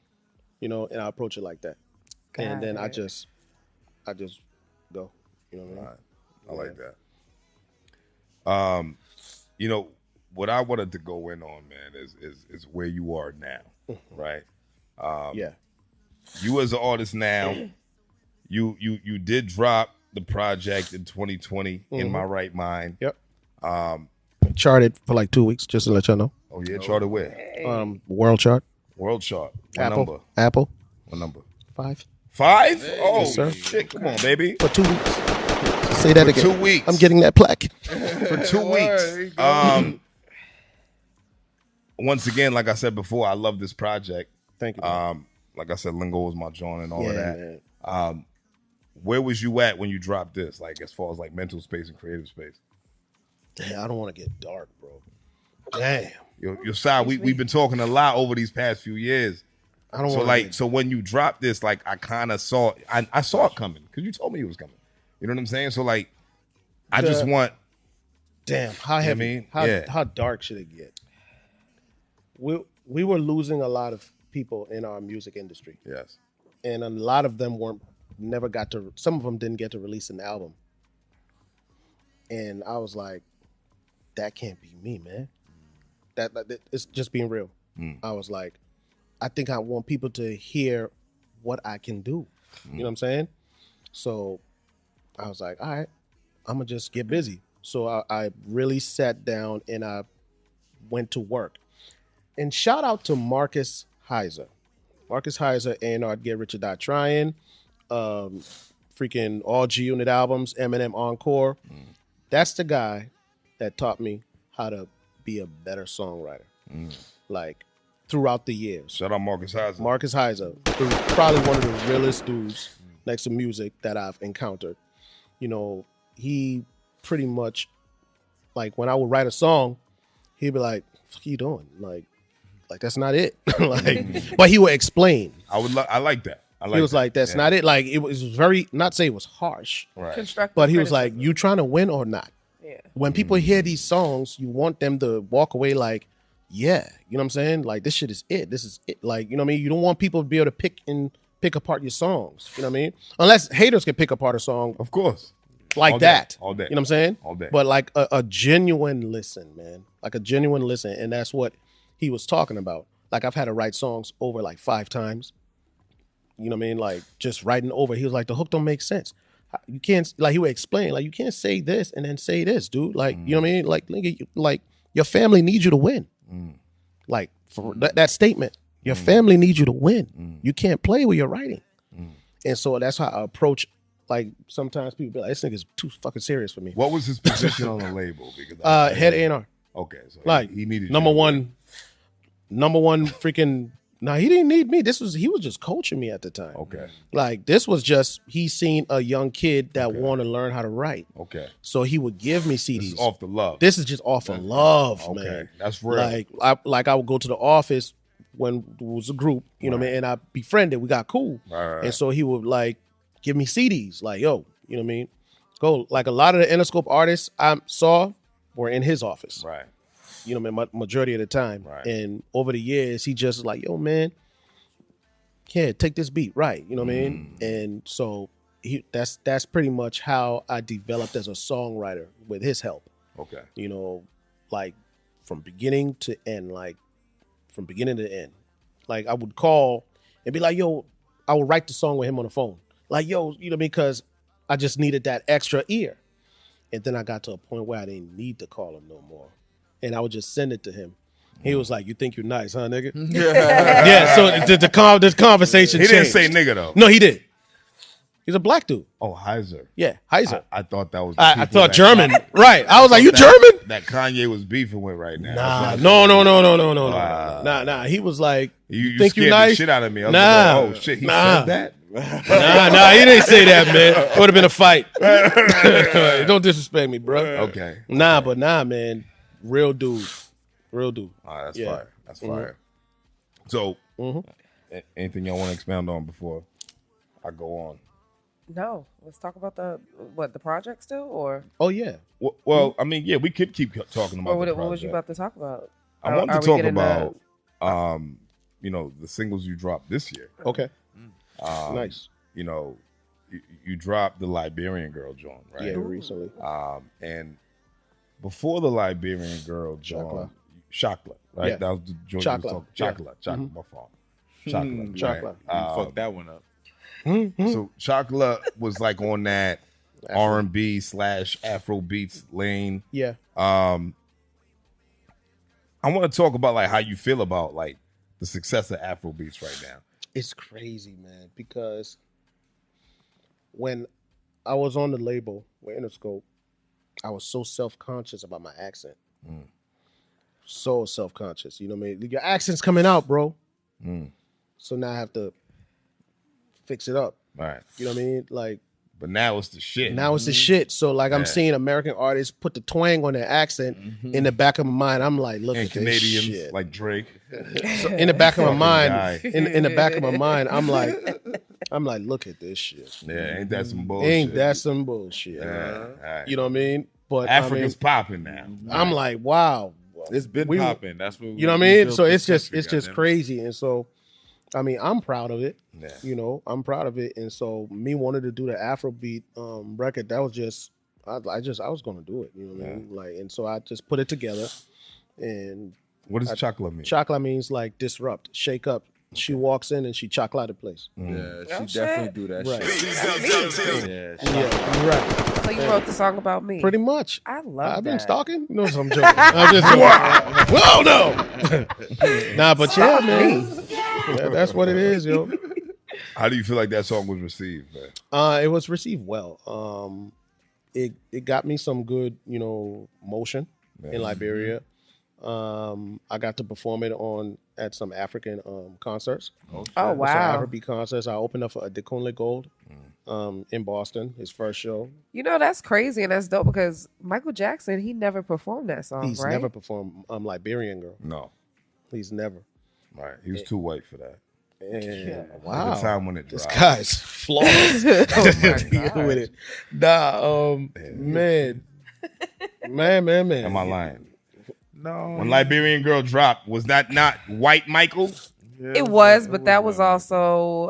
I approach it like that. And then I just go. You know what I mean? I like that. What I wanted to go in on, man, is where you are now, right? Yeah. You as an artist now, you did drop the project in 2020, In My Right Mind. Yep. Charted for like 2 weeks, just to let y'all know. Oh yeah, charted where? World chart. World chart. What number? Apple. What number? 5. 5? Oh Yes, sir. shit! Come on, baby. For 2 weeks. Say that again. 2 weeks. I'm getting that plaque. For 2 weeks. Once again, like I said before, I love this project. Thank you. Like I said, Lingo was my joint and all of that. Man. Where was you at when you dropped this? Like as far as like mental space and creative space? Damn, I don't want to get dark, bro. Damn. Your side, we've been talking a lot over these past few years. I don't want so when you dropped this, like I kind of saw I saw it coming because you told me it was coming. You know what I'm saying? So like I just want damn, how heavy, how dark should it get? We were losing a lot of people in our music industry. Yes. And a lot of them some of them didn't get to release an album. And I was like, that can't be me, man. That it's just being real. I was like, I think I want people to hear what I can do. You know what I'm saying? So I was like, all right, I'm gonna just get busy. So I really sat down and I went to work. And shout out to Marcus Heiser. Marcus Heiser, A&R Get Rich or Die Trying, freaking all G Unit albums, Eminem Encore. That's the guy that taught me how to be a better songwriter. Like throughout the years. Shout out Marcus Heiser. Marcus Heiser, probably one of the realest dudes next to music that I've encountered. You know, he pretty much, like when I would write a song, he'd be like, "What are you doing? Like that's not it." Like, but he would explain. I like that. He was like, "That's not it." Like it was very, not say it was harsh, right? Constructive but he was criticism. like, "You trying to win or not?" Yeah. When people hear these songs, you want them to walk away like, "Yeah," you know what I'm saying? Like this shit is it. This is it. Like, you know what I mean? You don't want people to be able to pick apart your songs. You know what I mean? Unless haters can pick apart a song, Of course. like All day, that. all day. You know what I'm saying? All day. But like a genuine listen, man. Like a genuine listen. And that's what he was talking about. Like I've had to write songs over like 5 times. You know what I mean? Like just writing over. He was like, the hook don't make sense. You can't, like he would explain, like you can't say this and then say this, dude. Like, you know what I mean? Like, nigga, like your family needs you to win. Like for that statement, your family needs you to win. You can't play with your writing. And so that's how I approach. Like sometimes people be like, this nigga's too fucking serious for me. What was his position on the label? Because Head A&R. Okay, so Like he needed number you. one freaking. Nah, he didn't need me. He was just coaching me at the time. Okay. Like this was just he seen a young kid that wanted to learn how to write. Okay. So he would give me CDs. This is off the love. This is just off of love, Okay. man. That's real. Like I would go to the office when it was a group, you know what I mean, and I befriended. We got cool, Right. and so he would like give me CDs, like yo, you know what I mean. Go like a lot of the Interscope artists I saw were in his office, Right. you know, man, majority of the time. Right. And over the years, he just like, yo, man, yeah, take this beat, right? You know what I mean? And so that's pretty much how I developed as a songwriter with his help. Okay. You know, like from beginning to end, like from beginning to end. Like I would call and be like, yo, I would write the song with him on the phone. Like, yo, you know what I mean? Because I just needed that extra ear. And then I got to a point where I didn't need to call him no more. And I would just send it to him. He was like, "You think you're nice, huh, nigga?" Yeah. So the conversation. He didn't changed. say nigga though. No, he did. He's a black dude. Oh, Heiser. Yeah, Heiser. I thought that was. The I people thought that- German. Right. I was like, "You German?" That Kanye was beefing with right now. Nah. That's No. Wow. Nah. He was like, You think scared you nice? the shit out of me. I was Nah. like, oh shit, he Nah. said that. Nah. He didn't say that, man. It would have been a fight. Don't disrespect me, bro. Okay. Nah, but nah, man. Real dude. All right, that's Yeah. fire. That's fire. So, anything y'all want to expound on before I go on? No, let's talk about the project still, or Oh yeah. Well, I mean, yeah, we could keep talking about. or what the was you project. about to talk about? I want Are to we talk getting about, you know, the singles you dropped this year. Okay. Nice. You know, you dropped the Liberian Girl joint, right? Yeah, recently. And before the Liberian Girl joint, Chocolate, right? Yeah. That was the joint. Chocolate. Chocolate. My fault. Chocolate. Chocolate. Right? Fuck that one up. So Chocolate was like on that R&B / Afro beats lane. Yeah. I want to talk about like how you feel about like the success of Afro beats right now. It's crazy, man, because when I was on the label with Interscope, I was so self-conscious about my accent. So self-conscious. You know what I mean? Your accent's coming out, bro. So now I have to fix it up. Right. You know what I mean? Like, But now it's the shit. now it's the shit. So like I'm seeing American artists put the twang on their accent in the back of my mind. I'm like, look and at Canadians this shit. like Drake. So in the back of my Fucking mind, guy. in the back of my mind, I'm like, look at this shit. Yeah, ain't that some bullshit? Ain't that some bullshit? Yeah, right. You know what I mean? But Africa's popping now. I'm like, wow. It's been We- popping. That's what You know what I mean? So it's just crazy. And so, I mean, I'm proud of it. Yeah. You know, I'm proud of it. And so me wanting to do the Afrobeat record, that was just, I was going to do it. You know what I mean? Like, and so I just put it together. And What does chocolate mean? chocolate means like disrupt, shake up, She walks in and she chocolate the place. Yeah, Oh, she definitely do that Right. shit. Yeah, right. So you wrote the song about me. Pretty much. I love I've been that. stalking. You know, I'm joking. I'm just joking. Whoa, no. Nah, but yeah, man. Yeah, that's what it is, yo. How do you feel like that song was received, man? It was received well. It got me some good, motion in Liberia. I got to perform it at some African concerts. Oh, wow. Some Afrobeat concerts. I opened up for Adekunle Gold in Boston, his first show. That's crazy and that's dope because Michael Jackson, he never performed that song, He's right? never performed Liberian Girl. No. He's never. Right. He was too white for that. And At the time when it This dropped. guy's flawless. With it. Nah, man. Am I lying? No. When Liberian Girl dropped, was that not white Michael? It was, but that was also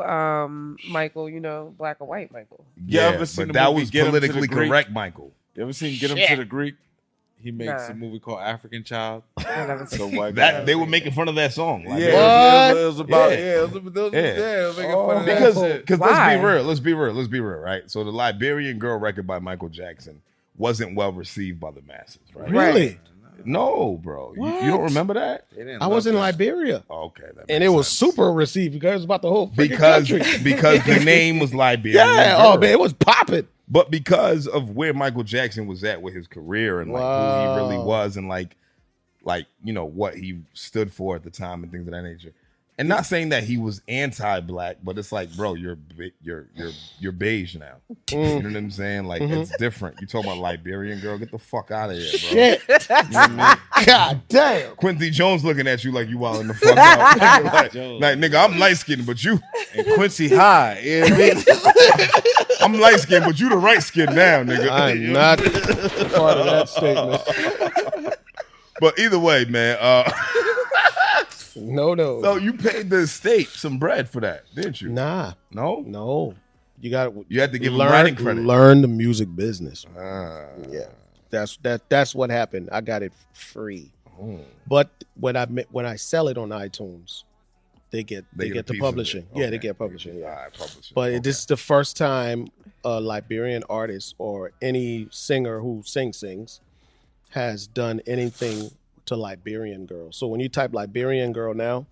Michael, black or white Michael. You ever seen but the that movie was Get 'Em to the politically Greek? correct Michael. You ever seen Get 'Em to the Greek? He makes Nah. a movie called African Child. I never So seen white That guy. they were making fun of that song. Like, Yeah, it was about Yeah. it was making fun of that Because shit. Why? let's be real, right? So the Liberian Girl record by Michael Jackson wasn't well received by the masses, right? Really? No, bro. You don't remember that? I was in Liberia. Oh, okay. That And makes it was sense. super received because it was about the whole freaking because country. the name was Liberian Yeah. Girl. Oh, man, it was popping. But because of where Michael Jackson was at with his career and like who he really was and like what he stood for at the time and things of that nature. And not saying that he was anti-black, but it's like, bro, you're beige now. You know what I'm saying? Like it's different. You talking about Liberian Girl? Get the fuck out of here, bro. Shit. God damn. Quincy Jones looking at you like you wilding the fuck out. like, nigga, I'm light skinned, but you. And Quincy High. You know what I mean? I'm light skinned, but you the right skin now, nigga. I'm not part of that statement. But either way, man. No. So you paid the estate some bread for that, didn't you? Nah. No. No. You had to give him writing credit. Learn the music business. Yeah. That's what happened. I got it free. But when I sell it on iTunes, they get the publishing. Yeah, they get publishing. Yeah. All right, publishing. But this is the first time a Liberian artist or any singer who sings has done anything to Liberian Girl. So when you type Liberian Girl now,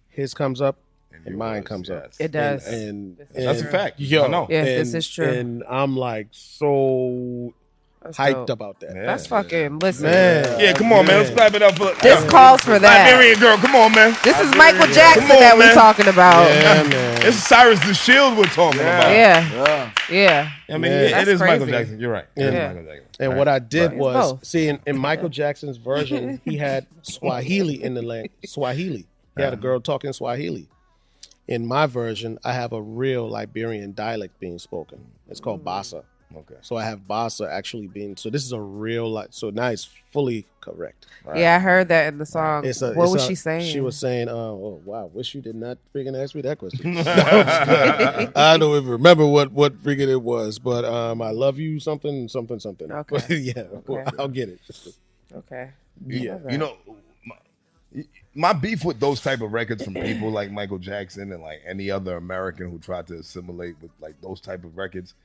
his comes up and mine comes up. It does. And That's a fact. Yo, I know. Yeah, this is true. And I'm like so That's hyped dope. about that. That's fucking, listen. Man. Yeah, come on, man. Let's clap it up for This calls for that. Liberian Girl. Come on, man. This is Michael Jackson Come on, that we're man. talking about. Yeah, man. It's Cyrus DeShield we're talking about. Yeah. I mean, Yeah. it That's is Michael crazy. Jackson. You're right. It is Yeah. Michael Jackson. And Right. what I did Right. was, Both. see, in Michael Jackson's version, he had Swahili in the language. Swahili. He had a girl talking Swahili. In my version, I have a real Liberian dialect being spoken. It's called Bassa. Okay. So I have Bassa actually being. So this is a real. So now it's fully correct. Yeah, I heard that in the song. What was she saying? She was saying, "Oh wow, wish you did not freaking ask me that question." I don't even remember what freaking it was, but I love you something. Okay. Yeah, well, I'll get it. Okay. You know, my beef with those type of records from people like Michael Jackson and like any other American who tried to assimilate with like those type of records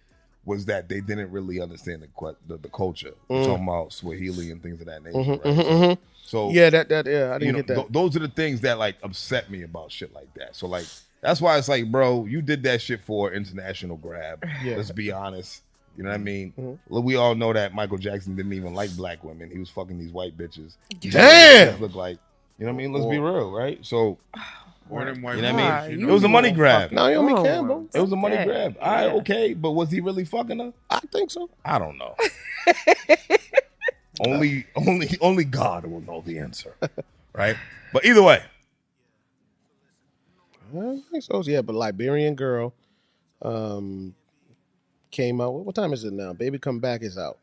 was that they didn't really understand the culture. We're talking about Swahili and things of that nature. Right? So Yeah, I didn't get that. Those are the things that like upset me about shit like that. So like that's why it's like, bro, you did that shit for international grab. Yeah. Let's be honest. You know what I mean? We all know that Michael Jackson didn't even like black women. He was fucking these white bitches. Damn. Look like, you know what I mean? Let's be real, right? So, More than white you know what I mean? you It was a money grab. Naomi Oh, Campbell. It was a money okay. grab. All right, okay, but was he really fucking her? I think so. I don't know. only God will know the answer, right? But either way, I think so. Yeah, but Liberian Girl came out. What time is it now? Baby Come Back is out.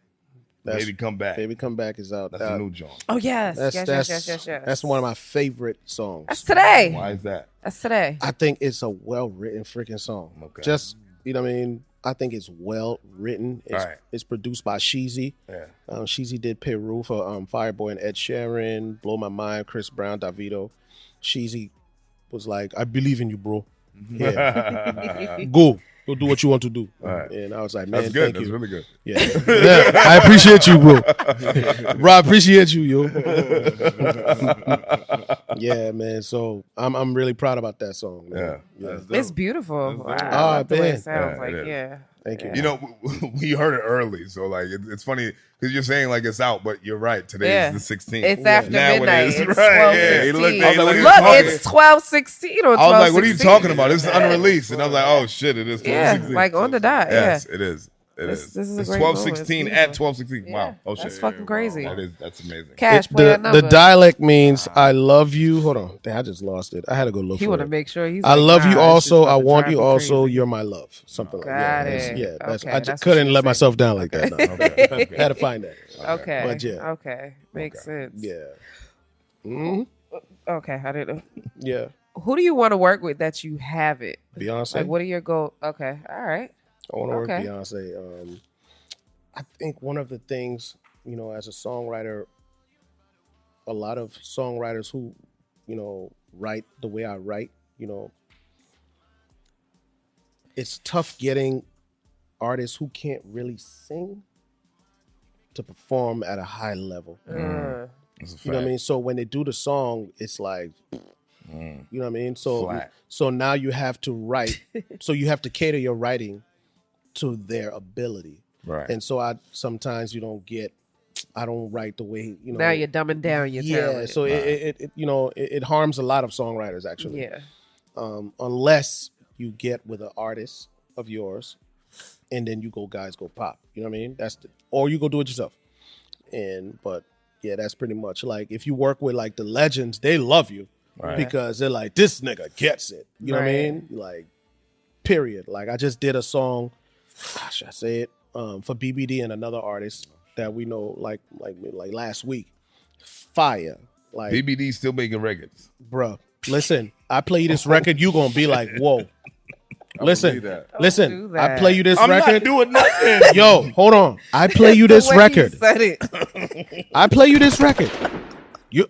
Baby Come Back. Baby Come Back is out. That's a new joint. Oh, yes. Yes. Yes. That's one of my favorite songs. That's today. Why is that? That's today. I think it's a well-written freaking song. Okay. Just, you know what I mean? I think it's well-written. It's, Right. it's produced by Sheezy. Yeah. Sheezy did Peru for Fireboy and Ed Sheeran, Blow My Mind, Chris Brown, Davido. Sheezy was like, "I believe in you, bro. Yeah, go do what you want to do." Right. And I was like, "Man, That's good. thank That's you. really good. Yeah. I appreciate you, bro. Bro, I appreciate you, yo." Yeah, man. So I'm really proud about that song, man. Yeah. It's beautiful. Wow. Oh, I love the way man. it sounds Yeah, like. it is. Yeah. Thank you. You know, we heard it early, so like it's funny because you're saying like it's out, but you're right. Today is the 16th. It's after Now midnight. it is. It's Right. 12, Yeah. 16. Look, It's 12:16 or 12:16. I was like, what are you talking about? This is unreleased. And I was like, oh shit, it is 12:16. Yeah, like on the dot. Yes, Yeah. it is. It is. This is a It's great 12:16 moment. at It's 12:16. Yeah, Wow. Oh shit. that's fucking crazy. That's amazing. Cash, play that number. The dialect means I love you. Hold on. Damn, I just lost it. I had to go look He for want to it. make sure he's I like, love you nah, also. this I is want fucking you also. crazy. You're my love. Something like Got that. it. Yeah, that's, Okay, I that's just what couldn't she let said. myself down like that. No. Okay. Had to find that. Okay. But yeah. Okay. Makes sense. Yeah. hmm Okay. I didn't know. Yeah. Who do you want to work with that you haven't? Beyonce. Like, what are your goals? Okay. All right. I want to work Okay. with Beyonce. I think one of the things, you know, as a songwriter, a lot of songwriters who, you know, write the way I write, you know, it's tough getting artists who can't really sing to perform at a high level. That's a You know what I fact. mean? So when they do the song, it's like, you know what I mean? Flat. So now you have to write. So you have to cater your writing to their ability. Right. And so sometimes you don't get, I don't write the way, you know. Now you're dumbing down your talent. So it you know, it harms a lot of songwriters actually. Yeah. Unless you get with an artist of yours and then you guys go pop. You know what I mean? Or you go do it yourself. But yeah, that's pretty much like if you work with like the legends, they love you because they're like, this nigga gets it. You know what I mean? Like, period. Like I just did a song, should I say it? For BBD and another artist that we know like last week. Fire. Like BBD still making records. Bruh, listen, I play you this record, you gonna be like, whoa. Listen, do I that. play you this I'm record. not doing nothing. Yo, hold on. I play you this The way he record. said it. I play you this record.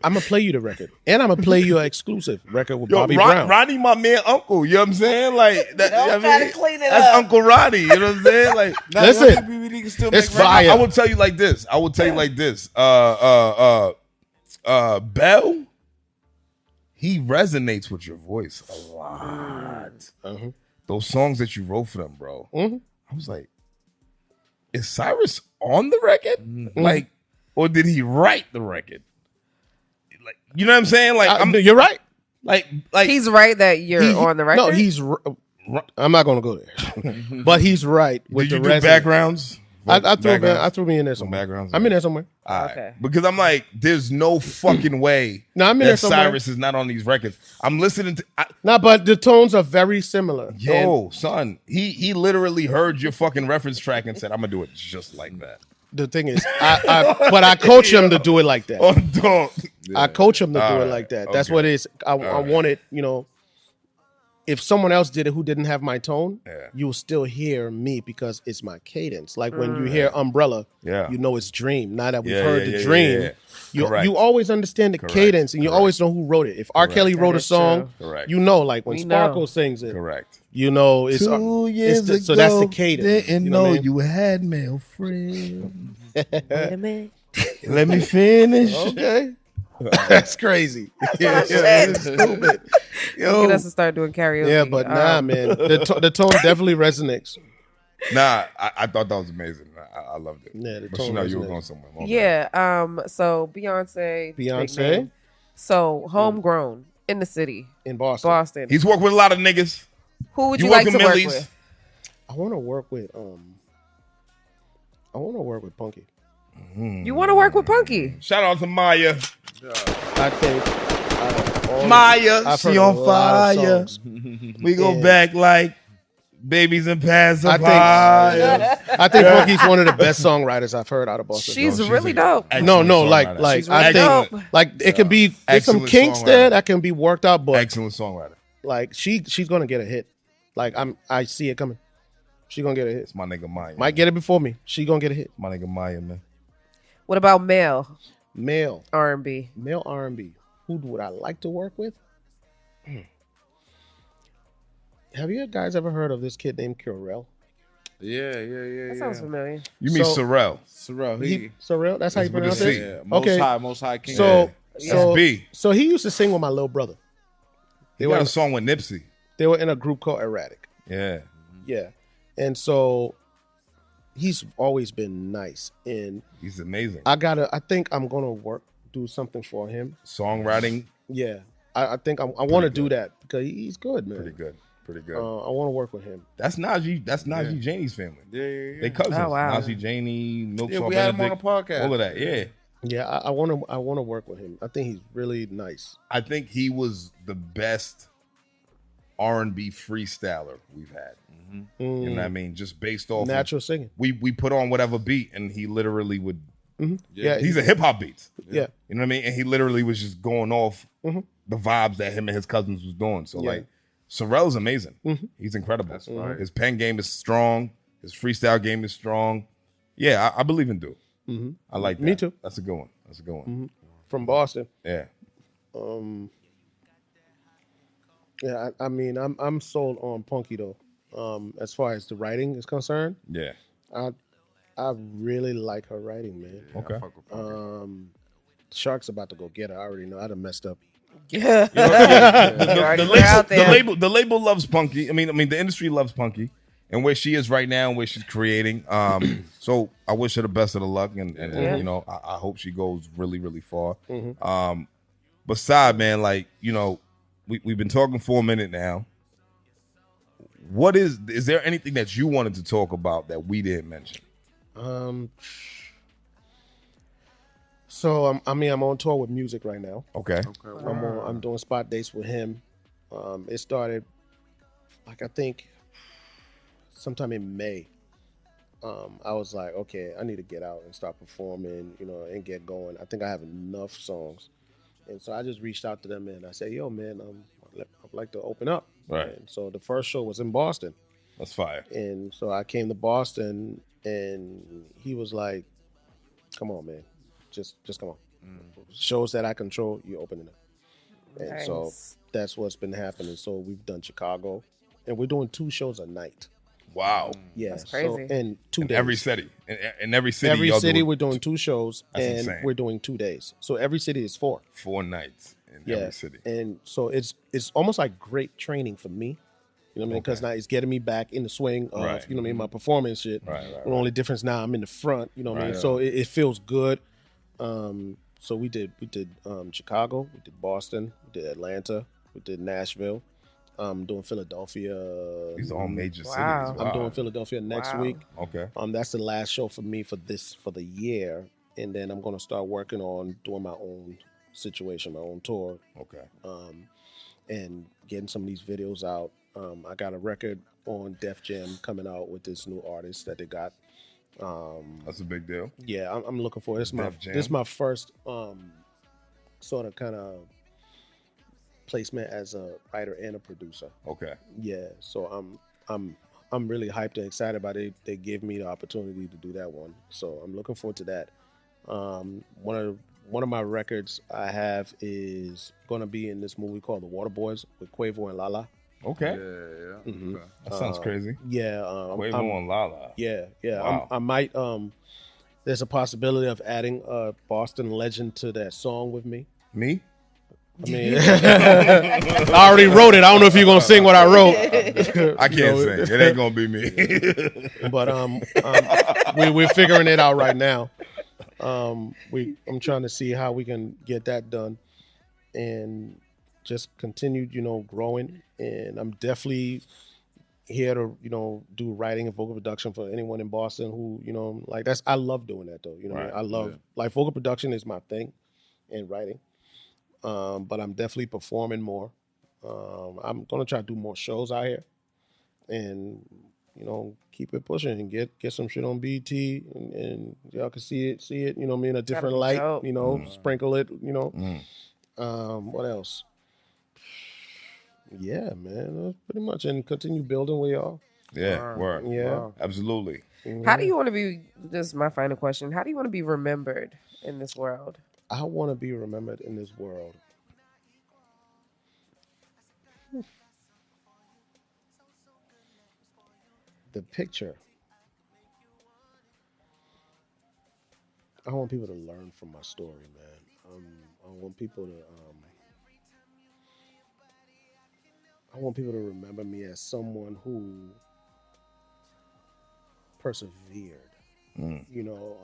I'm gonna play you the record, and I'm gonna play you an exclusive record with Yo, Bobby Brown. Ronnie, my man, uncle. You know what I'm saying? Like that. Don't try to clean it that's up. Uncle Ronnie. You know what I'm saying? Like, Listen, BBD can still it's make records. fire. I will tell you like this. Bell, he resonates with your voice a lot. Those songs that you wrote for them, bro. I was like, is Cyrus on the record? Like, or did he write the record? Like, you know what I'm saying? Like, you're right. like He's right that you're on the record. No, I'm not gonna go there, but he's right with did you the do rest. backgrounds? I threw me in there somewhere. Backgrounds. I'm in there somewhere. All right. Okay. Because I'm like, there's no fucking way No, I'm in there that somewhere. Cyrus is not on these records. I'm listening to. No, but the tones are very similar. Yo, son, he literally heard your fucking reference track and said, "I'm gonna do it just like that." The thing is, but I coach him to do it like that. Oh, don't. I coach him to do All it right. like that. That's Okay. what it is. I wanted, you know, if someone else did it who didn't have my tone, you will still hear me because it's my cadence. Like when you hear Umbrella, you know it's Dream. Now that we've heard the Dream, you always understand the cadence and you always know who wrote it. If R. Kelly wrote a is song, you know, like when We Sparkle know. sings it, Correct. you know, it's 2 years ago, so that's the cadence. Didn't you know what I mean? you had male friends. Wait a minute. Let me finish. Okay. That's crazy. Yeah, it's stupid. Get us to start doing karaoke. Yeah, but nah, man. The tone definitely resonates. Nah, I thought that was amazing. I loved it. Yeah, the But tone you know you were resonates. going somewhere. My bad. Yeah. So Beyonce. big name. So homegrown in the city, In Boston. Boston. He's worked with a lot of niggas. Who would You you like work to with work Millyz? with? I want to work with Punky. You want to work with Punky? Shout out to Maya. I think Maya, I've she heard on a lot of fire. songs. We go Yeah. back like babies and pads of I think- fire. I think Punky's one of the best songwriters I've heard out of Boston. She's she's really a dope. excellent No, like songwriter. She's I really think dope. like it can be there's some Excellent kinks songwriter. there that can be worked out, but Excellent songwriter. like she's gonna get a hit. Like I see it coming. She gonna get a hit. It's my nigga Maya. Might get it before me. She gonna get a hit. My nigga Maya, man. What about male Male R&B? R&B. Who would I like to work with? Have you guys ever heard of this kid named Curel? Yeah. That sounds familiar. You mean Sorrel? Sorrel. Sorrel, that's how you With a pronounce C. it? Yeah. Most High King. So, That's B. So he used to sing with my little brother. They got a song with Nipsey. They were in a group called Erratic. Yeah. Yeah. And so he's always been nice. And he's amazing. I think I'm gonna do something for him. Songwriting. Yeah. I think I want to do that because he's good, man. Pretty good. I want to work with him. That's Najee Janie's family. Yeah. They cousins. Oh, wow. Najee Janie, Milk Yeah, Shaw we had him on Benedict, the podcast. all of that. Yeah. Yeah, I want to work with him. I think he's really nice. I think he was the best R&B freestyler we've had. You know what I mean? Just based off natural singing. We put on whatever beat and he literally would. Yeah, he's a hip hop beats. Yeah, you know what I mean? And he literally was just going off the vibes that him and his cousins was doing. So like, Sorrel's amazing. He's incredible. That's right. His pen game is strong. His freestyle game is strong. Yeah, I believe in Dude. I like that. Me too. That's a good one. From Boston. Yeah. Yeah, I mean, I'm sold on Punky though. As far as the writing is concerned, Yeah. I really like her writing, man. Okay. Shark's about to go get her. I already know. I done messed up. Yeah. The label loves Punky. I mean, the industry loves Punky, and where she is right now, and where she's creating. So I wish her the best of the luck, and you know, I hope she goes really, really far. But Side, man, like, you know, we've been talking for a minute now. What is there anything that you wanted to talk about that we didn't mention? So I'm on tour with music right now. Okay. I'm doing spot dates with him. It started, like, I think sometime in May. I was like, okay, I need to get out and start performing, you know, and get going. I think I have enough songs. And so I just reached out to them and I said, yo, man, I'd like to open up. Right. And so the first show was in Boston. That's fire. And so I came to Boston and he was like, come on, man. Just come on. Shows that I control, you're opening up. And so that's what's been happening. So we've done Chicago and we're doing 2 shows a night. Wow. Yeah. That's crazy. So, in 2 days. Every city. In every city. Every y'all city we're doing 2 shows and insane. we're doing 2 days. So every city is 4. 4 nights in every city. And so it's almost like great training for me. You know what I mean? Because now it's getting me back in the swing of, you know what I mean, my performance shit. Right. The only difference now I'm in the front, you know what I mean? So it feels good. So we did Chicago, we did Boston, we did Atlanta, we did Nashville. I'm doing Philadelphia. These are all major cities. Wow. I'm doing Philadelphia next week. Okay. That's the last show for me for the year. And then I'm gonna start working on doing my own situation, my own tour. Okay. And getting some of these videos out. I got a record on Def Jam coming out with this new artist that they got. That's a big deal. Yeah, I'm looking for it. This is my first sort of kind of placement as a writer and a producer. Okay. Yeah, so I'm really hyped and excited about it. They gave me the opportunity to do that one, so I'm looking forward to that. One of my records I have is going to be in this movie called The Water Boys with Quavo and Lala. Okay. Yeah. Mm-hmm. Okay. That sounds crazy. Yeah. Quavo and Lala. Yeah. Wow. I might. There's a possibility of adding a Boston legend to that song with me. Me? I mean, I already wrote it. I don't know if you're gonna sing what I wrote. I can't sing. It ain't gonna be me. But we're figuring it out right now. I'm trying to see how we can get that done, and just continue, growing. And I'm definitely here to, do writing and vocal production for anyone in Boston who, like that's, I love doing that though. Right. I love, like, vocal production is my thing, and writing. But I'm definitely performing more. I'm gonna try to do more shows out here, and keep it pushing and get some shit on BT, and y'all can see it, in a different light, sprinkle it, What else? Yeah, man, that's pretty much, and continue building where y'all. Yeah, word. Yeah, wow. Absolutely. How do you want to be? This is my final question. How do you want to be remembered in this world? I want to be remembered in this world. the picture. I want people to learn from my story, man. I want people to remember me as someone who persevered. You know,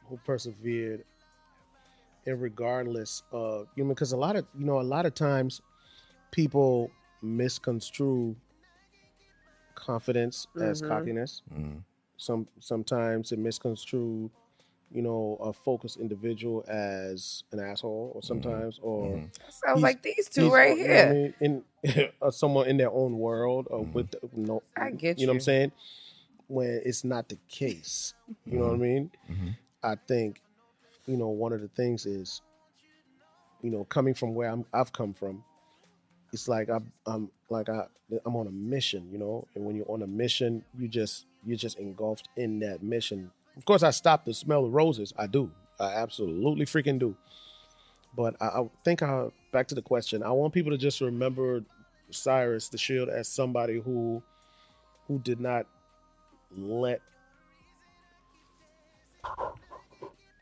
who persevered, and regardless of, you know, because a lot of times people misconstrue confidence as cockiness. Sometimes it misconstrue, you know, a focused individual as an asshole, or sometimes, or sounds like these two right here. You know what I mean? In someone in their own world, or with no, I get you know what I'm saying? When it's not the case, you know what I mean? I think, you know, one of the things is, you know, coming from where I've come from, it's like I'm on a mission, you know. And when you're on a mission, you're just engulfed in that mission. Of course, I stop to smell the roses. I do. I absolutely freaking do. But I think back to the question. I want people to just remember Cyrus DeShield as somebody who did not let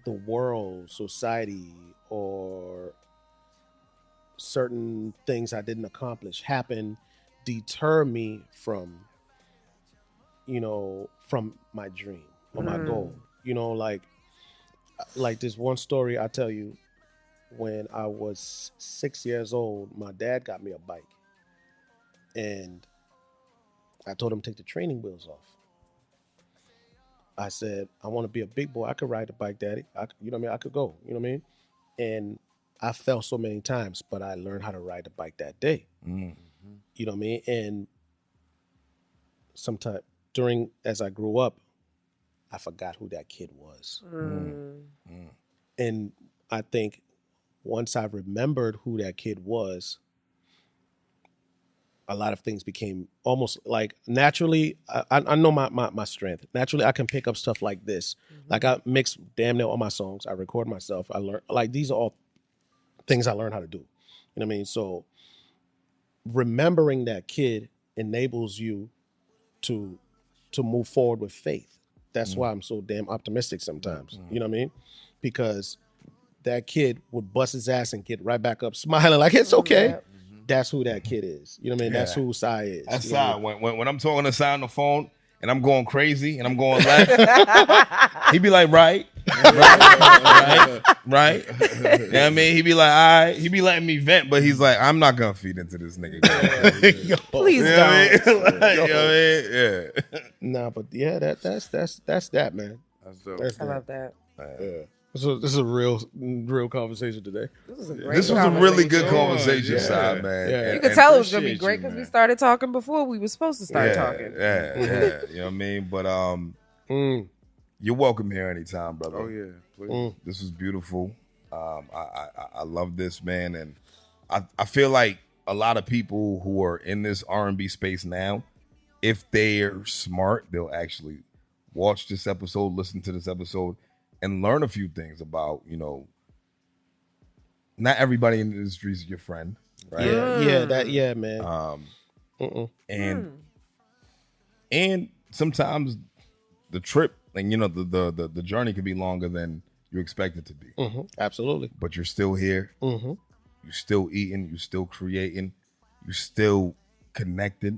the world, society, or certain things I didn't accomplish deter me from, you know, from my dream or my goal. You know, like this one story I tell you, when I was 6 years old, my dad got me a bike, and I told him to take the training wheels off. I said, I want to be a big boy. I could ride the bike, Daddy. You know what I mean? I could go. You know what I mean? And I fell so many times, but I learned how to ride the bike that day. You know what I mean? And sometime as I grew up, I forgot who that kid was. And I think once I remembered who that kid was, a lot of things became almost like naturally. I know my strength. Naturally, I can pick up stuff like this. Like I mix damn near all my songs. I record myself. I learn, like, these are all things I learned how to do. You know what I mean? So remembering that kid enables you to move forward with faith. That's why I'm so damn optimistic sometimes. You know what I mean? Because that kid would bust his ass and get right back up smiling like it's okay. That's who that kid is. You know what I mean? That's who Cy is. That's Cy. When I'm talking to Cy on the phone and I'm going crazy and I'm going left, he be like, right. You know what I mean? He be like, all right. He be letting me vent, but he's like, I'm not gonna feed into this nigga. Please don't. You know what I mean? Yeah. Nah, but yeah, that's that, man. I love that. Yeah. So this is a real conversation today. This was a really good conversation, Cy, man. Yeah. You could tell it was gonna be great because we started talking before we were supposed to start talking. Yeah. You know what I mean? But you're welcome here anytime, brother. Oh yeah, please. This was beautiful. I love this, man, and I feel like a lot of people who are in this R&B space now, if they're smart, they'll actually watch this episode, listen to this episode, and learn a few things about, you know, not everybody in the industry is your friend, right? Yeah, man. And sometimes the trip, and you know, the journey can be longer than you expect it to be. Absolutely. But you're still here. You're still eating. You're still creating. You're still connected.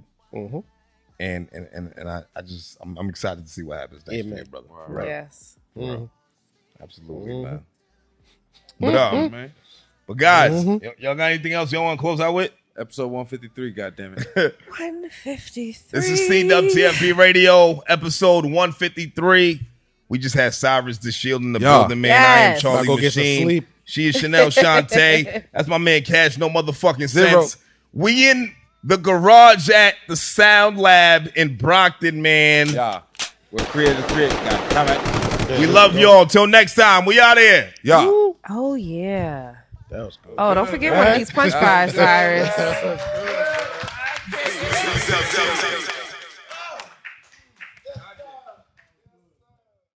And I'm excited to see what happens next year, brother. Right. Yes. Absolutely, man. But but guys, y'all got anything else y'all want to close out with? Episode 153, goddammit. 153. This is CWTFB Radio, episode 153. We just had Cyrus DeShield in the building, man. Yes. I am Charlie I'll go get some Machine. sleep. She is Chanel Shantae. That's my man Cash, no motherfucking sense. We in the garage at the Sound Lab in Brockton, man. Yeah. We're creative. God, We love y'all. Till next time, we out here. yeah. Oh, yeah. That was good. Oh, don't forget one of these punch pies, Cyrus.